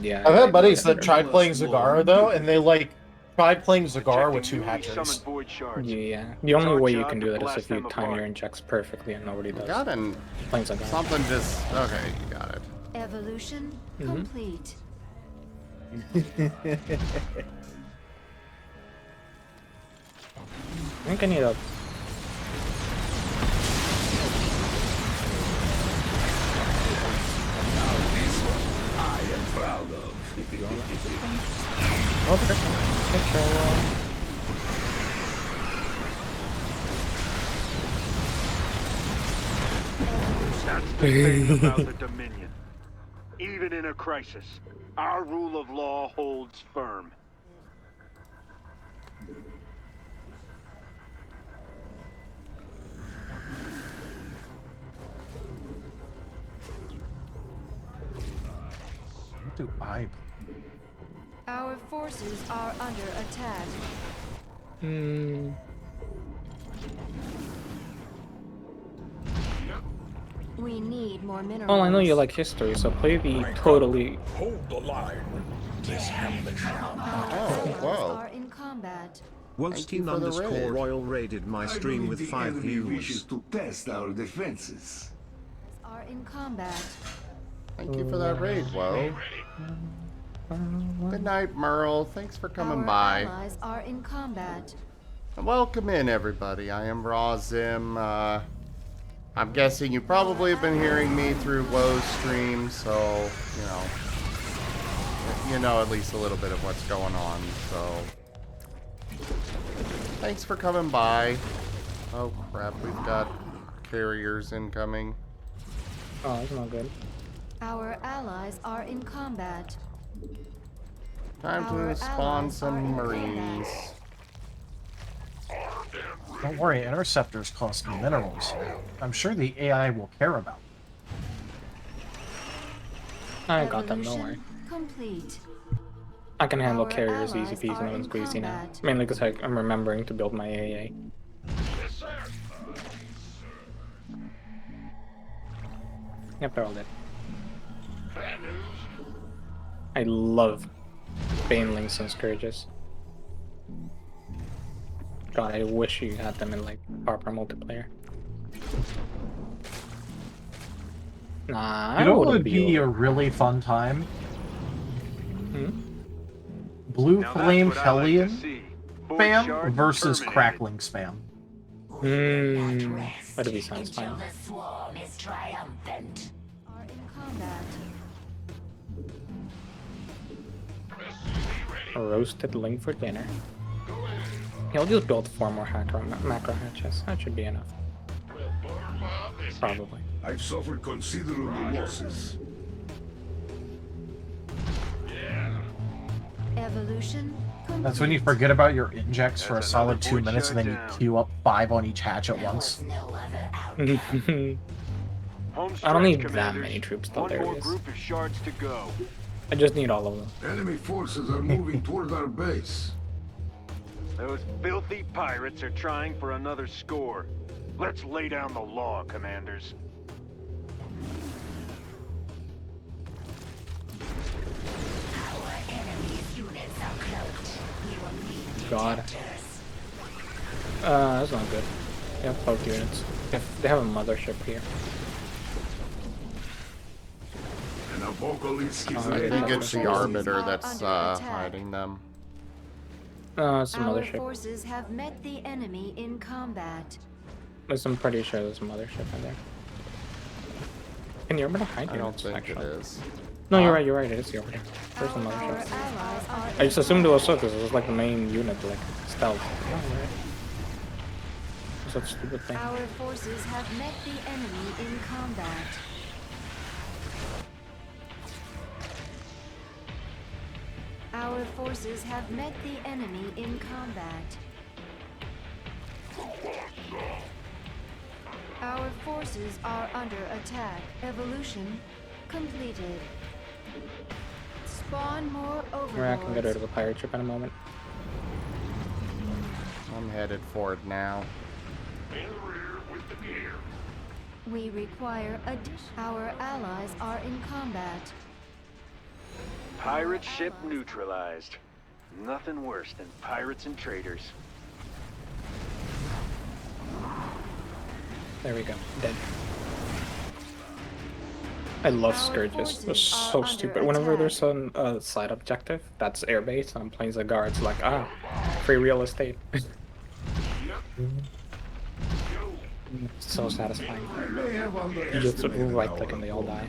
Yeah. I've had buddies that tried playing Zagara though, and they like tried playing Zagara with 2 Summoned hatches. void shards. Yeah. The only way you Job can to do that is blast if you them time apart. your injects perfectly, and nobody does. Got an Playing Zagara. something just okay. You got it. Evolution Mhm. complete. I think I need a. I am proud of. That's the thing about the Dominion. Even in a crisis, our rule of law holds firm. What do I? Our forces are under attack. Hmm. We need more minerals. Well, I know you like history, so play the totally. Hold the line. This Hamlet Oh, wow. Are in combat. Wolstein _ Royal raided my stream with 5 views. to test our defenses. Are in combat. Thank you for that raid, Woe. Good night, Merle. Thanks for coming Our by. allies are in combat. Welcome in, everybody. I am Rawzim. I'm guessing you probably have been hearing me through Woe's stream, so, you know at least a little bit of what's going on, so. Thanks for coming by. Oh, crap, we've got carriers incoming. Oh, that's not good. Our allies are in combat. Time Our to spawn allies are some in marines. Don't worry, interceptors cost minerals. I'm sure the AI will care about. I got them, don't worry. Evolution complete. I can handle Our carriers easy allies peasy, are no one's in squeezy now. combat. Mainly because I'm remembering to build my AA. Yep, they're all dead. I love Banelings and Scourges. God, I wish you had them in like proper multiplayer. Nah, You know I what wouldn't would be over. a really fun time? Hmm? Blue Now that's Flame what I like to Hellion see. Void spam shard versus terminated. Crackling spam. That'd be sounds fine. Until the swarm is triumphant. Are in combat. A roasted ling for dinner. He'll just build 4 more macro hatches. That should be enough. Probably. I've suffered considerable losses. Evolution complete. That's when you forget about your injects for a That's solid another 2 void minutes and then shard you down. queue up 5 on each hatch at once. Home I stretch, don't need that commanders. many troops though, One there more it is. group of shards to go. I just need all of them. Enemy forces are moving toward our base. Those filthy pirates are trying for another score. Let's lay down the law, commanders. Our enemy's units are cloaked. We will need God. detectors. That's not good. They have cloaked units. They have a mothership here. An apocalypse is I I think ahead. it's the Arbiter are that's under attack. hiding them. It's a Our mothership. forces have met the enemy in combat. I'm pretty sure there's a mothership in there. Can you remember to hide I don't units, think actually? it is. No, you're right. You're right. It is the over there. There's some other ships. I just assumed it was so because it was like the main unit, like stealth. Oh, right. Such a stupid thing. Our forces have met the enemy in combat. Our forces have met the enemy in combat. Our forces are under attack. Evolution completed. Spawn more I can get rid overlords. of a pirate ship in a moment. I'm headed for it now. We require our allies are in combat. Pirate ship neutralized. Nothing worse than pirates and traitors. There we go. Dead. I love Scourges. They're so stupid. Whenever there's a side objective that's airbase and I'm playing as a guard, it's like, ah, free real estate. So satisfying. You just right click and they all die.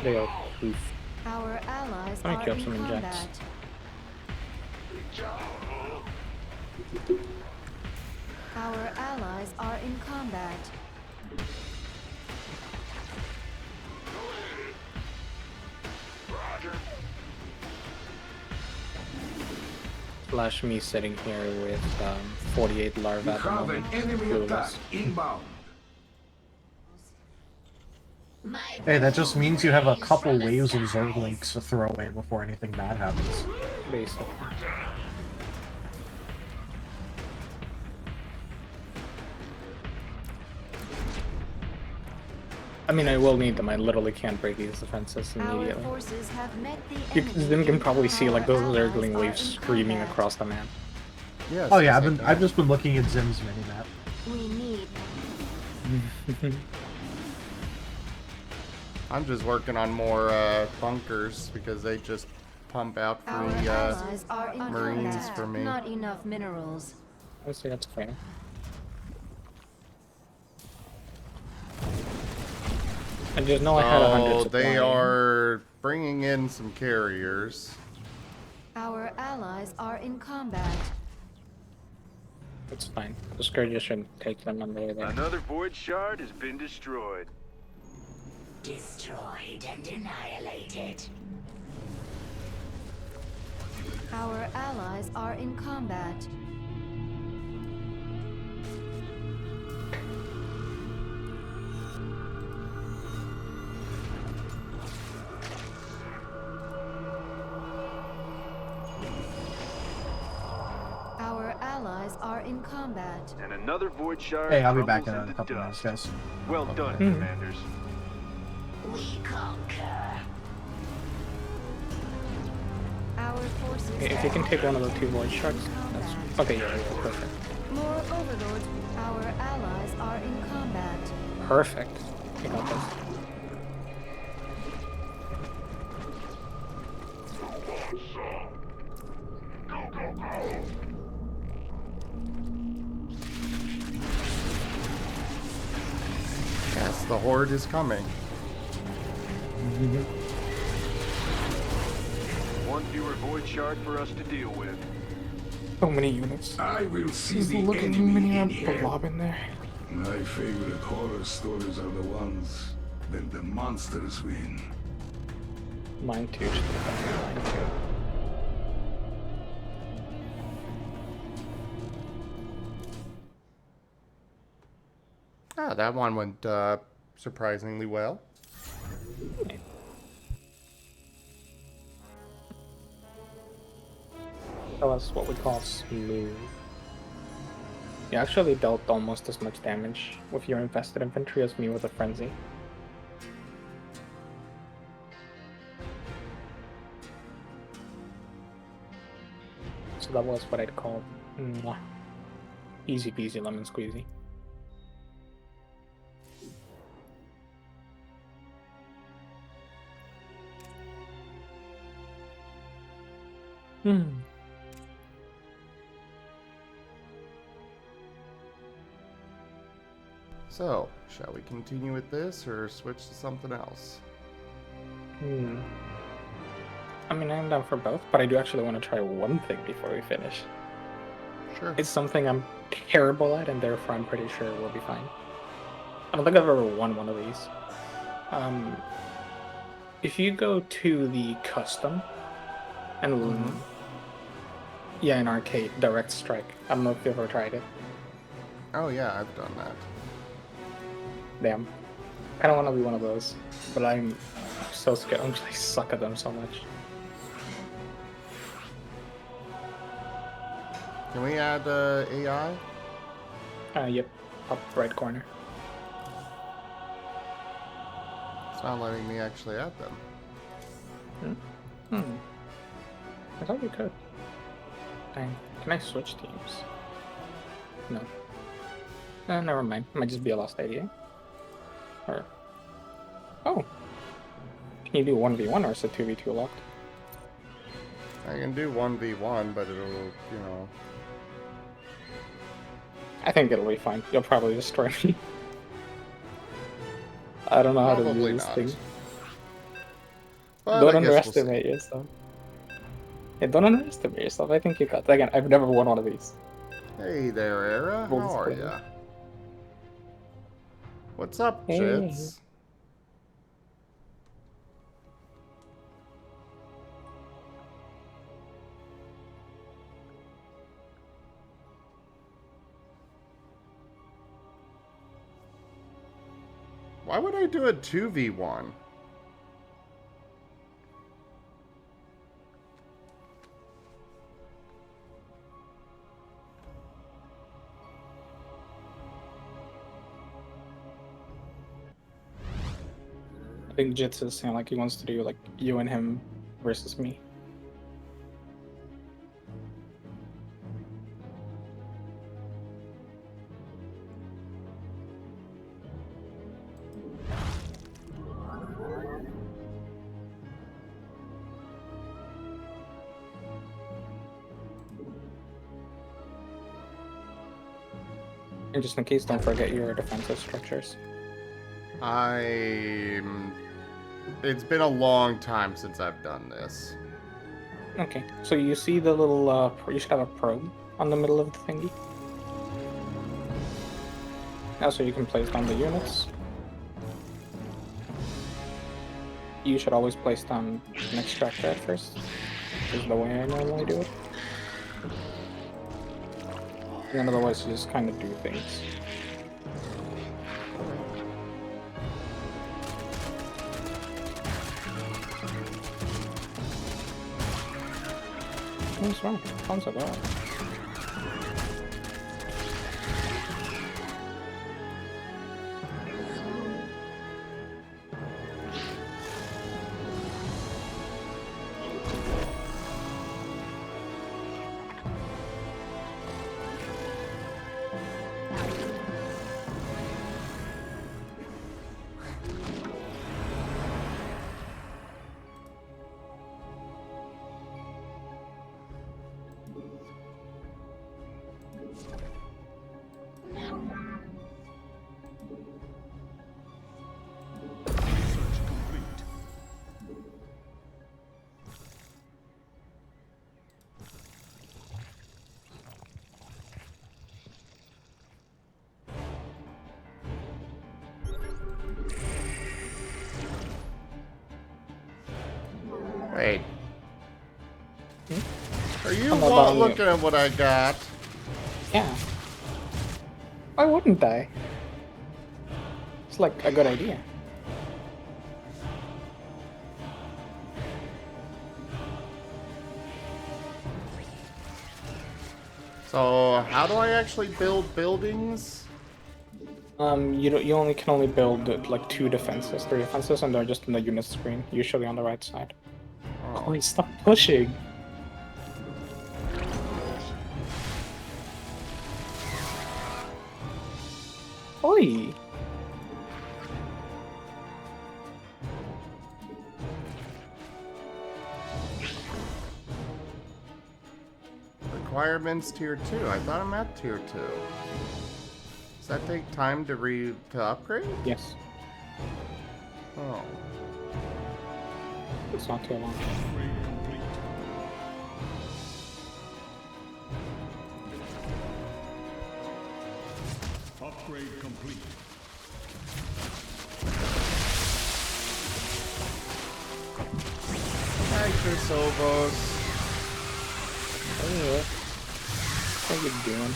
They all poof. Our allies Let me are kill in some injects. combat. Our allies are in combat. Flash me sitting here with 48 larvae at the moment. Clueless. Hey, that just means you have a couple waves of Zerglings to throw away before anything bad happens. Basically. I mean, I will need them. I literally can't break these defenses immediately. Our forces have met the You enemy. can probably see like those Zergling waves screaming across the map. Yes, Oh yeah, I've just been looking at Zim's minimap. We need. I'm just working on more bunkers because they just pump out Our free allies are in Marines combat. for me. Not enough minerals. I say that's fair. I just know I had 100 So they supply. are bringing in some carriers. Our allies are in combat. It's fine. The Scourge shouldn't take them on the way there. Another void shard has been destroyed. Destroyed and annihilated. Our allies are in combat. Our allies are in combat. And another void shard. Hey, I'll be back in crumbles a into couple minutes, dust. guys. Well done, commanders. We conquer. Our forces. Okay, if you can take one of the two void shards, that's okay. Yeah, perfect. More overlords. Our allies are in combat. Perfect. You got this. Yes, the horde is coming. One fewer void shard for us to deal with. So many units. I will see the Look at how enemy many in are here. blob in there. My favorite horror stories are the ones that the monsters win. Mine too. Mine too. Ah, that one went surprisingly well. That was what we call smooth. You actually dealt almost as much damage with your infested infantry as me with a frenzy. So that was what I'd call easy peasy lemon squeezy. So, shall we continue with this or switch to something else? I mean, I'm down for both, but I do actually want to try one thing before we finish. Sure. It's something I'm terrible at, and therefore I'm pretty sure we'll be fine. I don't think I've ever won one of these. If you go to the custom and yeah, in arcade, direct strike. I don't know if you've ever tried it. Oh yeah, I've done that. Damn. I don't want to be one of those, but I'm so scared. I suck at them so much. Can we add AI? Yep. Up right corner. It's not letting me actually add them. I thought you could. Dang. Can I switch teams? No. Never mind. Might just be a lost idea. Or... Oh! Can you do 1v1 or is it 2v2 locked? I can do 1v1, but it'll, you know... I think it'll be fine. You'll probably destroy me. I don't know how to do this thing. But Don't underestimate yourself. Yeah, don't underestimate yourself. I think you got. Again, I've never won one of these. Hey there, Era. How are ya? What's up, Jits? Why would I do a 2v1? I think Jits is saying like he wants to do like you and him versus me. And just in case, don't forget your defensive structures. It's been a long time since I've done this. Okay, so you see the little, you should have a probe on the middle of the thingy. Also, you can place down the units. You should always place down an extractor at first. This is the way I normally do it. And then otherwise you just kind of do things. What's wrong? Sounds like that. Wait. Are you looking at what I got? Yeah. Why wouldn't I? It's like a good idea. So, how do I actually build buildings? You only can only build like 3 defenses, and they're just in the unit screen, usually on the right side. Oh, stop pushing! Oi! Requirements tier 2. I thought I'm at tier 2. Does that take time to upgrade? Yes. Oh. It's not too long. Upgrade complete. Hi, Chrysobos. Hey, how you doing?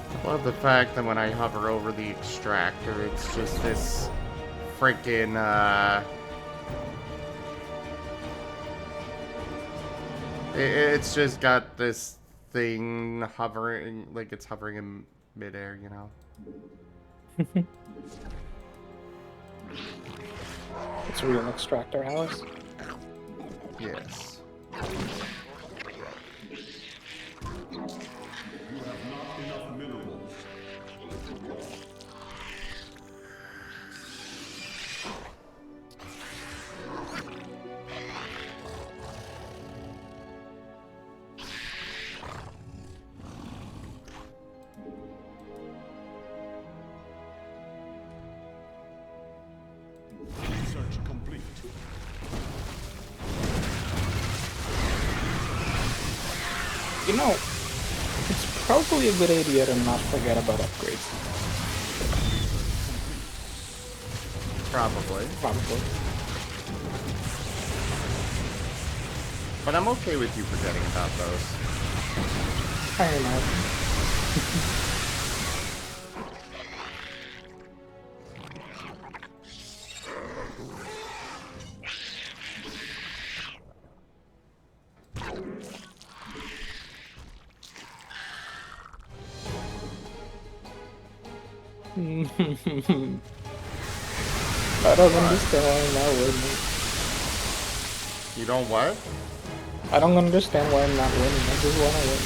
I love the fact that when I hover over the extractor, it's just this freaking, it's just got this thing hovering, like it's hovering in midair, you know? It's a real extractor, Alice. Yes. You have not enough minerals. Research complete. You know, it's probably a good idea to not forget about upgrades. Probably. Probably. But I'm okay with you forgetting about those. I imagine. I don't understand why I'm not winning. You don't what? I don't understand why I'm not winning. I just want to win.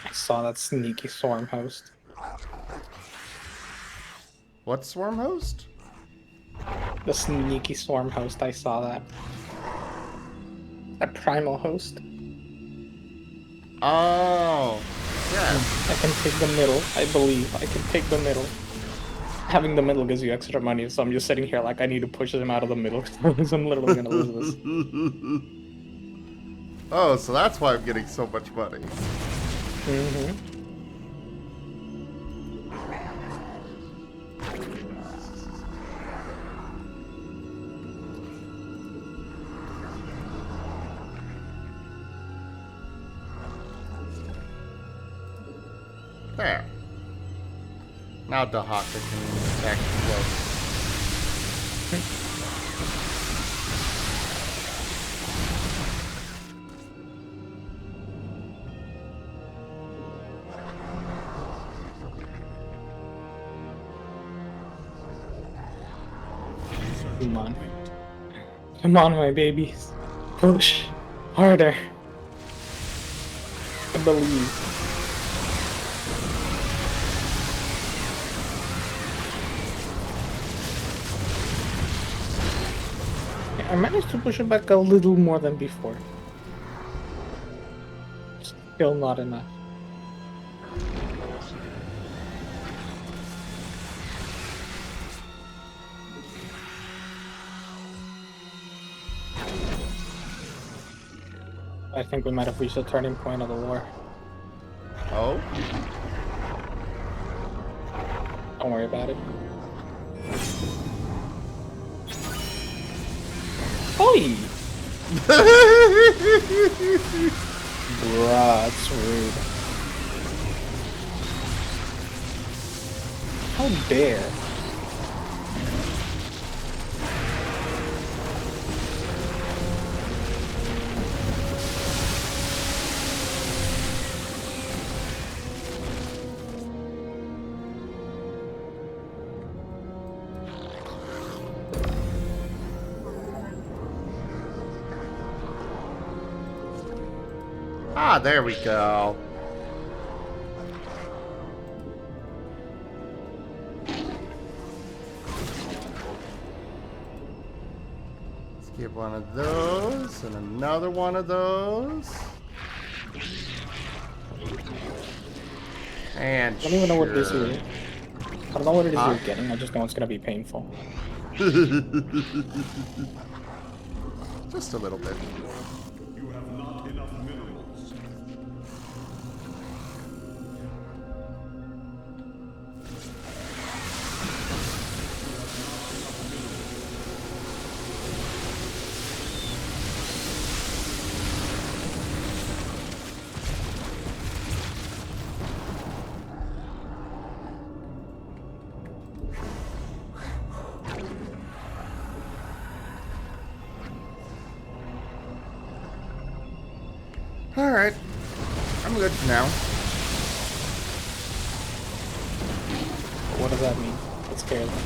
I saw that sneaky swarm host. What swarm host? The sneaky swarm host, I saw that. A primal host. Oh. Yeah. I can take the middle. I believe I can take the middle. Having the middle gives you extra money, so I'm just sitting here like I need to push him out of the middle because I'm literally gonna lose this. Oh, so that's why I'm getting so much money. Mm-hmm. There. Now Dahaka can attack close. Come on. Come on, my babies. Push. Harder. I believe. I managed to push it back a little more than before. Still not enough. I think we might have reached a turning point of the war. Oh? Don't worry about it. Oi! Bruh, that's rude. How dare? Ah, there we go. Let's get one of those and another one of those. And I don't even know what this sure. is. I don't know what it is Huh? you're getting. I just know it's gonna be painful. Just a little bit. You have not enough minerals. Alright. I'm good for now. What does that mean? It scares me.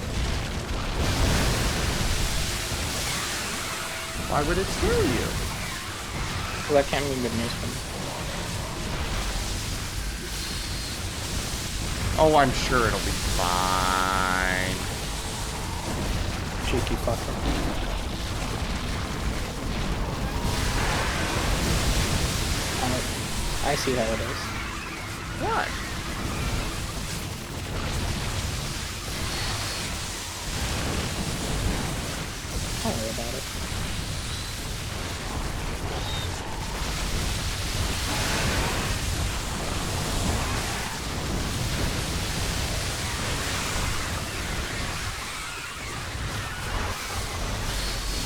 Why would it scare you? Well, that can't mean good news for me. Oh, I'm sure it'll be fine. Cheeky fucker. I see how it is. What? Don't worry about it.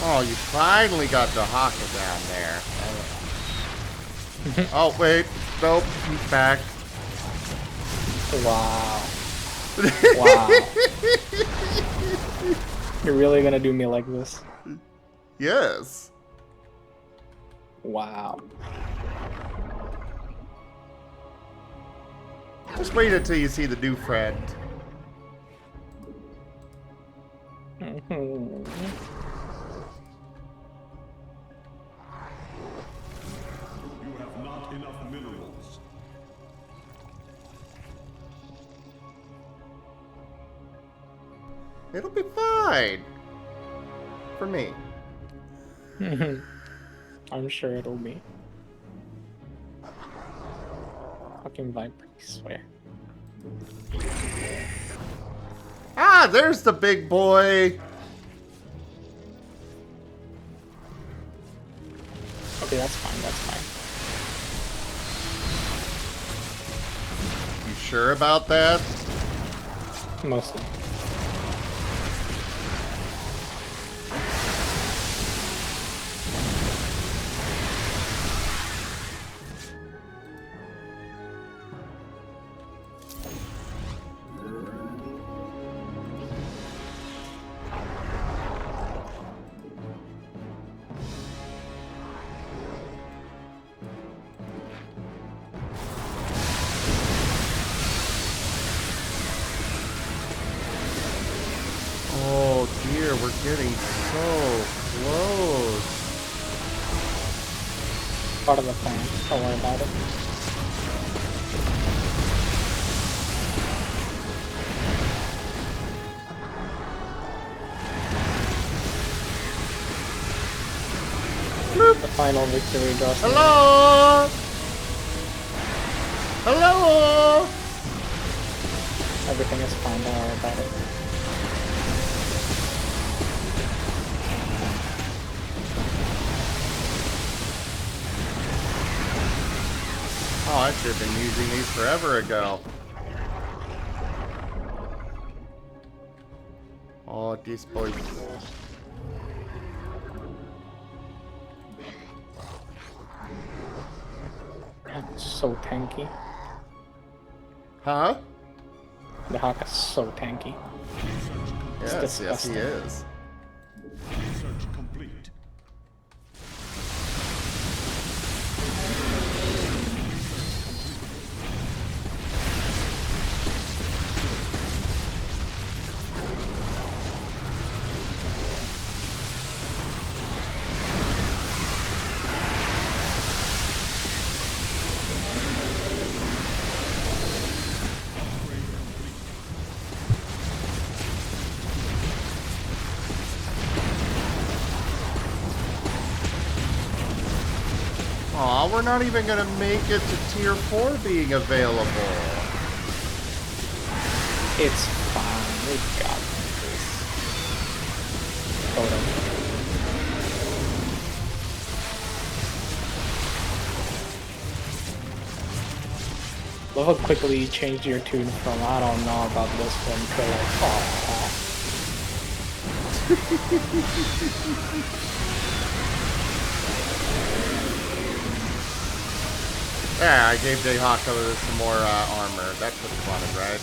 Oh, you finally got the Haka down there. Oh, wait. Nope. He's back. Wow. Wow. You're really gonna do me like this? Yes. Wow. Just wait until you see the new friend. You have not enough minerals. It'll be fine. For me. I'm sure it'll be. fucking vibrate, I swear. Ah, there's the big boy. Okay, that's fine, that's fine. You sure about that? Mostly. Oh dear, we're getting so close. Part of the plan. Don't worry about it. The final victory, Justin. Hello! Hello! Everything is fine, don't worry about it. Oh, I should have been using these forever ago. Oh, this boy. It's so tanky. Huh? The Hawk is so tanky. It's Yes, yes, he disgusting. is. Search complete. Aw, we're not even gonna make it to tier 4 being available. It's fine. We got this. Hold on. Love how quickly you changed your tune from I don't know about this one to like, Yeah, I gave Jayhako some more armor. That's what you wanted, right?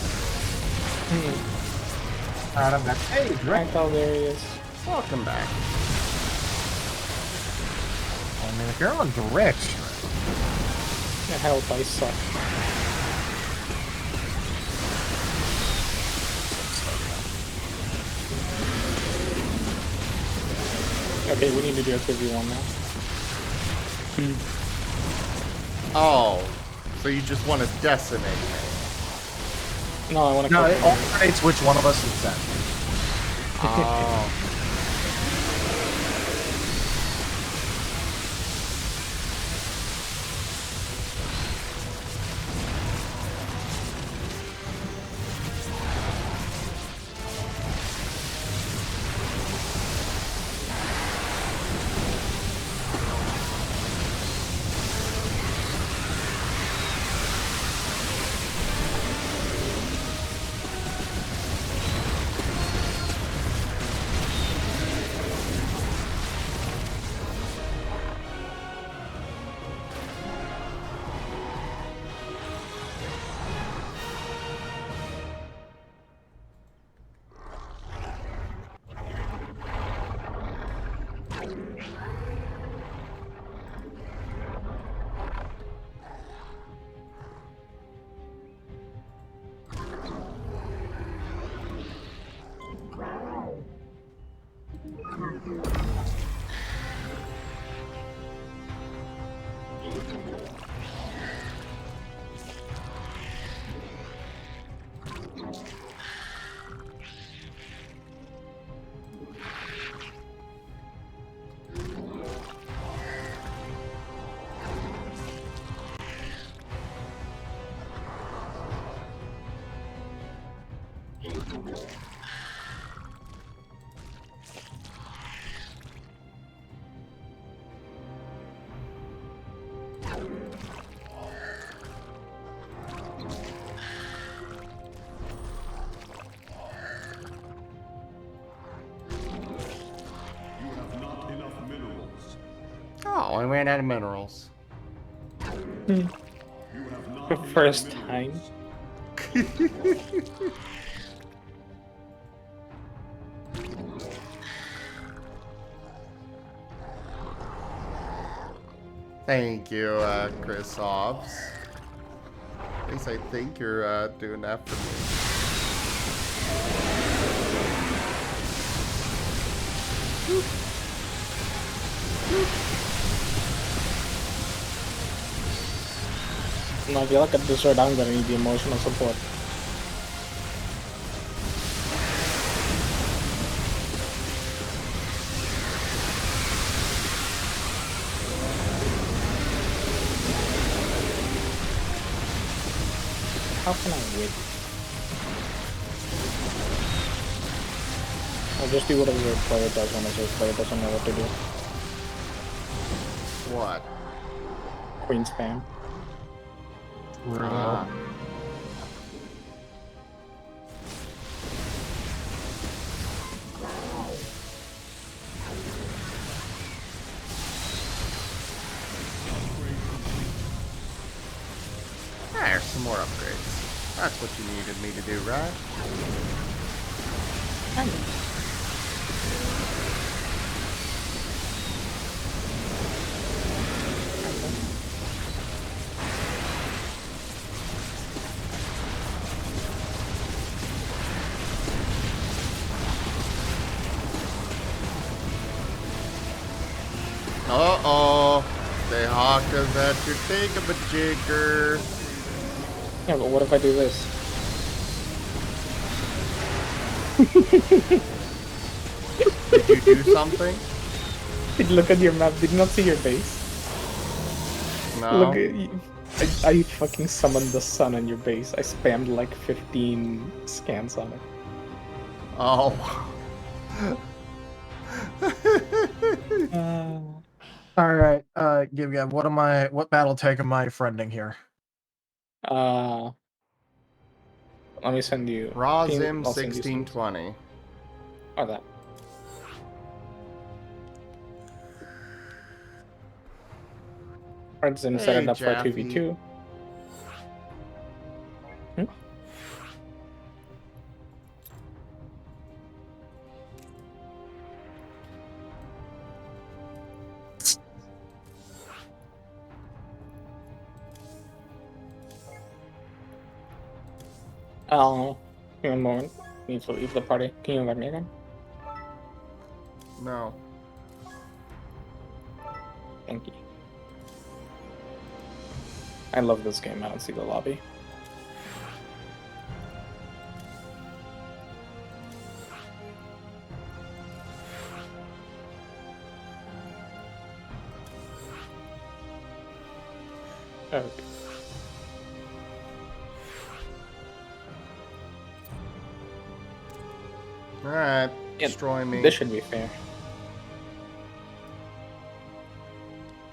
Alright, I'm back. Hey, Drake. Oh, there he is. Welcome back. I mean, if you're on direct, the hell I suck. Okay, we need to do a 2v1 now. Oh, so you just want to decimate me? No, I want to. no, it alternates which one of us is that. Oh. Oh, I ran out of minerals. The first time. Thank you, Chris Hobbs. At least I think you're doing that for No, I feel like at this rate I'm gonna need the emotional support. How can I win? I'll just do whatever your player does when his player doesn't know what to do. what? Queen spam. Ah. There's some more upgrades. That's what you needed me to do, right? Uh-oh. They hawk us at your thingamajigger. Yeah, but what if I do this? Did you do something? Did you look at your map? Did you not see your base? No. Look at you. I fucking summoned the sun on your base. I spammed like 15 scans on it. Oh. Alright, GibGab, what battle tag am I friending here? Let me send you. Razim I'll send you some- 1620. Oh, that. Razim set it up for a Jaffe. 2v2. Oh, give me a moment. Need to leave the party. Can you invite me again? No. Thank you. I love this game. I don't see the lobby. Okay. Alright, destroy me. This should be fair.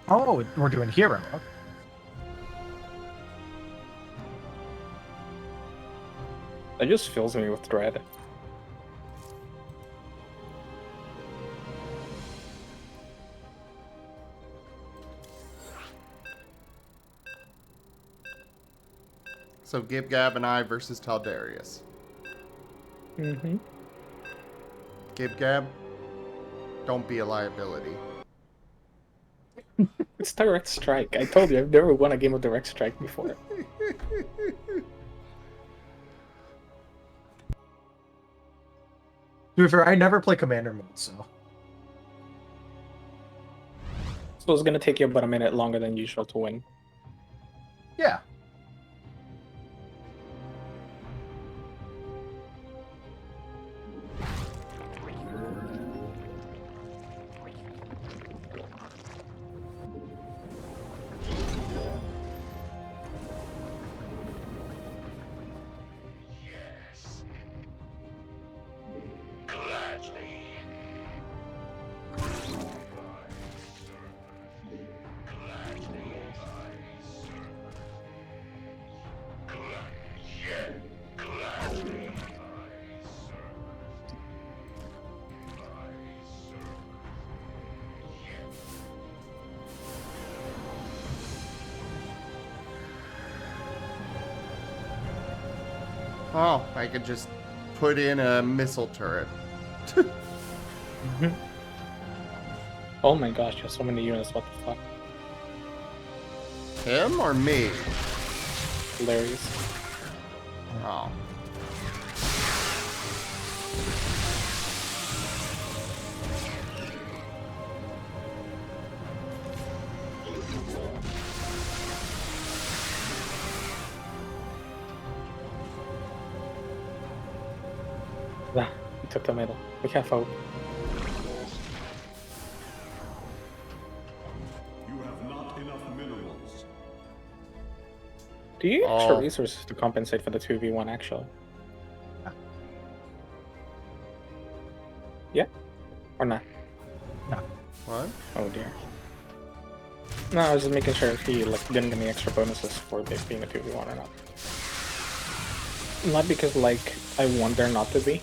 Oh, we're doing hero. Okay. That just fills me with dread. So GibGab and I versus Taldarius. Mm-hmm. GibGab, don't be a liability. It's direct strike. I told you, I've never won a game of direct strike before. To be fair, I never play commander mode, so. So it's gonna take you about a minute longer than usual to win. Yeah. Oh, I could just put in a missile turret. Oh my gosh, there's so many units, what the fuck? Him or me? Hilarious. Oh. Ah, he took the middle. We have hope. You have not enough minerals. Do you use Oh. your resources to compensate for the 2v1 actually? Yeah? Or not? What? Oh dear. No, I was just making sure if he like didn't get any extra bonuses for it being a 2v1 or not. Not because like I want there not to be.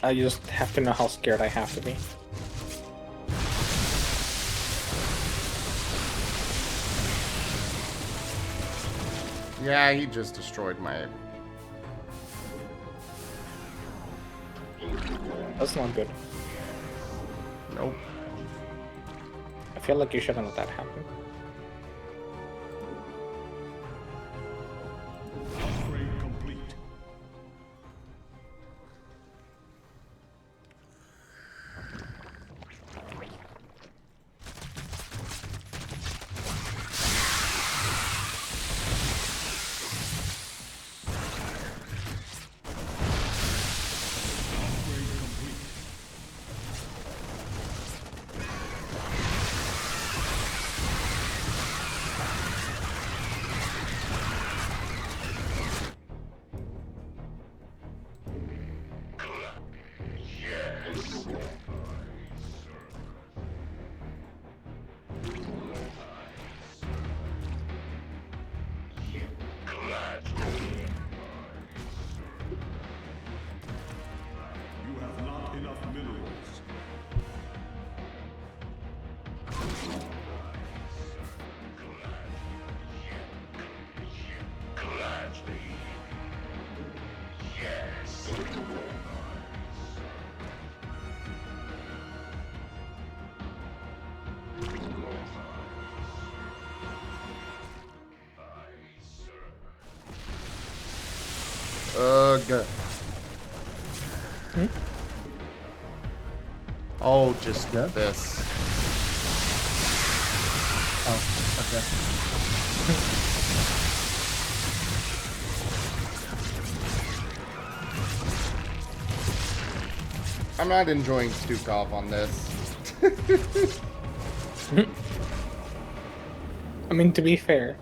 I just have to know how scared I have to be. Yeah, he just destroyed my... That's not good. Nope. I feel like you shouldn't let that happen. Upgrade complete. You have not enough minerals. Ugh. Oh, just this. Oh, okay. I'm not enjoying Stukov on this. I mean, to be fair,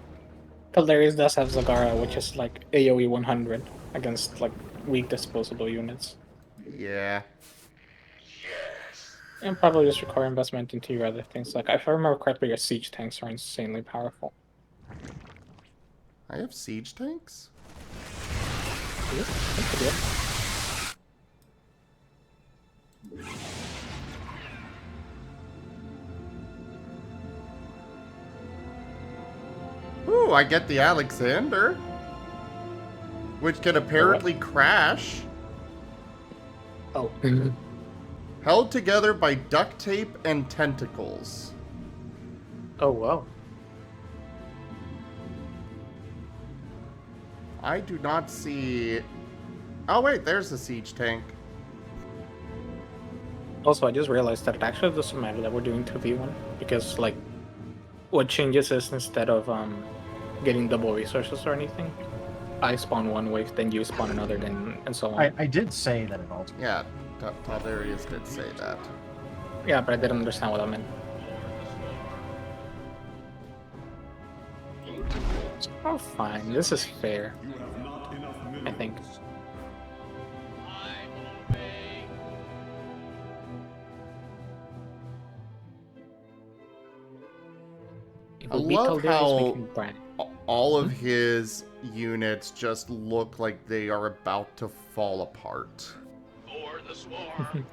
Hilarious does have Zagara, which is like AoE 100 against like weak disposable units. Yeah. And probably just require investment into your other things. Like, if I remember correctly, your siege tanks are insanely powerful. I have siege tanks? Yeah, I think you do. Ooh, I get the Alexander. Which can apparently crash. Oh. Held together by duct tape and tentacles. Oh, wow. I do not see... Oh, wait, there's the siege tank. Also, I just realized that it actually doesn't matter that we're doing 2v1, because, like, what changes is instead of getting double resources or anything, I spawn one way, then you spawn another, then and so on. I did say that it altered. Yeah, Taldarius did say that. Yeah, but I didn't understand what I meant. Oh, fine. This is fair. I think. I love how all of his units just look like they are about to fall apart. For the swarm.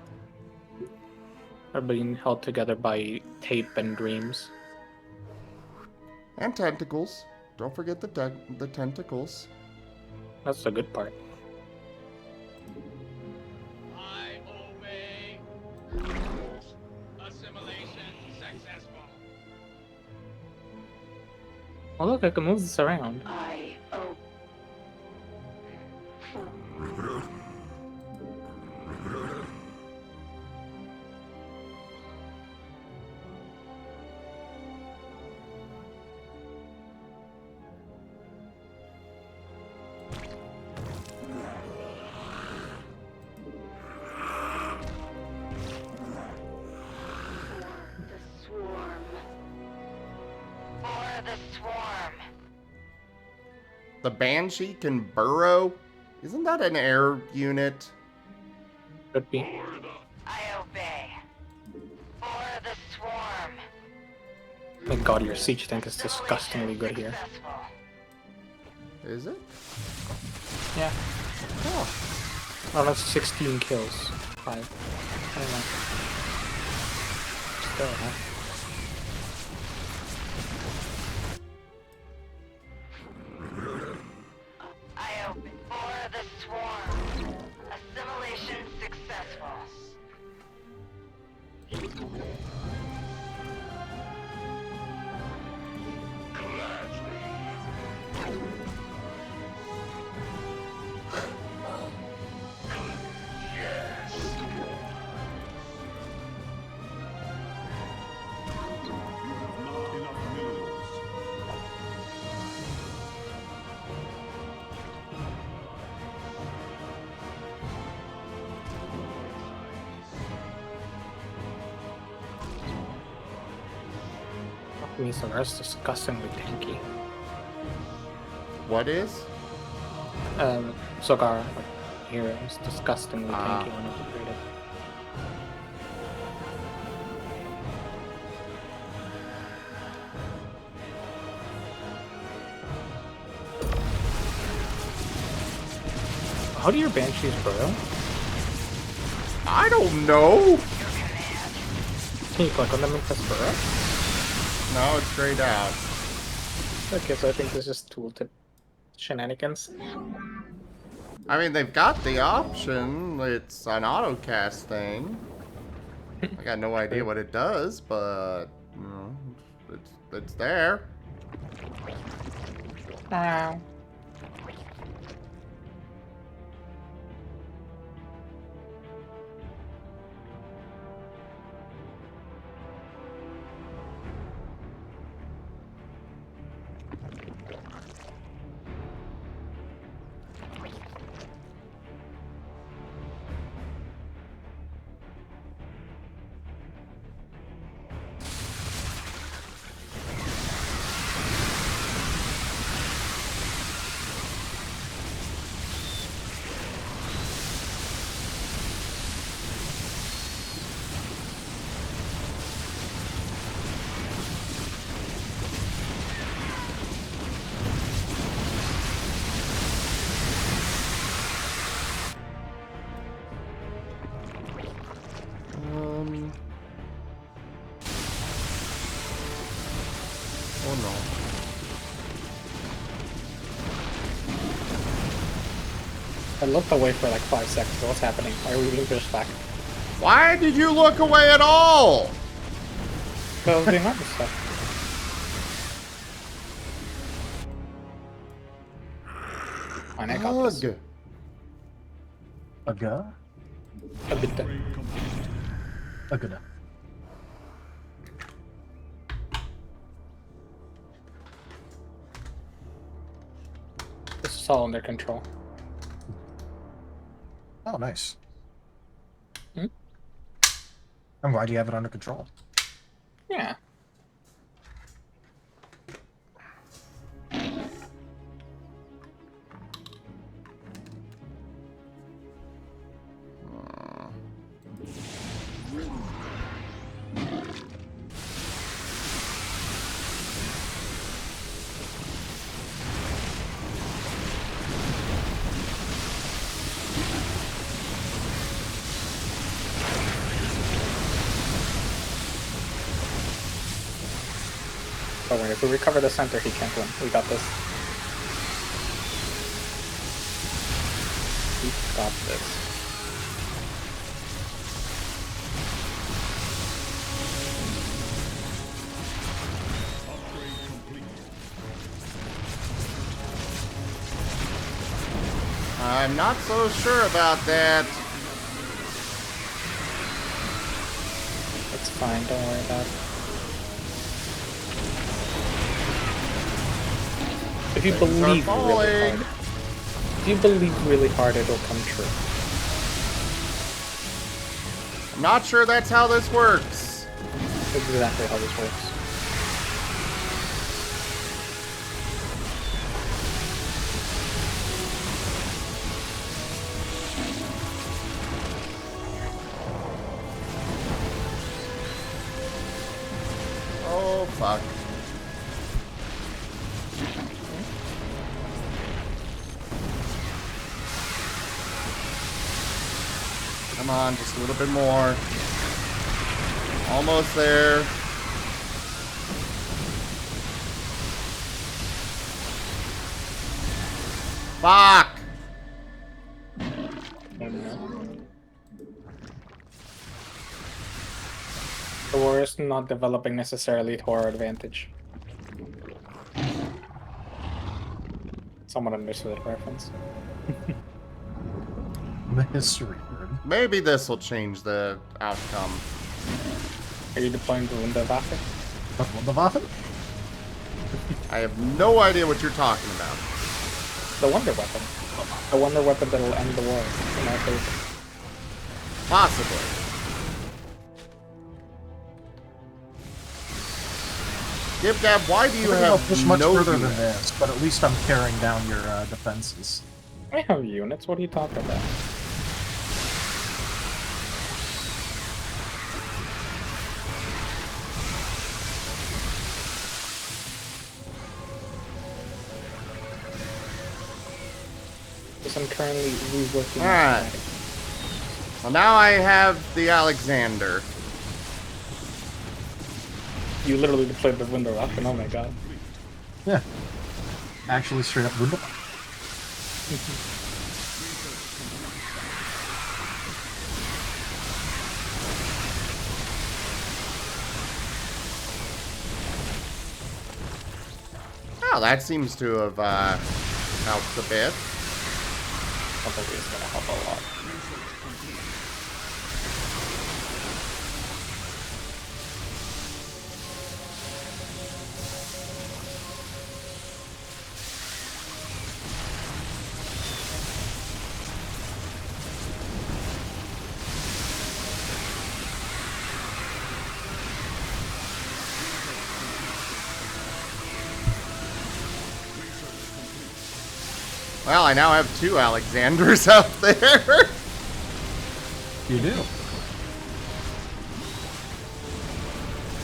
Are being held together by tape and dreams. And tentacles. Don't forget the tentacles. That's the good part. Oh look, I can move this around. The Banshee can burrow? Isn't that an air unit? Could be. I obey. For the swarm. Thank God your siege tank is disgustingly good here. Is it? Yeah. Oh. Oh, that's 16 kills. 5. I don't know. Still, huh? I open for the swarm. Assimilation successful. Means the rest is disgustingly tanky. What is? Sogar, like, hero is disgustingly tanky when upgraded. How do your banshees burrow? I don't know. Can you click on them and press burrow? No, it's grayed out. Okay, so I think this is tooltip shenanigans. I mean, they've got the option. It's an autocast thing. I got no idea what it does, but you know, it's there. Wow. Oh no. I looked away for like 5 seconds. What's happening? Why are we being pushed back? Why did you look away at all? Because I was doing other stuff. Fine, I got this. Aga? Agada. Agada. This is all under control. Oh, nice. Hmm? And why do you have it under control? Yeah. Don't worry, if we recover the center, he can't win. We got this. We got this. I'm not so sure about that. It's fine, don't worry about it. If you believe really hard, if you believe really hard, it'll come true. I'm not sure that's how this works. That's exactly how this works. Oh, fuck. Come on, just a little bit more. Almost there. Fuck! The war is not developing necessarily to our advantage. Someone understood that reference. Mystery. Maybe this will change the outcome. Are you deploying the Wunderwaffe? Wunderwaffe? I have no idea what you're talking about. The wonder weapon. The wonder weapon that'll end the war. In our favor. Possibly. GibGab, why do you have push much no further than units? this? But at least I'm tearing down your defenses. I have units. What are you talking about? Because I'm currently reworking. Alright. Well, now I have the Alexander. You literally deployed the Wunderwaffe, oh my god. Yeah. Actually, straight up Wunderwaffe. Oh, that seems to have helped a bit. Probably is gonna help a lot. Well, I now have 2 Alexanders out there. You do.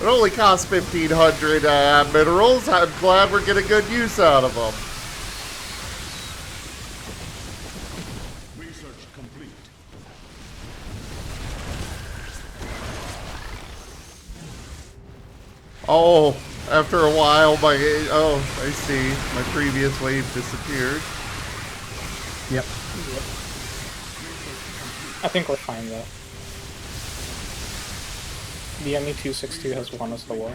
It only costs 1,500 minerals. I'm glad we're getting good use out of them. Research complete. Oh, after a while, my... Oh, I see. My previous wave disappeared. Yep. I think we're fine though. The ME262 has won us the war.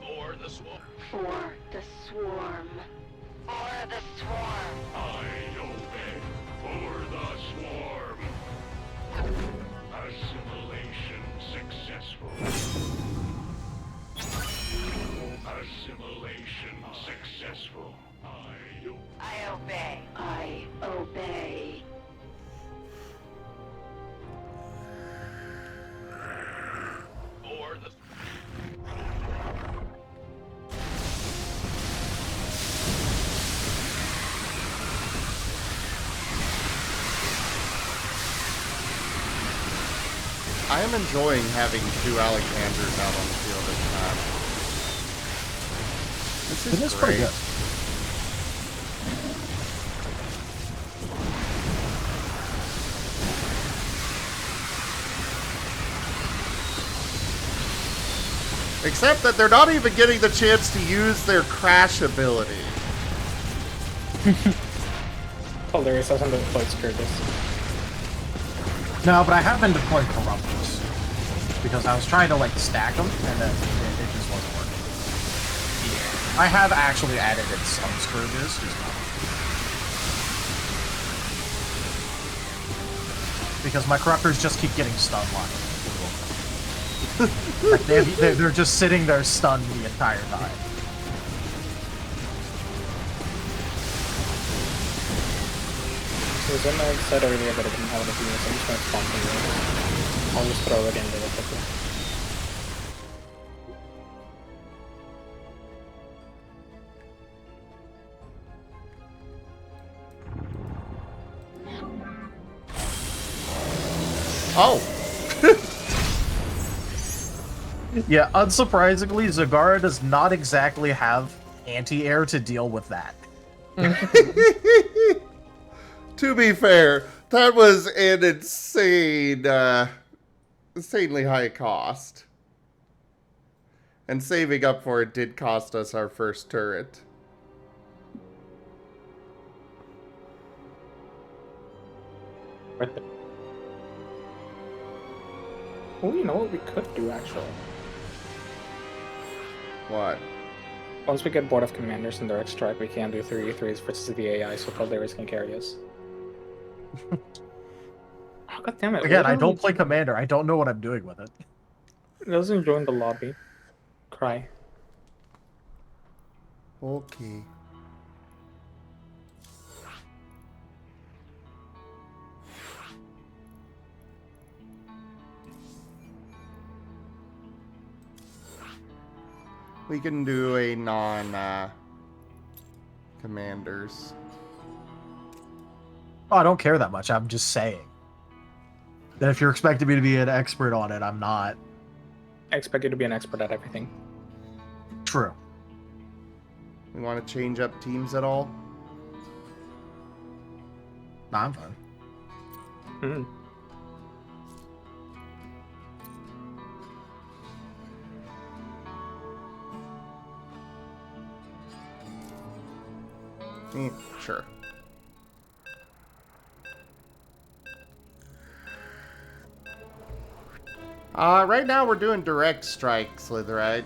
For the swarm. For the swarm. For the swarm. I obey. For the swarm. Assimilation successful. Assimilation successful. I obey. I obey. For the I am enjoying having 2 Alexanders out on the field at a time. This is pretty great. good. Except that they're not even getting the chance to use their crash ability. Hilarious hasn't deployed Scourges. No, but I have been deploying corruptors. Because I was trying to, like, stack them, and then it just wasn't working. I have actually added in some scourges. Because my corruptors just keep getting stun locked. Like they're just sitting there stunned the entire time. So when I said earlier that I didn't have enough units, I'm just going to spawn from there. I'll just throw it in really quickly. Oh! Yeah, unsurprisingly, Zagara does not exactly have anti-air to deal with that. To be fair, that was an insanely high cost. And saving up for it did cost us our first turret. Worth it. Oh, you know what we could do, actually? What? Once we get bored of commanders and direct strike, we can do 3v3s versus the AI, so players can carry us. Oh, God damn it. Again, I don't play commander. I don't know what I'm doing with it. It doesn't join the lobby. Cry. Okay. We can do a commanders. Oh, I don't care that much. I'm just saying that if you're expecting me to be an expert on it, I'm not. I expect you to be an expert at everything. True. We want to change up teams at all? Nah, I'm fine. Sure. Right now we're doing direct strike, Slitherite.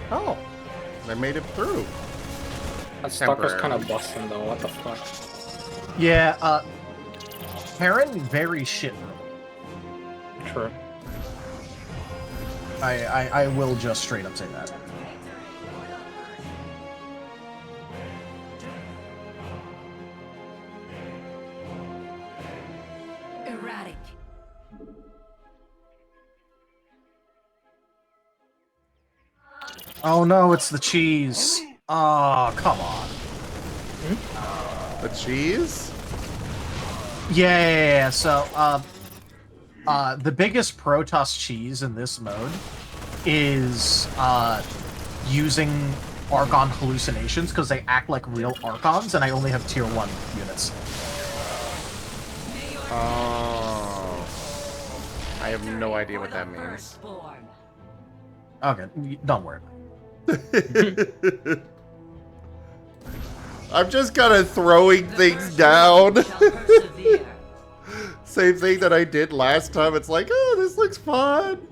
Oh, they made it through. That Stalker's kind of busting though, what the fuck? Yeah, Heron, very shit. True. I will just straight up say that. Erratic. Oh no, it's the cheese. Oh, come on. The cheese? Yeah, so, the biggest Protoss cheese in this mode is, using Archon hallucinations, because they act like real Archons, and I only have tier 1 units. Oh. I have no idea what that means. Okay, don't worry. I'm just kind of throwing things down. Same thing that I did last time. It's like, oh, this looks fun.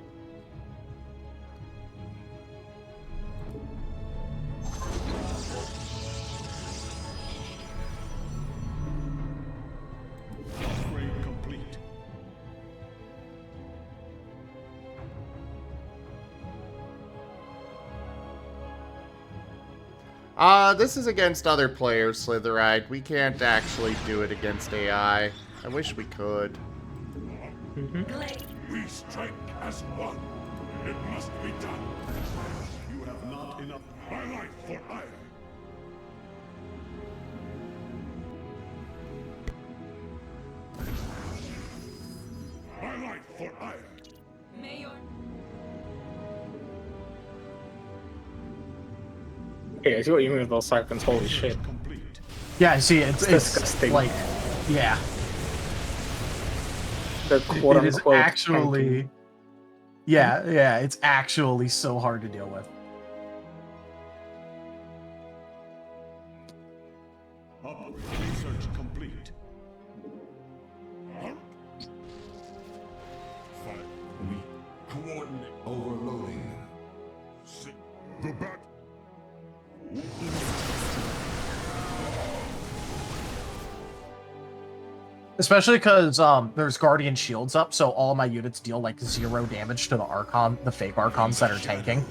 This is against other players, Slitherite. We can't actually do it against AI. I wish we could. We strike as one. It must be done. You have not enough. My life for ire. My life for ire. Okay, I see what you mean with those cyclones. Holy shit. Yeah, see, it's disgusting. like, yeah. The quote It is unquote actually, tanking. yeah, it's actually so hard to deal with. Research complete. We coordinate. Overloading. The bat. Especially because there's Guardian Shields up, so all my units deal like 0 damage to the Archon, the fake Archons that are tanking.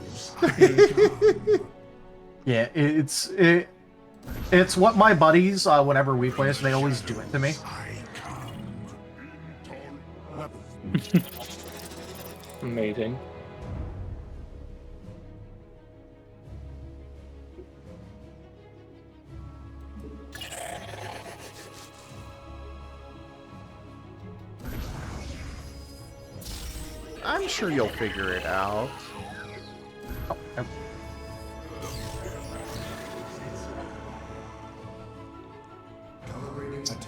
Yeah, it's what my buddies, whenever we play this, they always do it to me. Amazing. I'm sure you'll figure it out.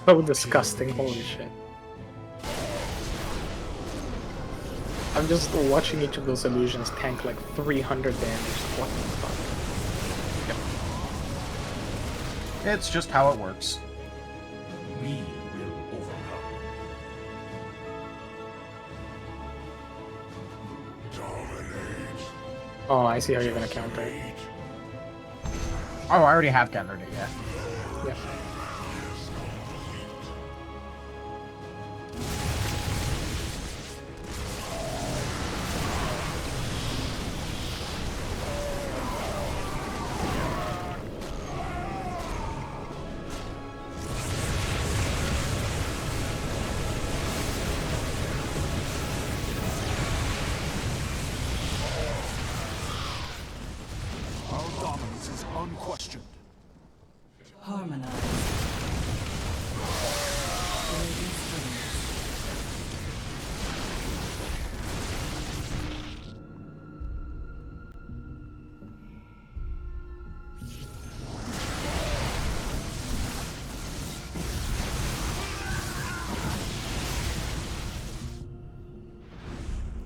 So disgusting, holy shit. I'm just watching each of those illusions tank like 300 damage. What the fuck? Yep. It's just how it works. We will overcome. Oh, I see how you're gonna counter it. Oh, I already have countered it, yeah. Yeah. Our dominance is unquestioned. Harmonize.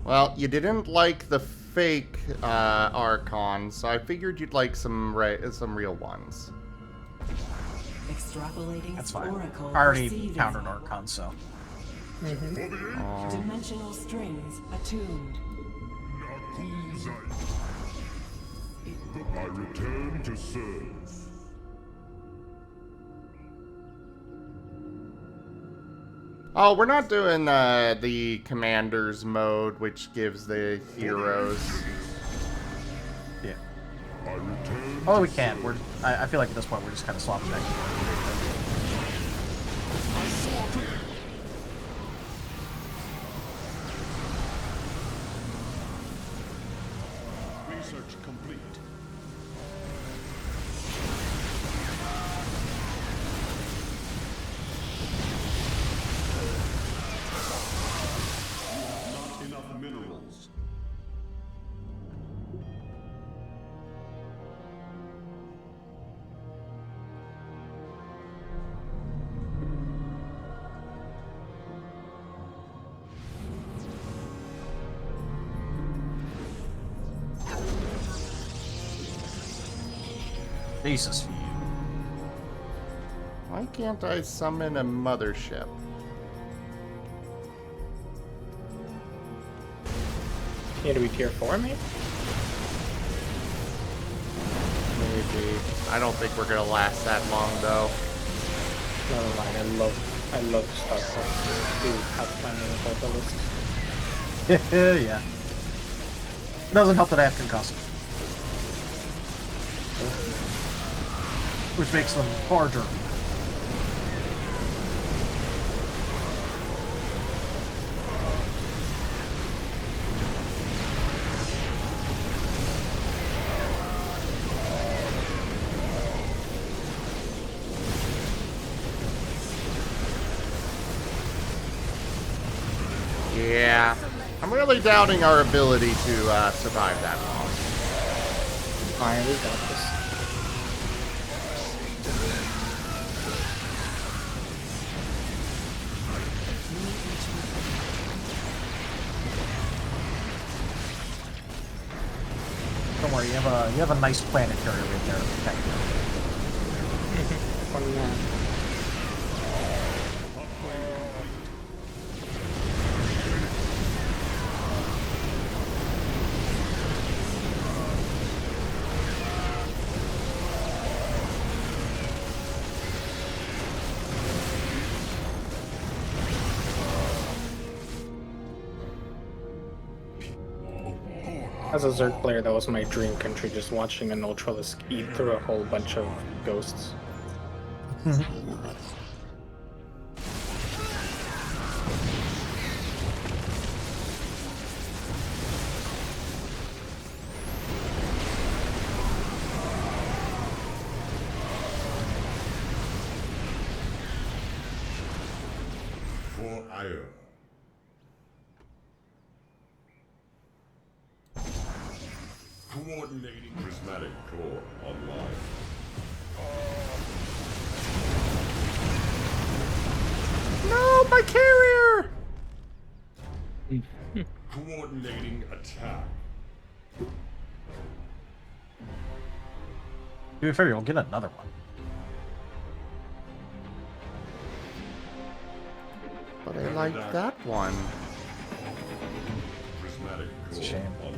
Well, you didn't like the fake Archons, so I figured you'd like some real ones. Extrapolating. That's fine. Oracle I already receiving. countered Archons, so. Dimensional strings attuned. I return to serve. Oh, we're not doing the Commanders mode, which gives the heroes. Yeah. Oh, we can. I feel like at this point we're just kind of swapping back. Research complete. Not enough minerals. Jesus. Why can't I summon a mothership? You to be tier 4, mate? Maybe. I don't think we're gonna last that long, though. Never mind, I love StarCraft. Dude, have fun with the list. Yeah. Doesn't help that I have concussed. which makes them larger. Yeah, I'm really doubting our ability to survive that long. Fine, we got this. Don't worry, you have a nice planetary right there to protect you. As a Zerg player, that was my dream country, just watching an Ultralisk eat through a whole bunch of ghosts. For ire. Coordinating prismatic core online. No, my carrier! Coordinating attack. To be fair, you'll get another one. But I like that one. Prismatic It's a core shame. online.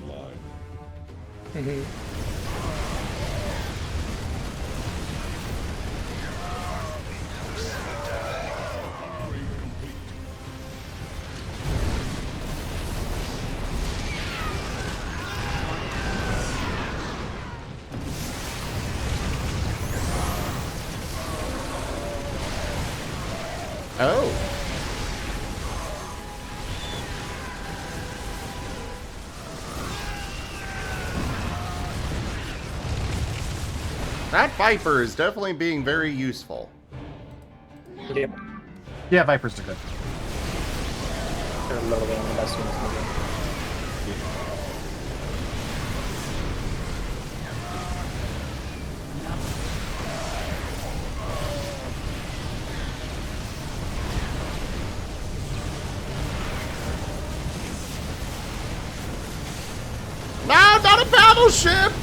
Oh. That Viper is definitely being very useful. Yep. Yeah, Vipers are good. They're literally one of the best units in the game. No, not a battleship!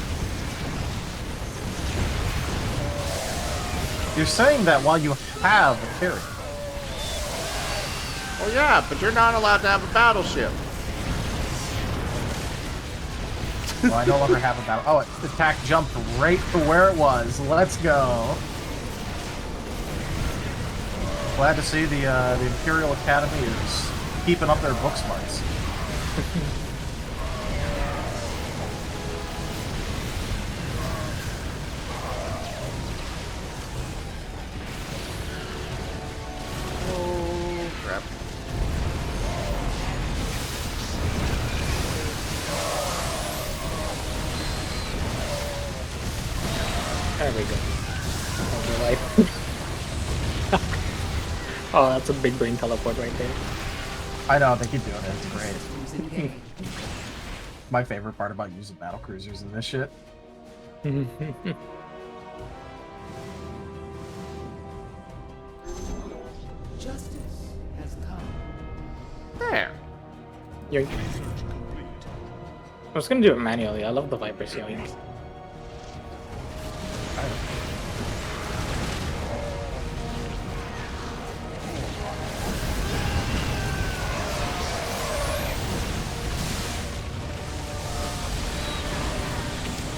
You're saying that while you have a carrier. Well, yeah, but you're not allowed to have a battleship. Well, I no longer have a battle. Oh, the attack jumped right to where it was. Let's go. Glad to see the Imperial Academy is keeping up their book smarts. Oh, crap. There we go. Oh, that's a big brain teleport right there. I know, they keep doing it. It's great. My favorite part about using battle cruisers in this shit. Justice has come. There. Yoink. I was gonna do it manually. I love the Vipers yoink.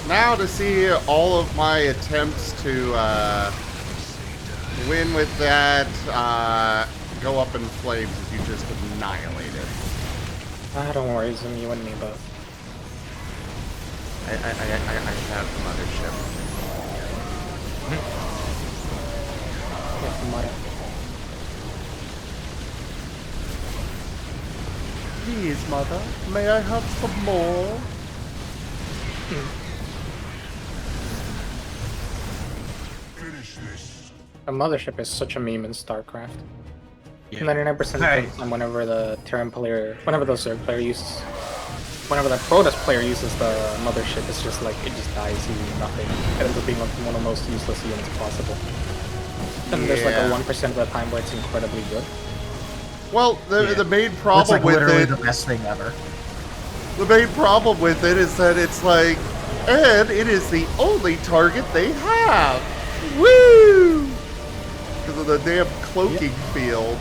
Now to see all of my attempts to win with that go up in flames as you just annihilate it. Ah, don't worry, Zoom, you and me both. I have some other ship. Mother. Please, mother, may I have some more? Finish this. A mothership is such a meme in StarCraft. Yeah. 99% of Hey. the time, whenever the Terran player, whenever the Zerg player uses, whenever the Protoss player uses the mothership, it's just like, it just dies, you do nothing. It ends up being like one of the most useless units possible. And there's like a 1% of the time where it's incredibly good. Well, the main It's problem like with literally it, the best thing ever. the main problem with it is that it's like, and it is the only target they have. Woo! Because of the damn cloaking field.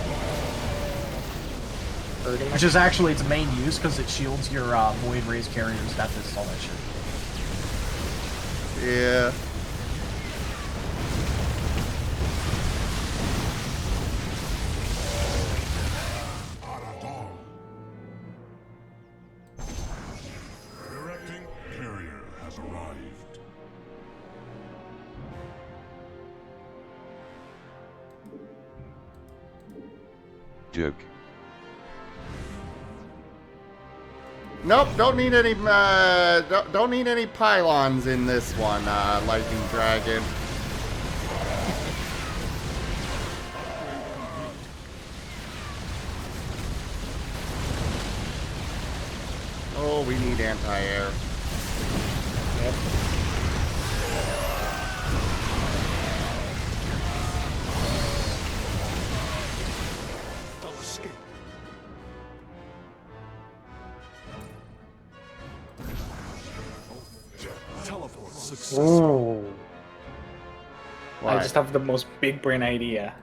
Which is actually its main use because it shields your void rays, carriers, deaths, all that shit. Yeah. Directing carrier has arrived. Joke. Nope, don't need any don't need any pylons in this one, Lightning Dragon. Oh, we need anti-air. Yep. Teleport successful. Ooh. I just have the most big brain idea.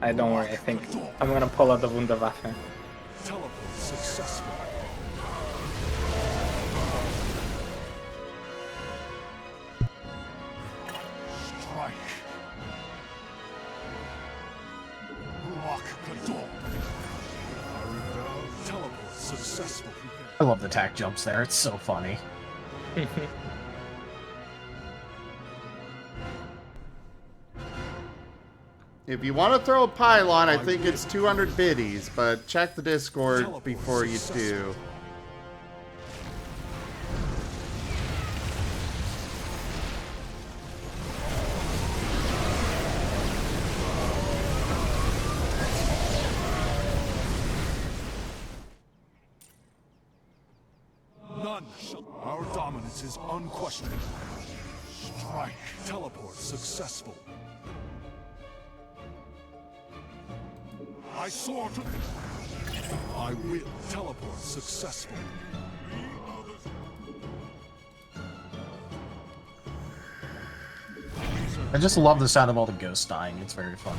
Don't worry, I think I'm gonna pull out the Wunderwaffe. Teleport successful. Strike. Lock the door. Teleport successful. I love the tack jumps there. It's so funny. If you want to throw a pylon, I think it's 200 biddies, but check the Discord before you do. None. Our dominance is unquestioned. Strike. Teleport successful. I soar to... I will. Teleport successful. I just love the sound of all the ghosts dying. It's very funny.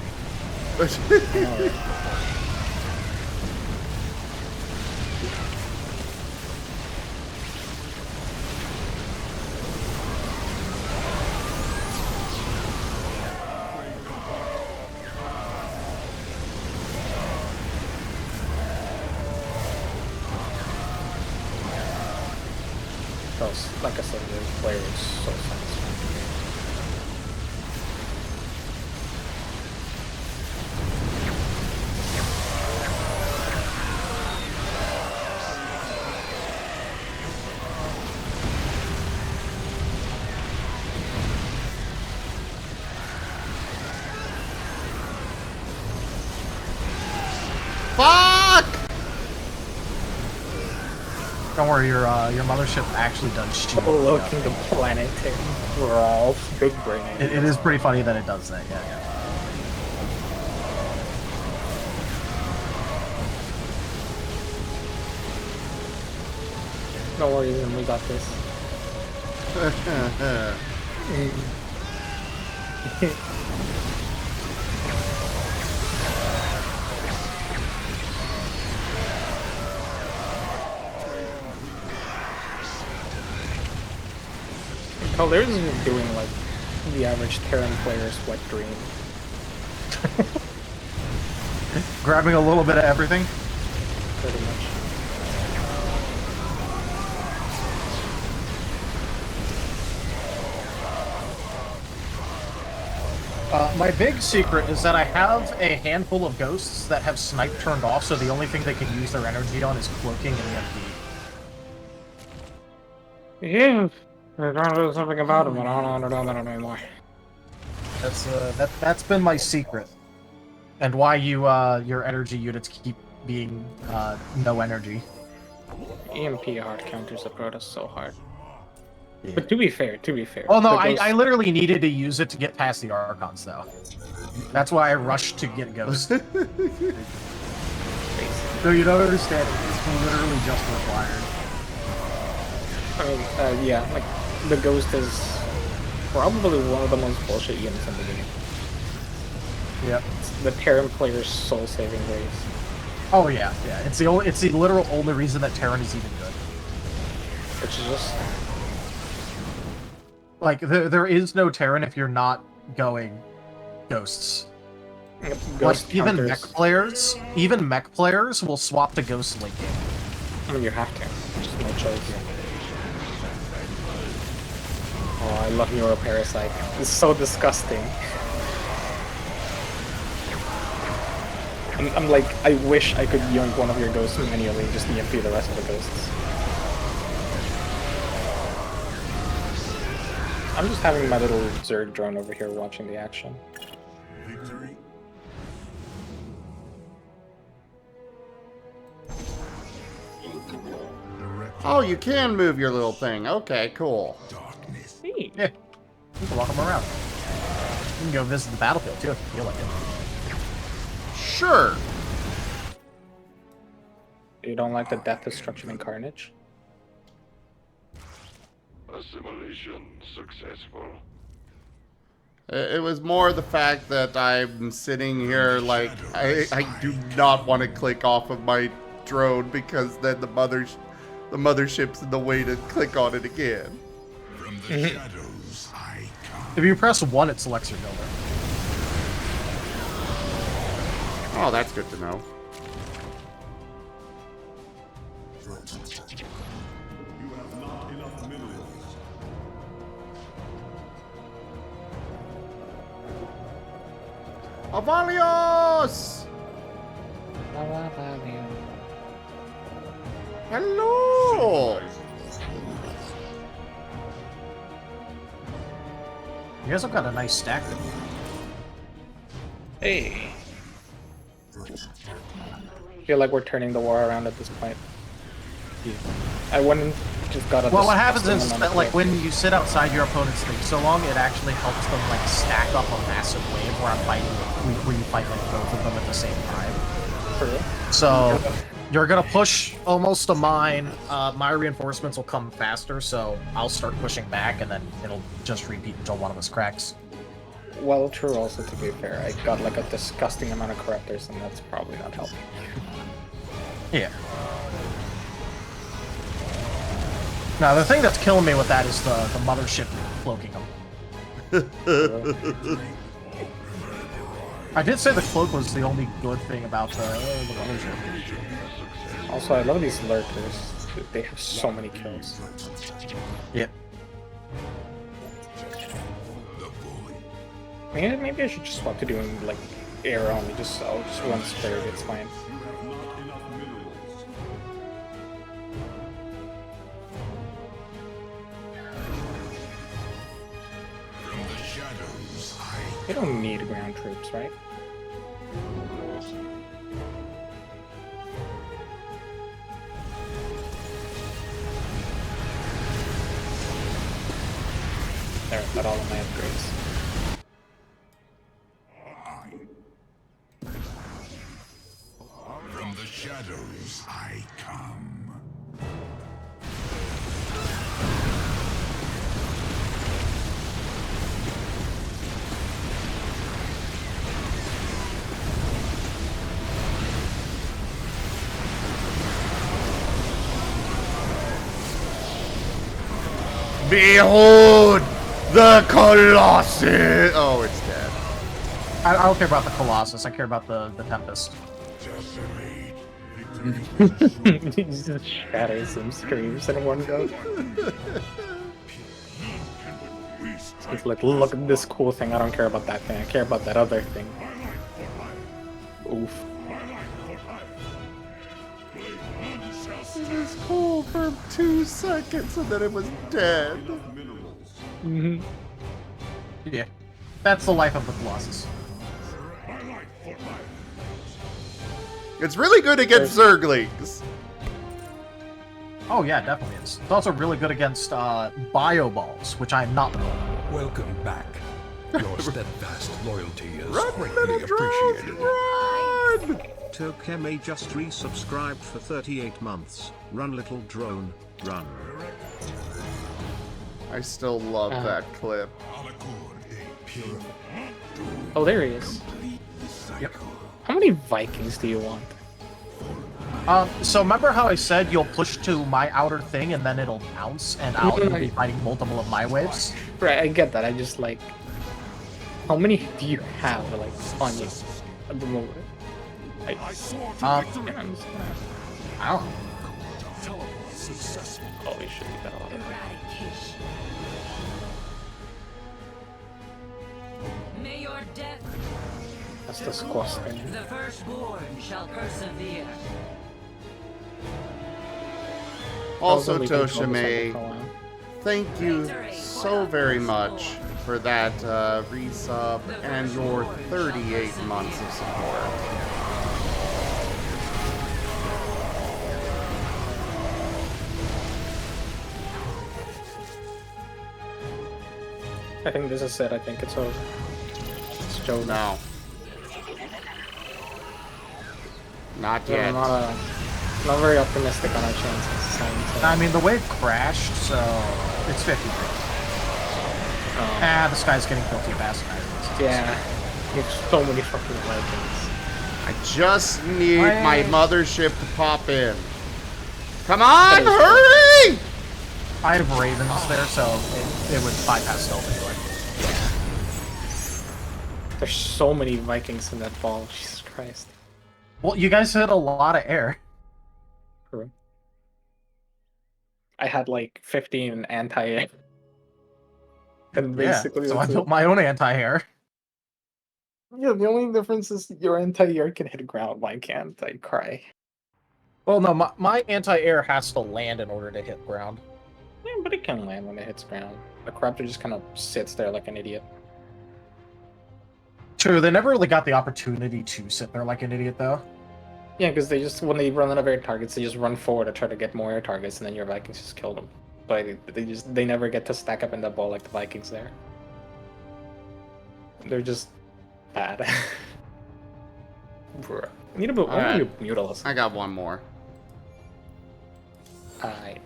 Like I said, the player is so fast. Fuck! Don't worry, your mothership actually does shield. Looking the planet we're all big brain. It is pretty funny that it does that. Yeah. No worries, and we got this. Oh, they're just doing like the average Terran player's wet dream. Grabbing a little bit of everything. Pretty much. My big secret is that I have a handful of ghosts that have snipe turned off, so the only thing they can use their energy on is cloaking and EMP. Yeah, they're trying to do something about him, but I don't know that anymore. That's been my secret, and why your energy units keep being no energy. EMP hard counters the Protoss so hard. Yeah. But to be fair. Oh no, I literally needed to use it to get past the Archons, though. That's why I rushed to get Ghost. So you don't understand, it's literally just required. Yeah, like, the Ghost is probably one of the most bullshit units in the game. Yep. It's the Terran player's soul-saving grace. Oh yeah. It's the literal only reason that Terran is even good. Which is just... Like, there is no Terran if you're not going Ghosts. Ghost like, even mech players will swap to Ghost late game. I mean, you have to. Just no choice. Oh, I love Neuroparasite. It's so disgusting. I'm like, I wish I could yoink one of your ghosts manually and just EMP the rest of the ghosts. I'm just having my little Zerg drone over here watching the action. Victory. Oh, you can move your little thing. Okay, cool. Yeah. You can walk them around. You can go visit the battlefield too if you feel like it. Sure. You don't like the death, destruction, and carnage? Assimilation successful. It was more the fact that I'm sitting here like I do not want to click off of my drone because then the mothership's in the way to click on it again. From the shadows I come. If you press 1, it selects your builder. Oh, that's good to know. You have not enough minerals. Avalios! Hello! You guys have got a nice stack of them. Hey. I feel like we're turning the war around at this point. Yeah. I went and just got a... Well, what happens is that, like, when you sit outside your opponent's thing so long, it actually helps them, like, stack up a massive wave where you fight, like, both of them at the same time. True. So, you're gonna push almost a mine, my reinforcements will come faster, so I'll start pushing back, and then it'll just repeat until one of us cracks. Well, true also, to be fair. I got, like, a disgusting amount of corruptors, and that's probably not helping. Yeah. Now, the thing that's killing me with that is the mothership cloaking them. I did say the cloak was the only good thing about the mothership. Also, I love these lurkers. They have so many kills. Yep. Maybe I should just swap to doing, like, air only. I'll just run Spurry, it's fine. They don't need ground troops, right? There, got all of my upgrades. From the shadows I come. Behold the Colossus! Oh, it's dead. I don't care about the Colossus, I care about the Tempest. He just shatters some screams in one go. It's like, look at this cool thing. I don't care about that thing. I care about that other thing. Oof. It was cool for 2 seconds and then it was dead. Mm-hmm. Yeah. That's the life of the Colossus. It's really good against Zerglings. Oh yeah, definitely is. It's also really good against bio balls, which I'm not. Welcome back. Your steadfast loyalty is Run, greatly little drones, appreciated. run! Tokeme just resubscribed for 38 months. Run, little drone, run. I still love that clip. Oh, there he is. Yep. How many Vikings do you want? So remember how I said you'll push to my outer thing and then it'll bounce and out and you'll be fighting multiple of my waves? Right, I get that. I just like, how many do you have like on you at the moment? Like, I don't know. Holy shit, you got a lot of May your death. That's disgusting. The firstborn shall persevere. Also, we can focus on the Toshime, Kalao. thank you so very much for that resub and your 38 months of support. I think this is it. I think it's over. It's Joe now. Not Yeah, yet. I'm not very optimistic on our chances. I mean, the wave crashed, so it's 50. This guy's getting killed too fast. Yeah, you have so many fucking Vikings. I just need my mothership to pop in. Come on, hurry! I have Ravens there, so it would bypass stealth anyway. There's so many Vikings in that ball. Jesus Christ. Well, you guys hit a lot of air. True. I had like 15 anti-air. And basically, so I that's built it. my own anti-air. Yeah, the only difference is your anti-air can hit ground. Mine can't. I cry. Well, no, my anti-air has to land in order to hit ground. Yeah, but it can land when it hits ground. The Craptor just kind of sits there like an idiot. True, they never really got the opportunity to sit there like an idiot, though. Yeah, because they just, when they run out of air targets, they just run forward to try to get more air targets, and then your Vikings just kill them. But they never get to stack up in that ball like the Vikings there. They're just bad. Bruh. I need a bit. I need a Mutalis. I got one more. Alright.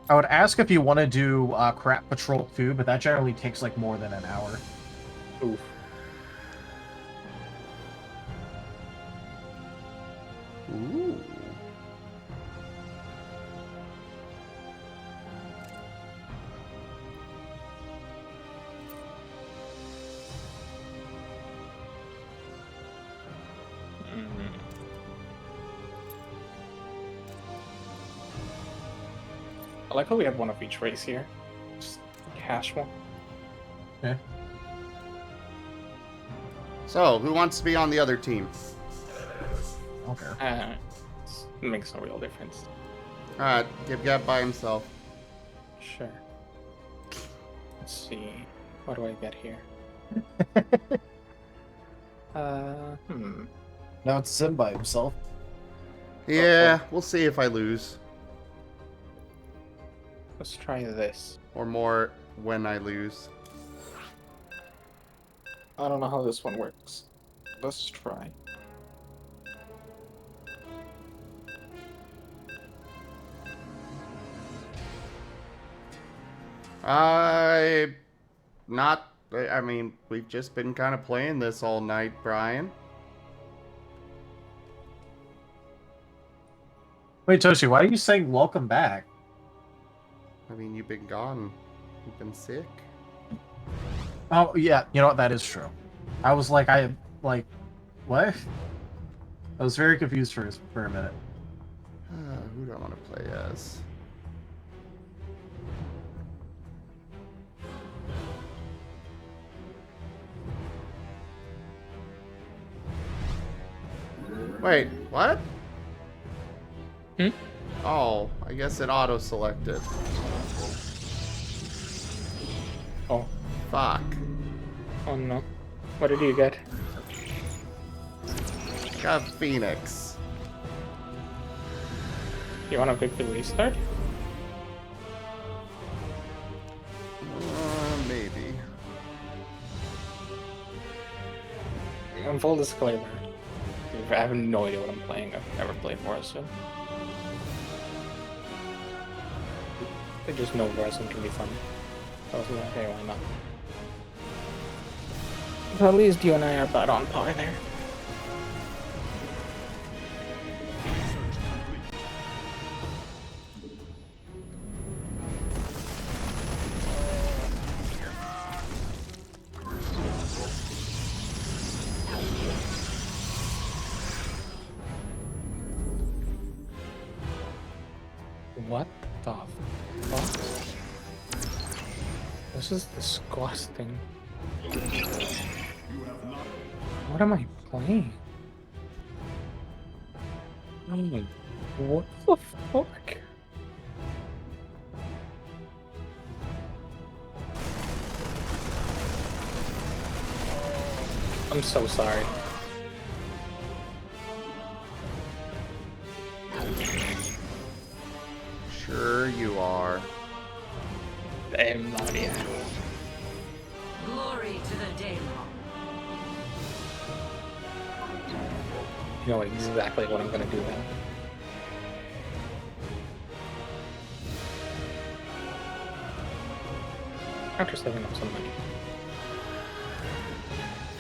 I would ask if you want to do crap patrol too, but that generally takes like more than an hour. Oof. Ooh. I like how we have one of each race here. Just cash one. Yeah. So, who wants to be on the other team? Okay. It makes no real difference. Alright, GibGab by himself. Sure. Let's see. What do I get here? Now it's Sim by himself. Yeah, we'll see if I lose. Let's try this. Or more when I lose. I don't know how this one works. Let's try. I mean, we've just been kind of playing this all night, Brian. Wait, Toshi, why are you saying welcome back? I mean, you've been gone. You've been sick. Oh, yeah, you know what? That is true. I was like, what? I was very confused for a minute. Who do I want to play as? Wait, what? Hmm? Oh, I guess it auto-selected. Oh. Fuck. Oh no. What did you get? Got Phoenix. You wanna quickly restart? Maybe. In full disclaimer, I have no idea what I'm playing. I've never played Warzone. I just know Warzone can be fun. So I was like, hey, why not? So at least you and I are about on par there. What the fuck? This is disgusting. What am I playing? What the fuck? I'm so sorry. Sure you are. I have no idea. Glory to the Daemon. You know exactly what I'm gonna do now. After saving up some money.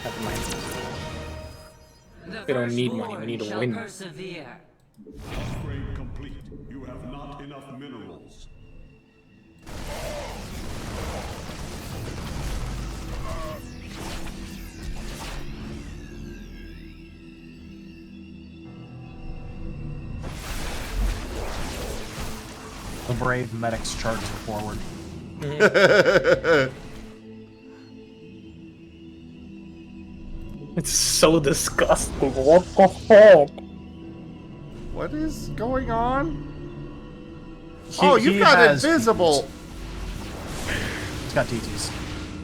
Never mind. We don't need money, we need to win. Persevere. Upgrade complete. You have not enough minerals. The brave medics charging forward. It's so disgusting. What the fuck? What is going on? He You've got has invisible. He's got DTs.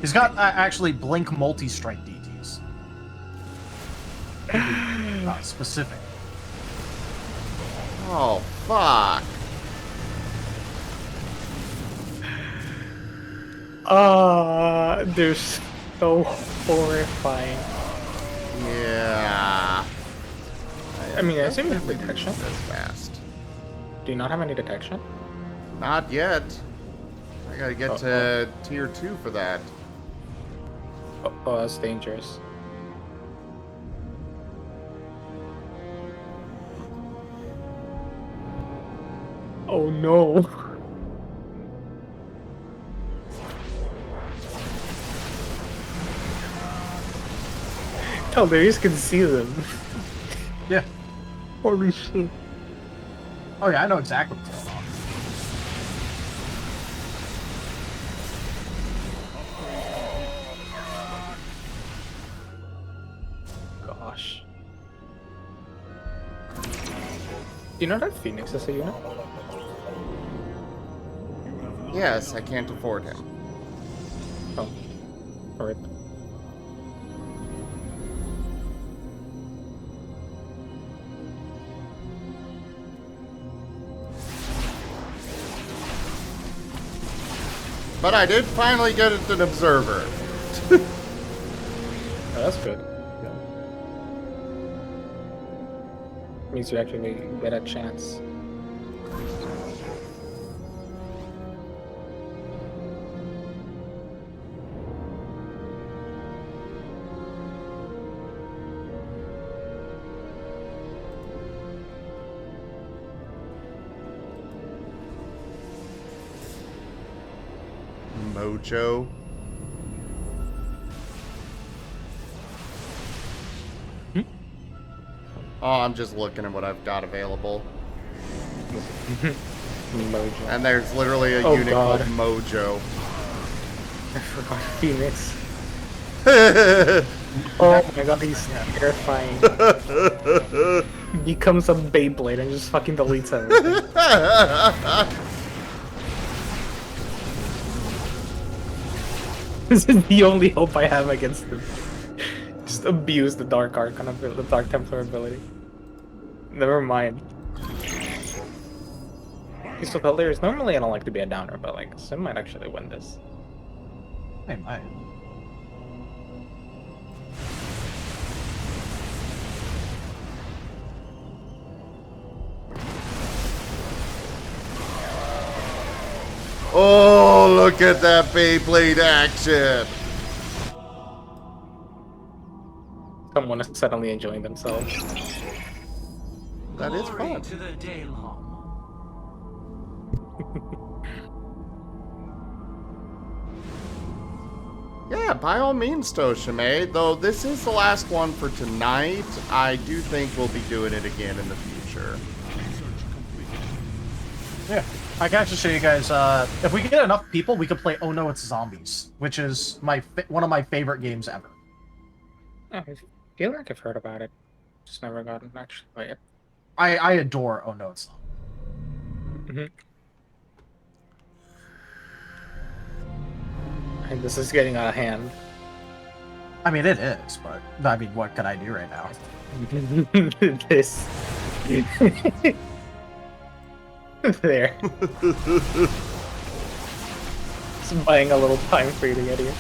He's got actually blink multi-strike DTs. Specific. Oh, fuck. They're so horrifying. Yeah. I mean, I assume you have detection. That's fast. Do you not have any detection? Not yet. I gotta get to tier 2 for that. Oh, that's dangerous. Oh no. Taldarius can see them. Yeah. Holy shit. Oh yeah, I know exactly what's going on. Gosh. Do you know that Phoenix is a unit? Yes, I can't afford him. Oh. Alright. But I did finally get an observer. Oh, that's good. Yeah. Means you actually get a chance. Mojo. Oh, I'm just looking at what I've got available. Mojo. And there's literally a unit called Mojo. I forgot Phoenix. Oh my god, he's terrifying. He becomes a Beyblade and just fucking deletes everything. This is the only hope I have against him. Just abuse the Dark Archon ability, the Dark Templar ability. Never mind. He's so hilarious. Normally I don't like to be a downer, but like, Sim might actually win this. They might. Oh, look at that Beyblade action! Someone is suddenly enjoying themselves. That is fun. To the Daylong. Yeah, by all means, Toshime. Though this is the last one for tonight, I do think we'll be doing it again in the future. Yeah, I can actually show you guys. If we get enough people, we could play Oh No, It's Zombies, which is one of my favorite games ever. I feel like I've heard about it. Just never gotten actually play it. I adore Oh No, It's Zombies. And this is getting out of hand. I mean, it is, but I mean, what can I do right now? This. There. Just buying a little time for you to get here.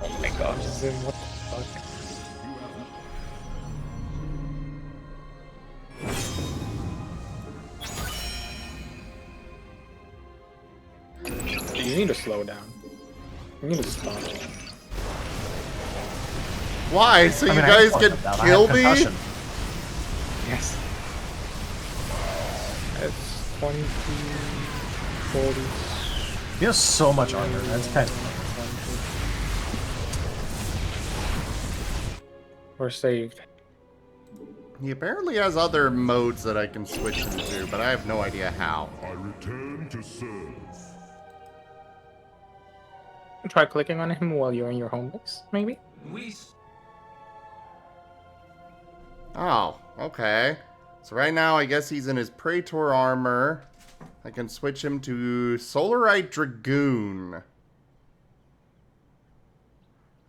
Oh my gosh, Zim, what the fuck? You need to slow down. You need to stop. Why? So you guys can kill me? Yes. It's 20, 40. He has so much armor. That's kind of. We're saved. He apparently has other modes that I can switch into, but I have no idea how. I return to serve. Try clicking on him while you're in your home base, maybe? Oh, okay. So right now, I guess he's in his Praetor armor. I can switch him to Solarite Dragoon.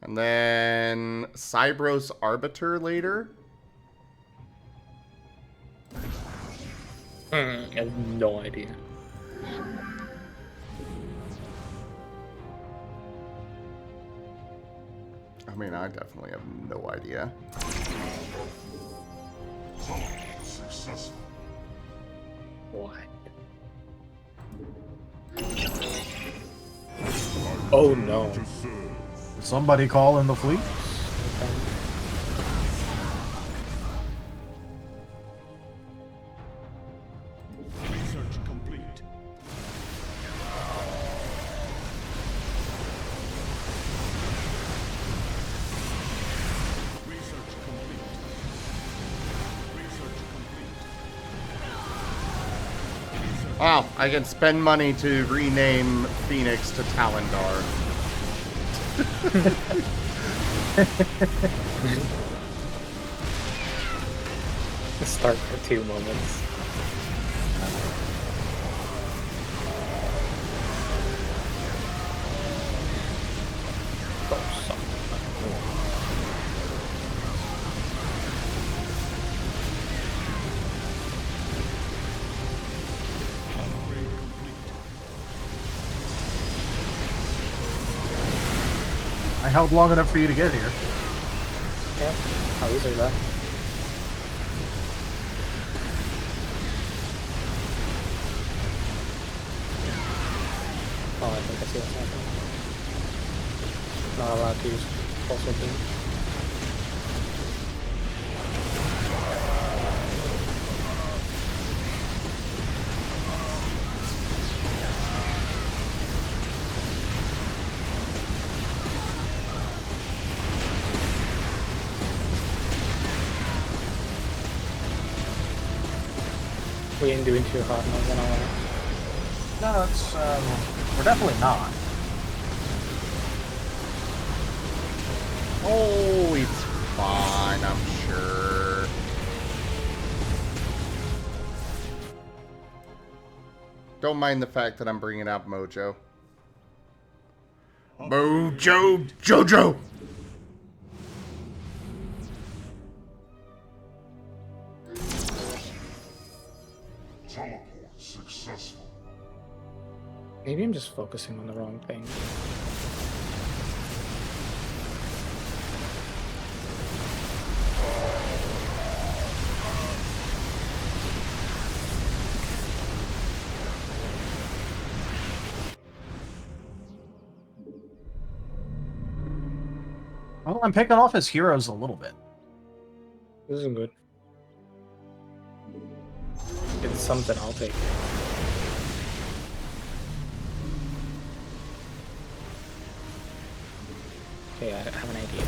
And then Cybros Arbiter later. I have no idea. I mean, I definitely have no idea. Successful. What? Oh no. Did somebody call in the fleet? Research complete. Research complete. Research complete. Wow, I can spend money to rename Phoenix to Talendar. StarCraft 2 moments. I held long enough for you to get here. Yeah, how easy is that? Oh, I think I see what's happening. Not allowed to use pulsar beam. We ain't doing too hot, not gonna lie. No, it's we're definitely not. Oh, it's fine, I'm sure. Don't mind the fact that I'm bringing out Mojo. Mojo Jojo! Teleport successful. Maybe I'm just focusing on the wrong thing. Well, I'm picking off his heroes a little bit. This isn't good. It's something I'll take. Okay, I have an idea.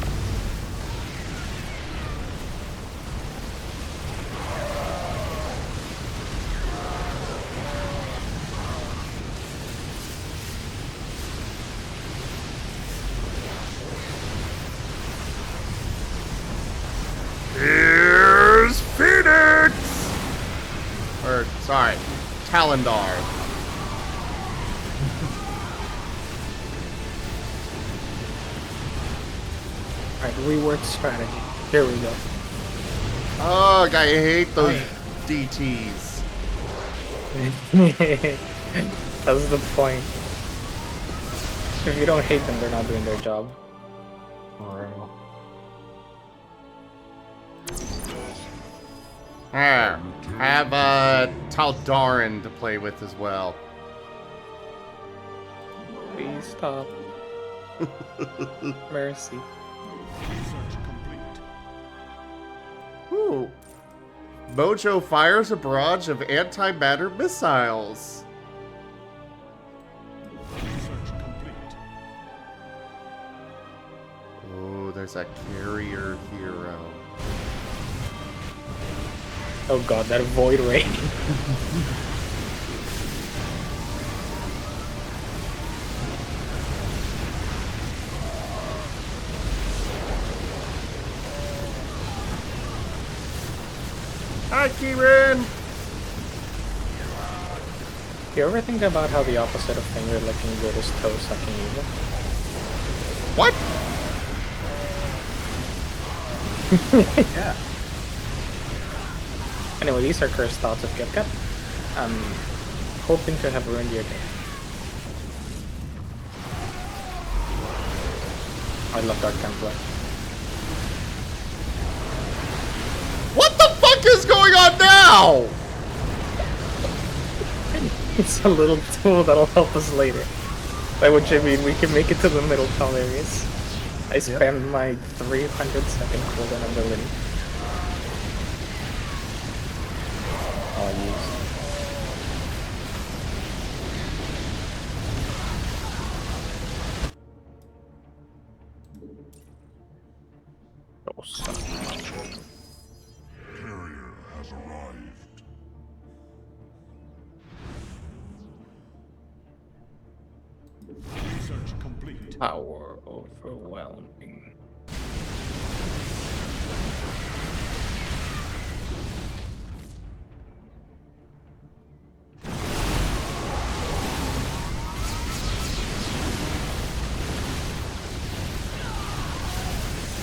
Here's Phoenix! Or, sorry, Talendar. Alright, reword strategy. Here we go. Ugh, I hate those DTs. That's the point. If you don't hate them, they're not doing their job. I have Taldarin to play with as well. Please stop. Mercy. Ooh. Mojo fires a barrage of antimatter missiles. Oh, there's a carrier hero. Oh god, that void ray. Hi, Kieran! You ever think about how the opposite of finger licking good is toe sucking evil? What? Yeah. Anyway, these are cursed thoughts of GibGab. I'm hoping to have ruined your day. I love Dark Templar. What the fuck is going on now? It's a little tool that'll help us later. By which I mean we can make it to the middle town areas. I spammed my 300-second cooldown on the Lily. I'll use. Oh, son. Carrier has arrived. Research complete. Power overwhelming.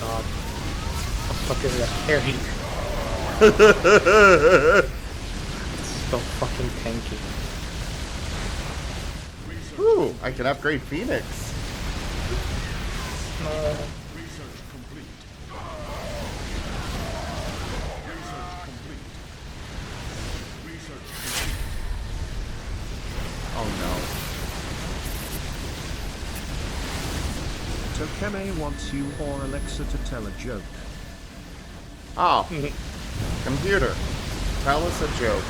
God. What the fuck is that carry? It's so fucking tanky. Ooh, I can upgrade Phoenix. Research complete. Research complete. Research complete. Oh no. Tokeme wants you or Alexa to tell a joke. Oh. Computer, tell us a joke.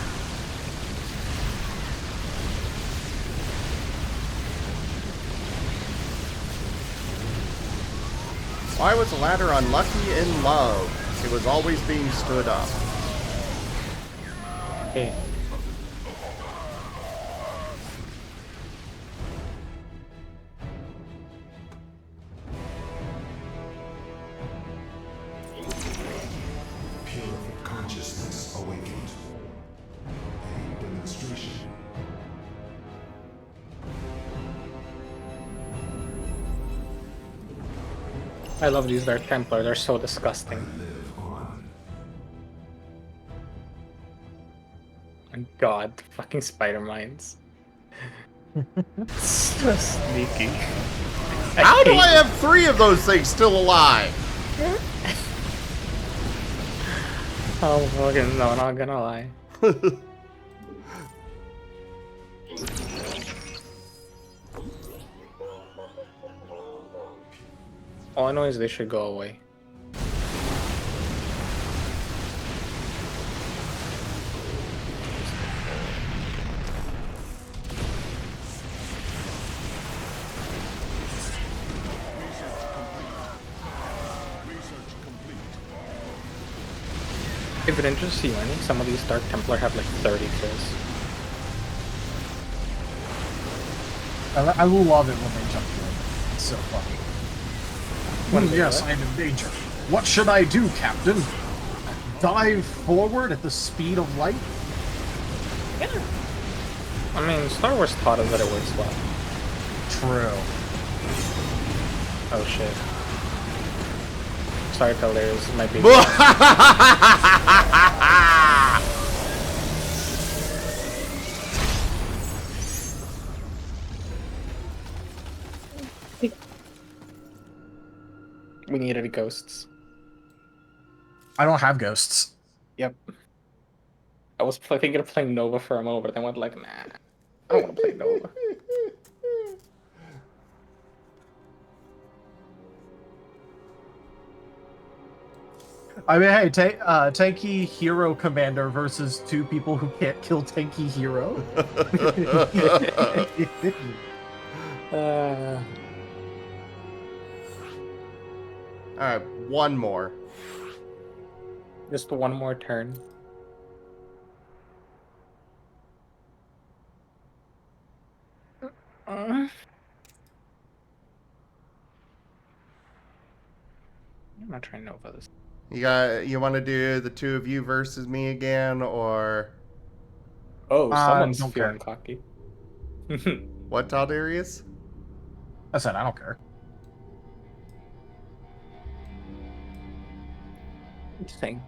Why was a ladder unlucky in love? It was always being stood up. Okay. I love these Dark Templar, they're so disgusting. And God, fucking spider mines. So sneaky. How do I have 3 of those things still alive? Oh, fucking no, not gonna lie. All I know is they should go away. If it interests you any, some of these Dark Templar have like 30 kills. I love it when they jump in. It's so funny. Yes, I'm in danger. What should I do, Captain? Dive forward at the speed of light? Yeah. I mean, Star Wars taught us that it works well. True. Oh shit. Sorry, Pillars, might be. We needed ghosts. I don't have ghosts. Yep. I was thinking of playing Nova for a moment, but then went like, nah, I don't want to play Nova. I mean, hey, tanky hero commander versus 2 people who can't kill tanky hero. Alright, 1 more. Just 1 more turn. I'm not trying Nova this. You want to do the 2 of you versus me again, or? Oh, someone's don't feeling care. cocky. What, Taldarius? I said I don't care. Interesting.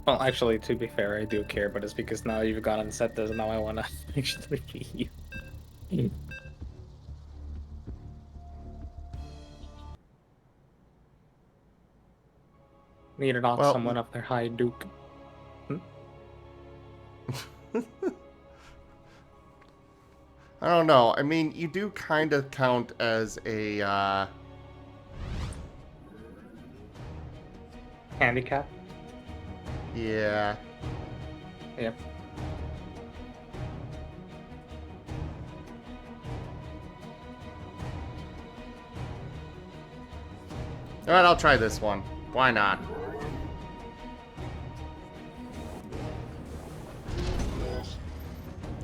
Well, actually, to be fair, I do care, but it's because now you've gone and said this, and now I want to actually be you. Need to knock someone up their high, Duke. I don't know. I mean, you do kind of count as a, handicap? Yeah. Yep. Alright, I'll try this one. Why not?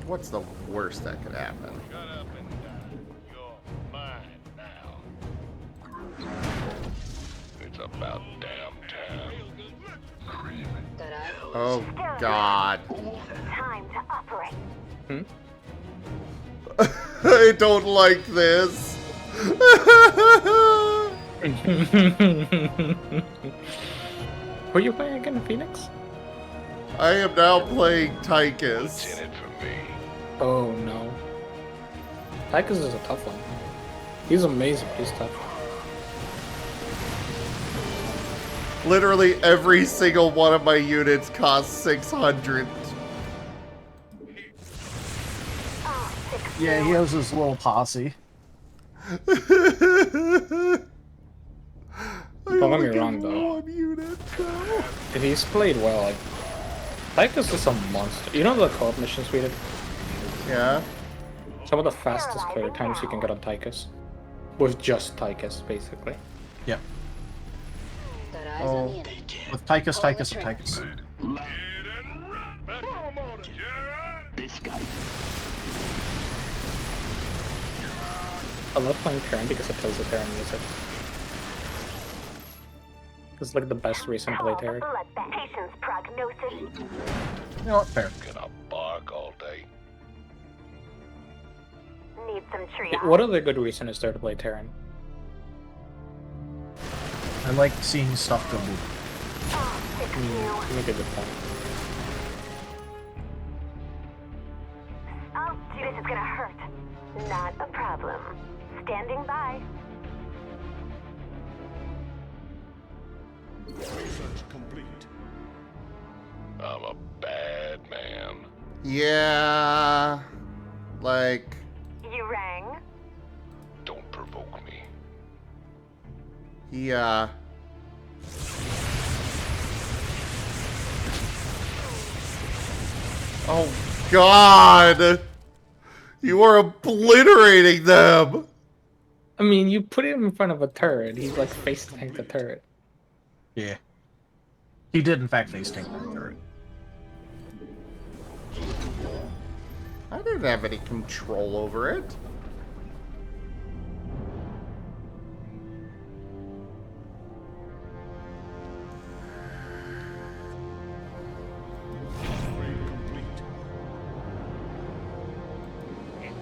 What's the worst that could happen? It's about damn time. Oh, God. Time to operate. I don't like this. Who are you playing again, Phoenix? I am now playing Tychus. Oh no. Tychus is a tough one. He's amazing, but he's tough. Literally every single one of my units costs 600. Yeah, he has his little posse. Don't get me wrong though. If he's played well, like Tychus is a monster. You know the co-op missions we did? Yeah. Some of the fastest clear times you can get on Tychus. With just Tychus, basically. Yep. Oh, with Tychus. This guy. I love playing Terran because it plays the Terran music. It's like the best recent play Terran. Patient's prognosis. You know what? Fair. Gonna bark all day. Need some What other good reason is there to play Terran? I like seeing stuff go move. You make a good point. Oh, this is gonna hurt. Not a problem. Standing by. Research complete. I'm a bad man. Yeah. Like. You rang? Don't provoke me. Yeah. Oh, God! You are obliterating them! I mean, you put him in front of a turret. He's like face tank the turret. Yeah. He did, in fact, face tank that turret. I didn't have any control over it.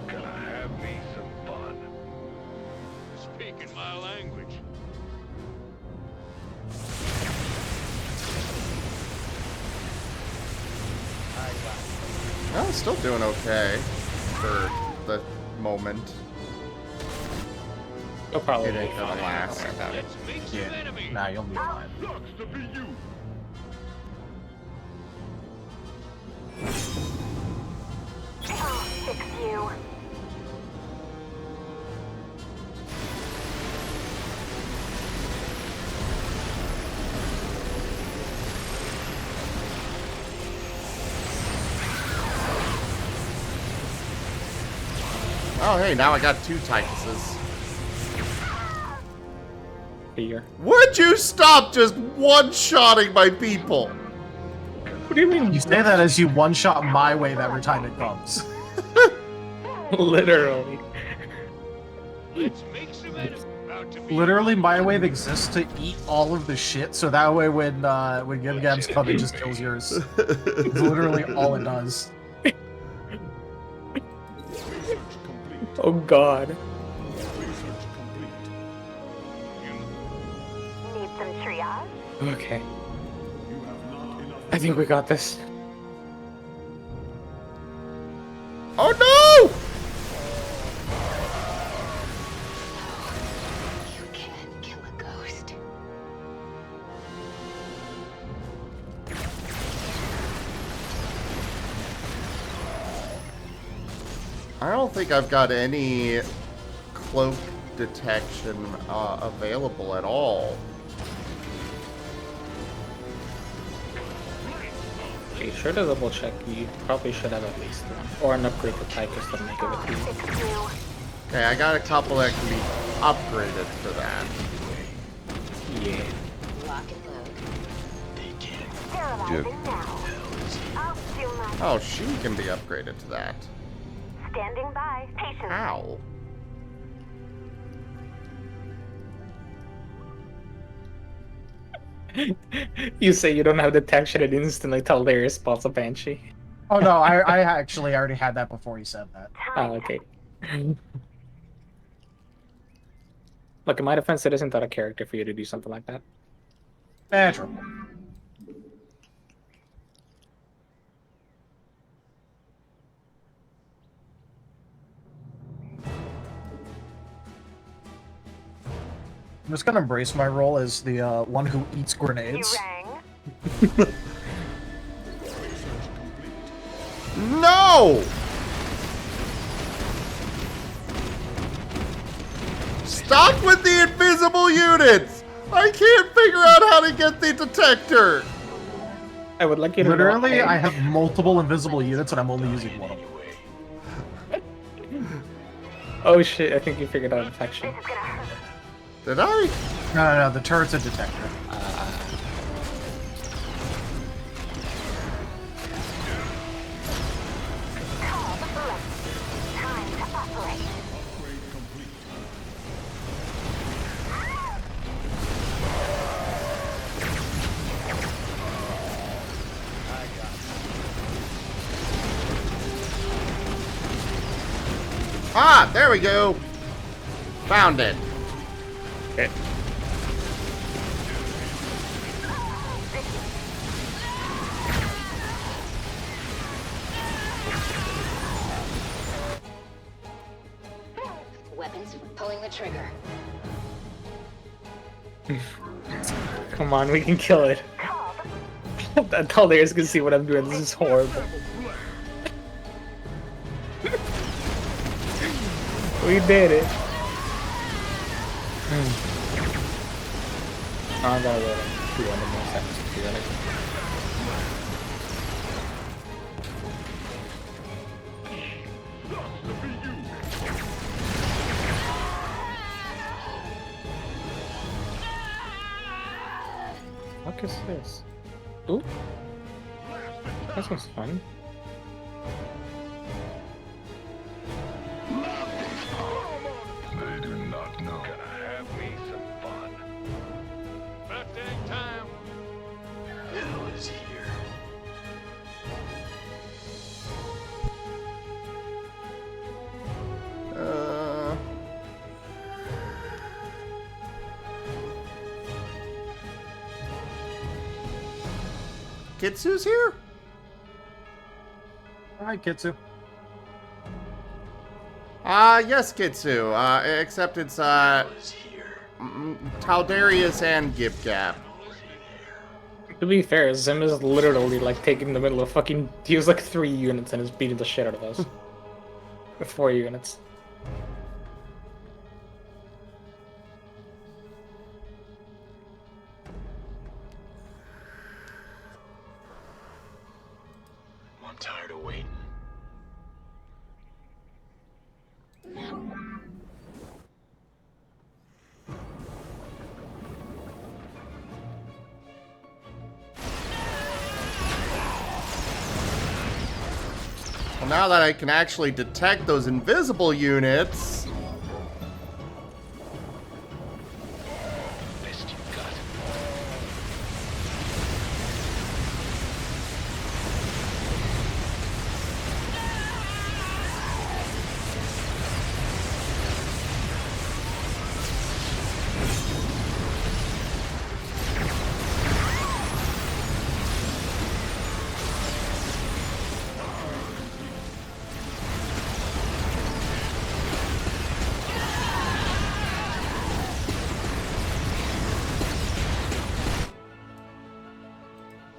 Gonna have me some fun. Speaking my language. I'm still doing okay for the moment. You'll probably it ain't gonna last. Yeah. Nah, you'll be fine. Sucks to be you. I'll fix you. Oh, hey, now I got 2 Tituses. Here. Would you stop just one-shotting my people? What do you mean? You say that as you one-shot my wave every time it comes. Literally. Literally, my wave exists to eat all of the shit, so that way when GibGab's come, it just kills yours. It's literally all it does. Oh God. Need some triage? Okay. I think we got this. Oh no! You can't kill a ghost. I don't think I've got any cloak detection available at all. Okay, sure to double check. You probably should have at least one. Or an upgrade to Tychus to make it with you. Okay, I got a couple that can be upgraded for that. Yeah. Lock and load. Jib. Sterilizing now. I'll do my Oh, she can be upgraded to that. standing by. Patience. How? You say you don't have detection and instantly tell their response a Banshee. Oh no, I actually already had that before he said that. Oh, okay. Look, in my defense, it isn't that a character for you to do something like that. Natural. I'm just gonna embrace my role as the one who eats grenades. You rang? No! Stop with the invisible units! I can't figure out how to get the detector! I would like you to Literally, know, I have multiple invisible units and I'm only using one of them. Oh shit, I think you figured out detection. Did I? No, the turret's a detector. Time to operate. Ah, there we go. Found it. Okay. Weapons pulling the trigger. Come on, we can kill it. I thought they can see what I'm doing. This is horrible. We did it. I gotta go 200 more seconds to do that. What is this? Ooh. That was fun. They do not know. Gonna have me some fun. Birthday time. Hell is here. Kitsu's here? Hi, Kitsu. Yes, Kitsu. Except it's, Taldarius and GibGab. To be fair, Zim is literally like taking the middle of fucking. He was like 3 units and is beating the shit out of us. 4 units. I'm tired of waiting. Well, now that I can actually detect those invisible units... Best you got.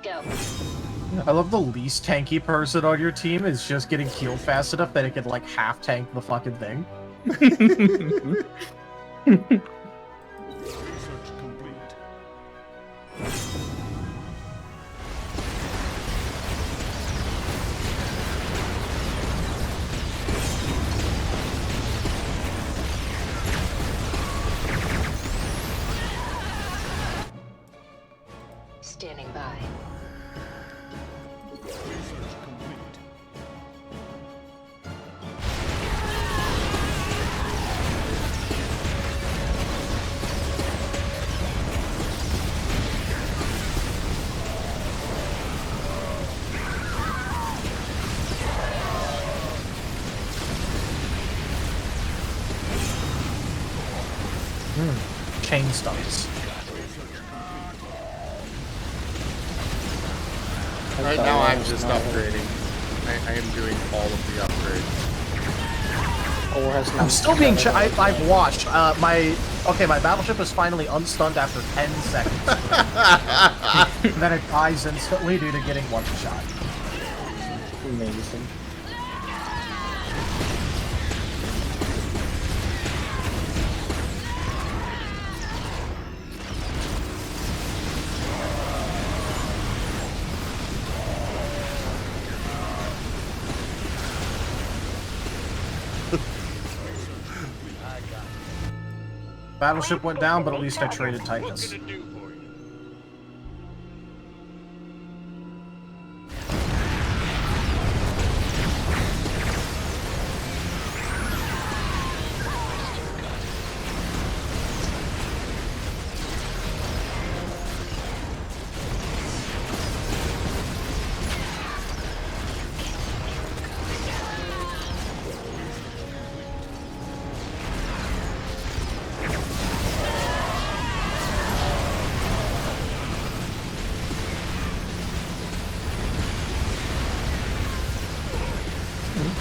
Go. I love the least tanky person on your team is just getting healed fast enough that it can like half tank the fucking thing. Research complete. Standing by. Research complete. Chain stunts. Right now I'm just upgrading. I am doing all of the upgrades. I'm still being. I've watched. My battleship is finally unstunned after 10 seconds. And then it dies instantly due to getting one shot. Amazing. Battleship went down, but at least I traded Titus.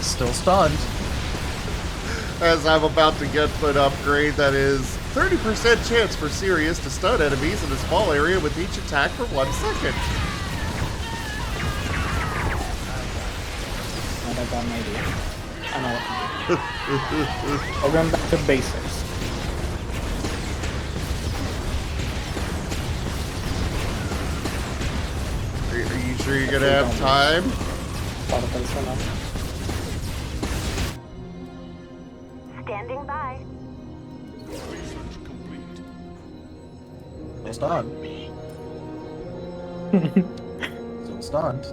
Still stunned. As I'm about to get an upgrade that is 30% chance for Sirius to stun enemies in a small area with each attack for 1 second. And I got an idea. I know what to do. We're going back to basics. Are you sure you're gonna have time? Standing by. Still stunned. Still stunned.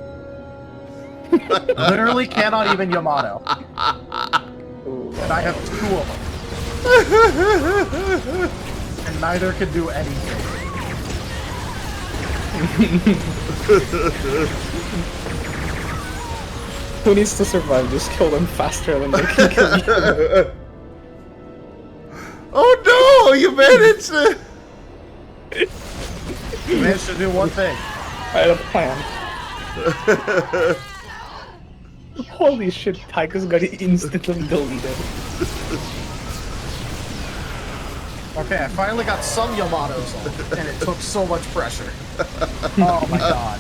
Literally cannot even Yamato. And I have 2 of them. And neither can do anything. Who needs to survive? Just kill them faster than they can kill you. Oh no! You managed to... You managed to do one thing. I had a plan. Holy shit, Tycho's got it instantly deleted. Okay, I finally got some Yamatos on, and it took so much pressure. Oh my god.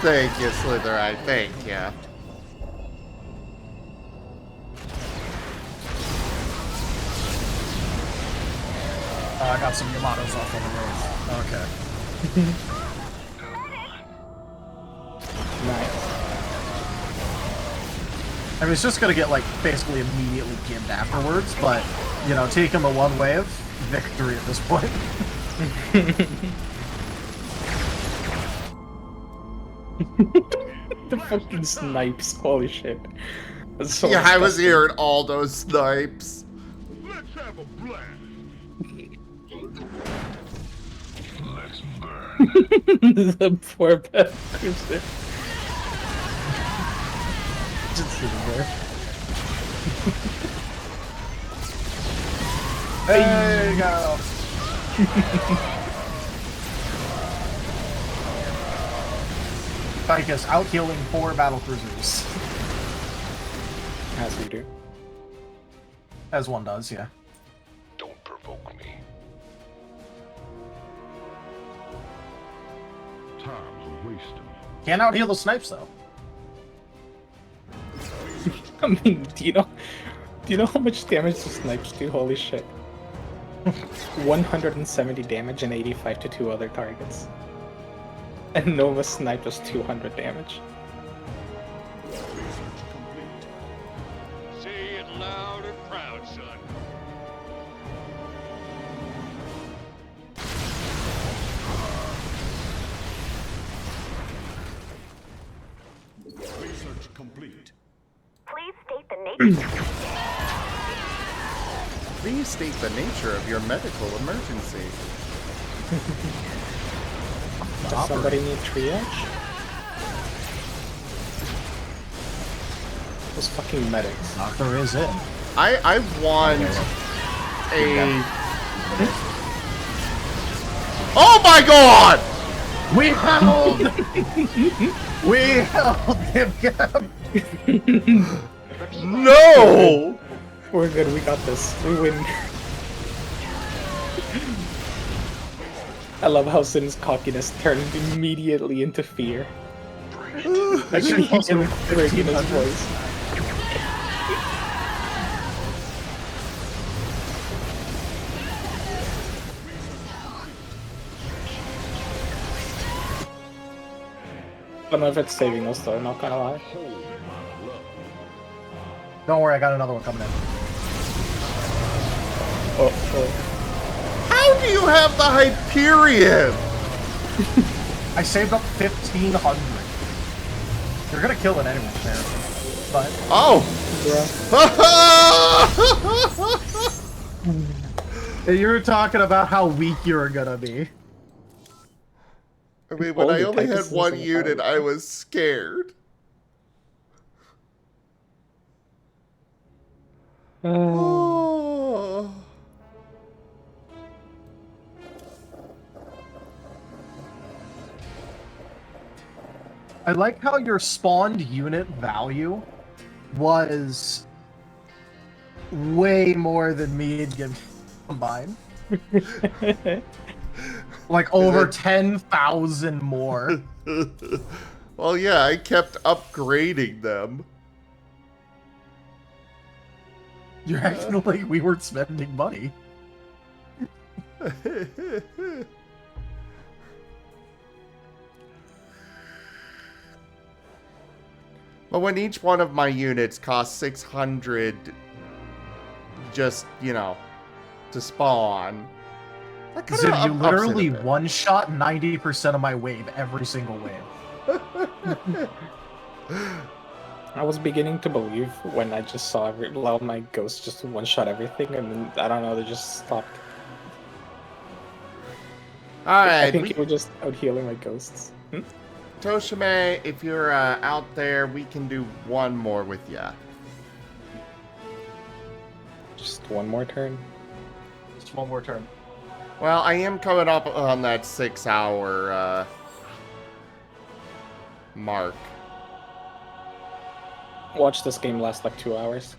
Thank you, Slitherite. Thank you. I got some Yamatos off on the road. Okay. Nice. I mean, it's just gonna get, like, basically immediately gimped afterwards, but, you know, take him a one wave, victory at this point. The fucking snipes, holy shit. That's so Yeah, I was disgusting. hearing all those snipes. Let's have a blast. Let's burn. The poor bastard. Just sitting there. There you go. Tychus out healing 4 battle cruisers. As we do. As one does, yeah. Don't provoke me. Time's wasting. Can't out heal the snipes though. I mean, do you know how much damage the snipes do? Holy shit. 170 damage and 85 to 2 other targets. And Nova Snipe does 200 damage. Say it loud and proud, son. Research complete. Please state the nature. Please state the nature of your medical emergency. Does somebody need triage? Those fucking medics. Doctor is in. I want a... Oh my god! We held! We held GibGab! No! We're good, we got this. We win. I love how Sin's cockiness turned immediately into fear. I can hear him breaking his voice. I don't know if it's saving us though, not gonna lie. Don't worry, I got another one coming in. Oh. How do you have the Hyperion? I saved up 1,500. You're gonna kill it anyway, there. But oh, You were talking about how weak you were gonna be. I mean, when I only had one unit, I was scared. Oh. I like how your spawned unit value was way more than me and GibGab combined. Like over 10,000 more. Well, yeah, I kept upgrading them. You're acting like we weren't spending money. But when each one of my units costs 600 just, you know, to spawn. So you literally one-shot 90% of my wave every single wave. I was beginning to believe when I just saw a lot of my ghosts just one-shot everything, and then, I don't know, they just stopped. Alright. I think you were just out healing my ghosts. Toshime, if you're out there, we can do one more with ya. Just one more turn? Just one more turn. Well, I am coming up on that 6-hour mark. Watch this game last like 2 hours.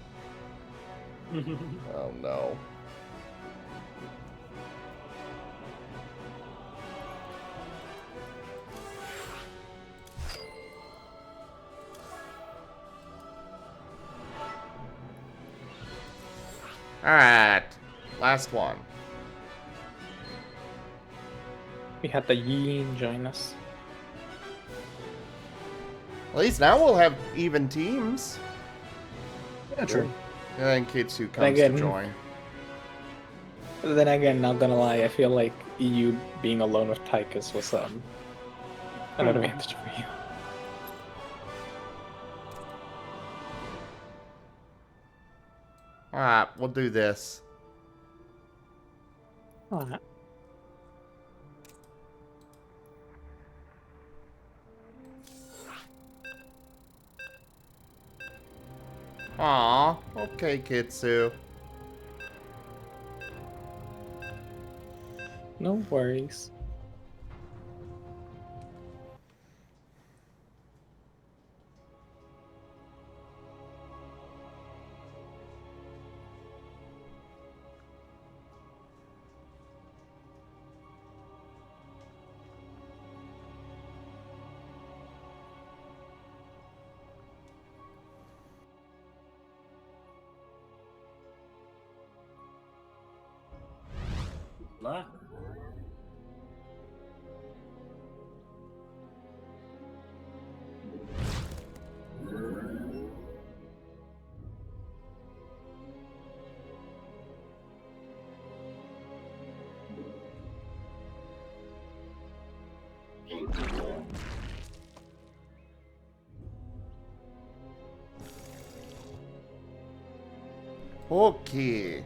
Oh no. Alright, last one. We had the Yin join us. At least now we'll have even teams. Yeah, true. And then Kitsu comes again, to join. Then again, not gonna lie, I feel like you being alone with Tychus was an advantage for you. Alright, we'll do this. Alright. Aw, okay, Kitsu. No worries. Luck. Okay.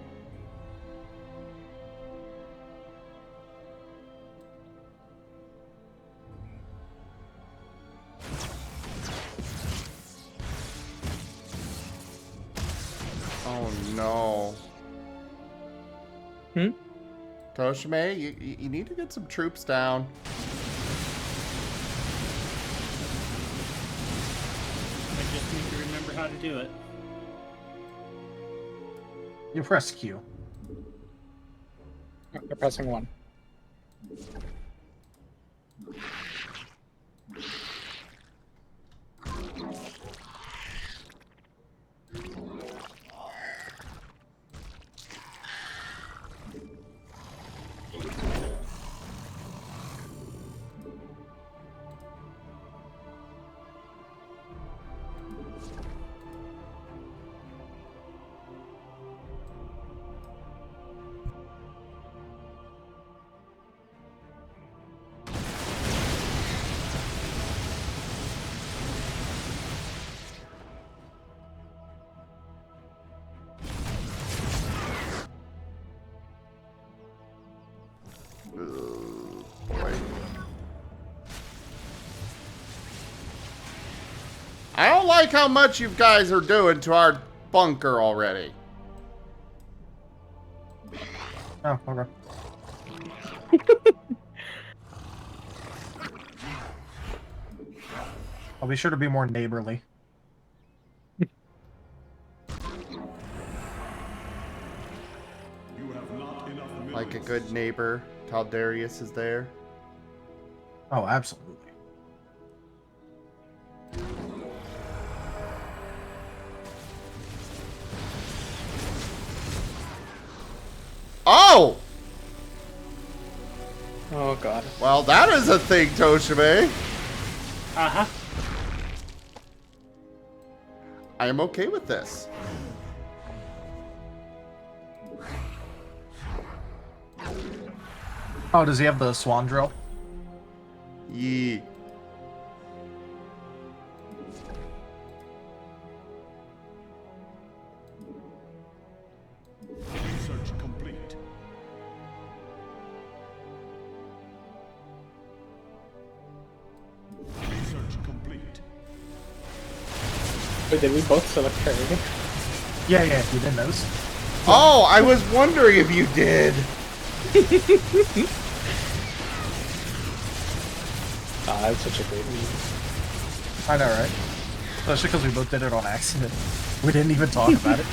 Oh no. Toshime, you need to get some troops down. I just need to remember how to do it. You press Q. You're pressing 1. I don't like how much you guys are doing to our bunker already. Oh, okay. I'll be sure to be more neighborly. Like a good neighbor, Taldarius is there. Oh, absolutely. Oh! Oh god. Well, that is a thing, Toshime. Uh-huh. I am okay with this. Oh, does he have the swan drill? Yee. Research complete. Research complete. Wait, did we both select Kerrigan? Yeah, you didn't notice. Oh, I was wondering if you did. Ah, that's such a great meme. I know, right? Especially because we both did it on accident. We didn't even talk about it.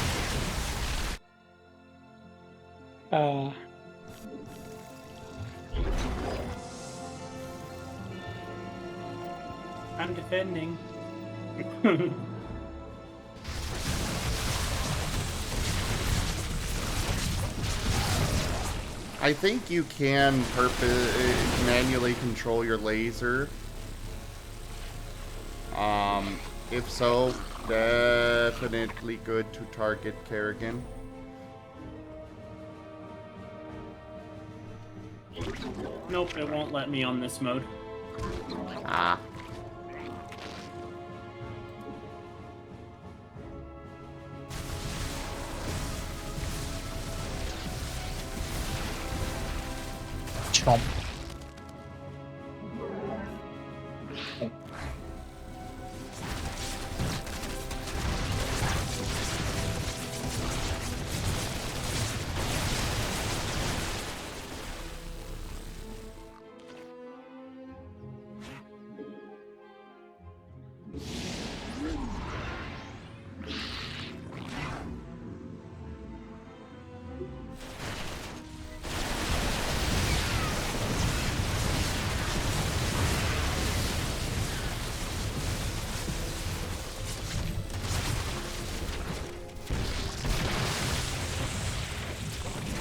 I'm defending. I think you can manually control your laser. If so, definitely good to target Kerrigan. Nope, it won't let me on this mode. Ah. Chomp.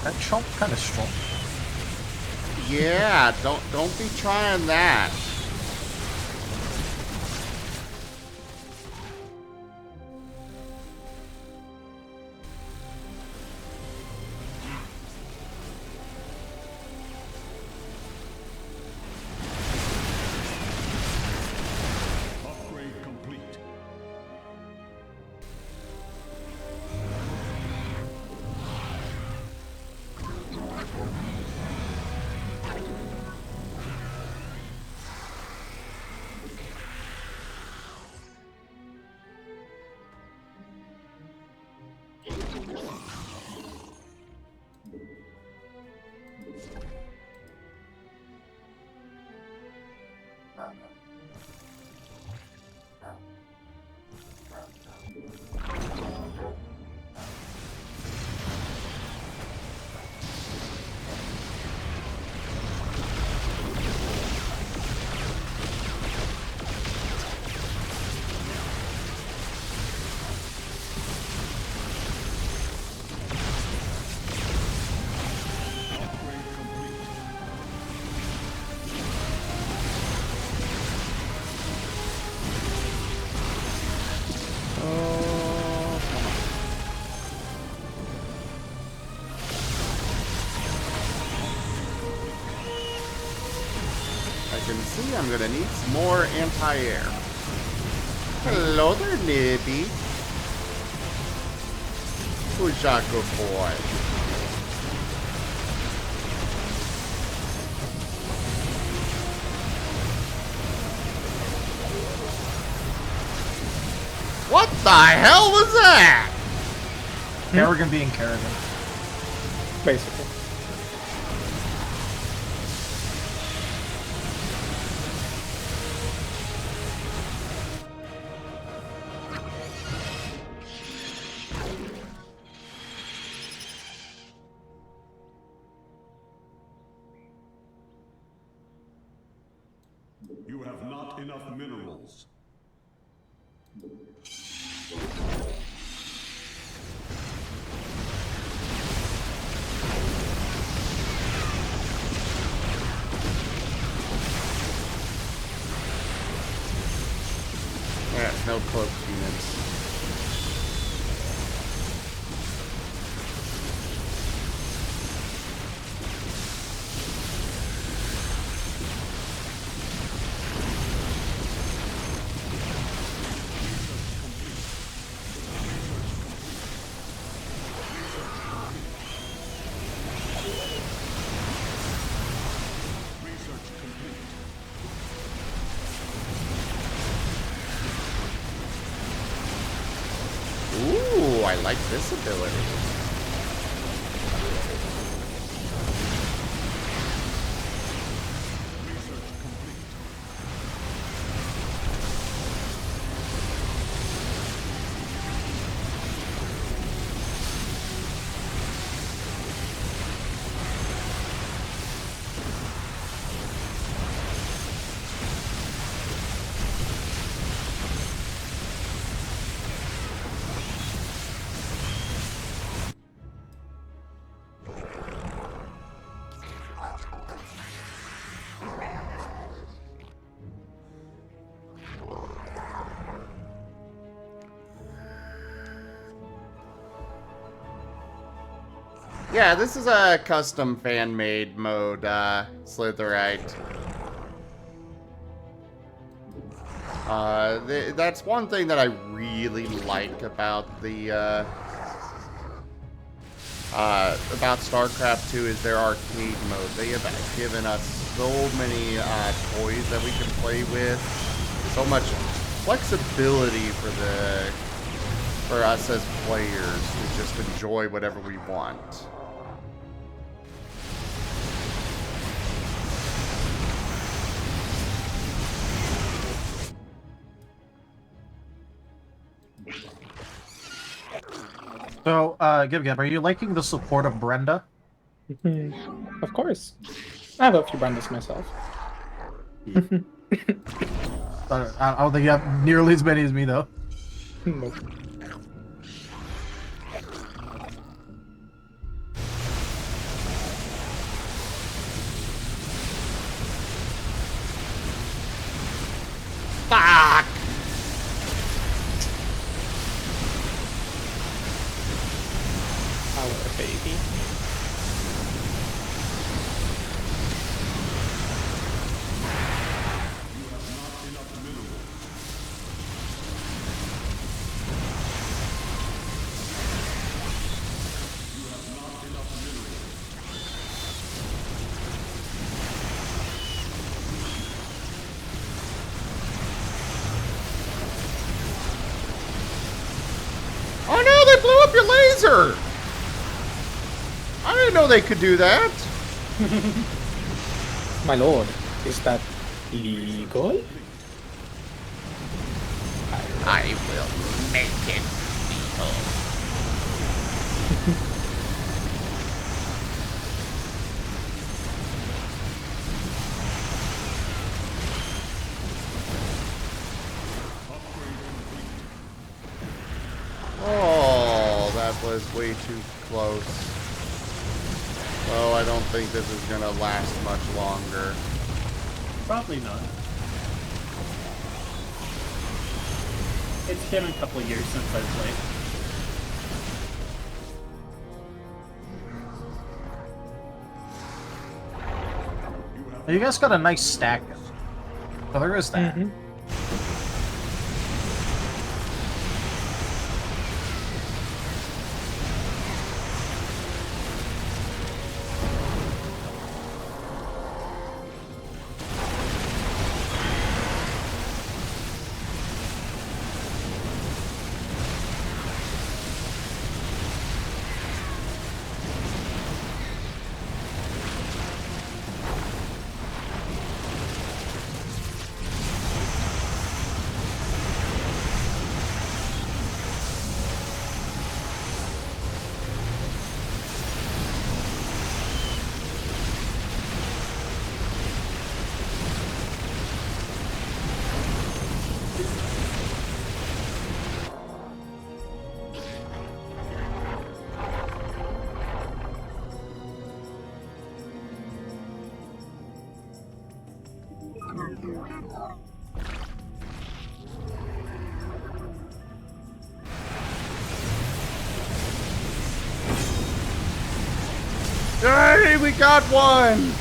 That chomp kind of strong. Yeah, don't be trying that. Upgrade complete. I can see I'm gonna need some more anti-air. Hello there, Nibby. Who's your good boy? What the hell was that? Kerrigan being Kerrigan. Basically. You have not enough minerals. Yeah, no cloak units. Ooh, I like this ability. Yeah, this is a custom fan-made mode, Slitherite. That's one thing that I really like about the, about StarCraft 2 is their arcade mode. They have given us so many, toys that we can play with. So much flexibility for us as players to just enjoy whatever we want. So, GibGab, are you liking the support of Brenda? Of course. I have a few Brendas myself. I don't think you have nearly as many as me, though. Nope. Fuck! Our baby. Oh no, they blew up your laser! I didn't know they could do that. My lord, is that legal? I will make it legal. Oh, that was way too close. Oh, I don't think this is gonna last much longer. Probably not. It's been a couple years since I've played. You guys got a nice stack. So there is that. Hey, we got one!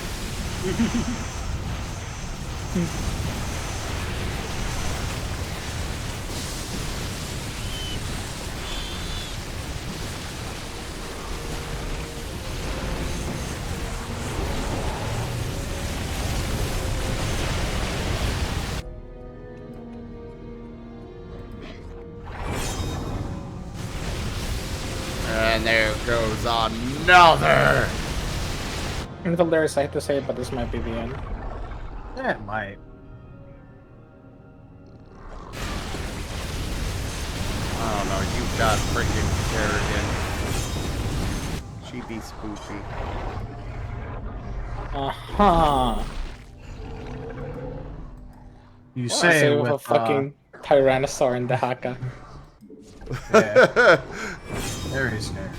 And there goes another! Until there is I have to say, but this might be the end. Yeah, it might. Oh no, you got freaking Kerrigan. She be spooky. Uh-huh. You Well, I say with a fucking Tyrannosaur in the haka. Yeah. Very scary.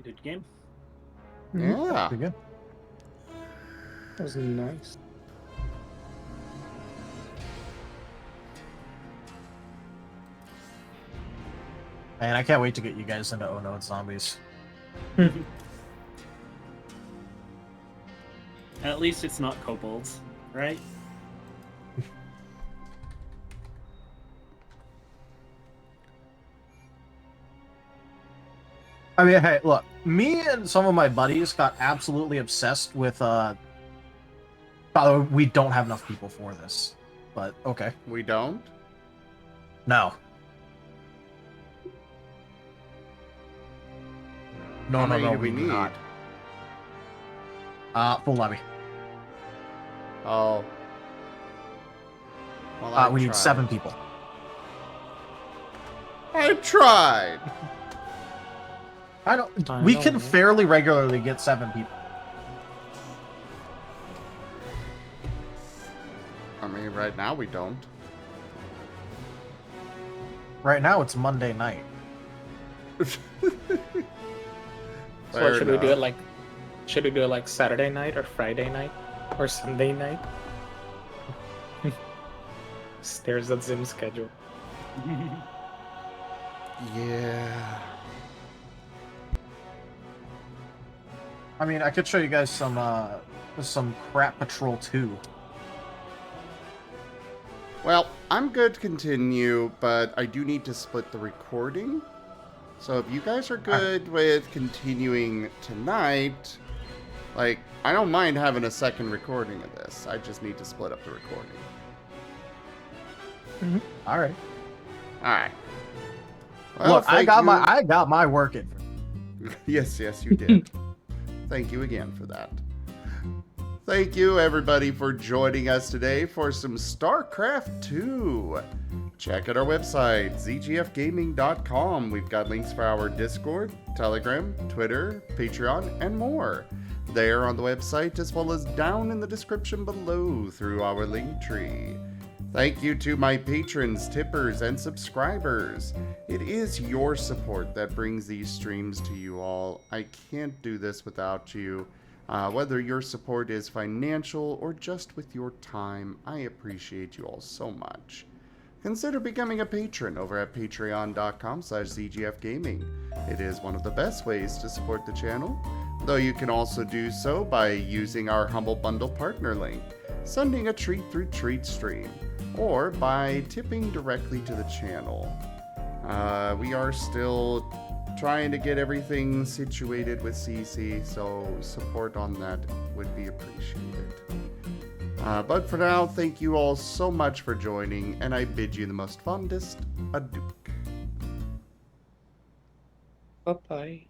Good game. Yeah. Pretty good. That was nice. Man, I can't wait to get you guys into Oh No It's Zombies. At least it's not kobolds, right? I mean, hey, look, me and some of my buddies got absolutely obsessed with, by the way, we don't have enough people for this, but okay. We don't? No. No, How no, many no, do we do need? not. Full levy. Oh. Well, We need tried. 7 people. I tried. We can fairly regularly get 7 people. I mean, right now we don't. Right now it's Monday night. So should we do it like? Should we do it like Saturday night or Friday night or Sunday night? Stares at Zim's schedule. Yeah. I mean, I could show you guys some Crap Patrol 2. Well, I'm good to continue, but I do need to split the recording. So if you guys are good with continuing tonight, like, I don't mind having a second recording of this. I just need to split up the recording. All right. All right. Well, Look, I got my work in. Yes, you did. Thank you again for that. Thank you, everybody, for joining us today for some StarCraft 2. Check out our website, zgfgaming.com. We've got links for our Discord, Telegram, Twitter, Patreon, and more. They are on the website as well as down in the description below through our link tree. Thank you to my patrons, tippers, and subscribers. It is your support that brings these streams to you all. I can't do this without you. Whether your support is financial or just with your time, I appreciate you all so much. Consider becoming a patron over at patreon.com/zgfgaming. It is one of the best ways to support the channel, though you can also do so by using our Humble Bundle partner link, sending a treat through TreatStream, or by tipping directly to the channel. We are still trying to get everything situated with CC, so support on that would be appreciated. But for now, thank you all so much for joining, and I bid you the most fondest adieu. Bye-bye.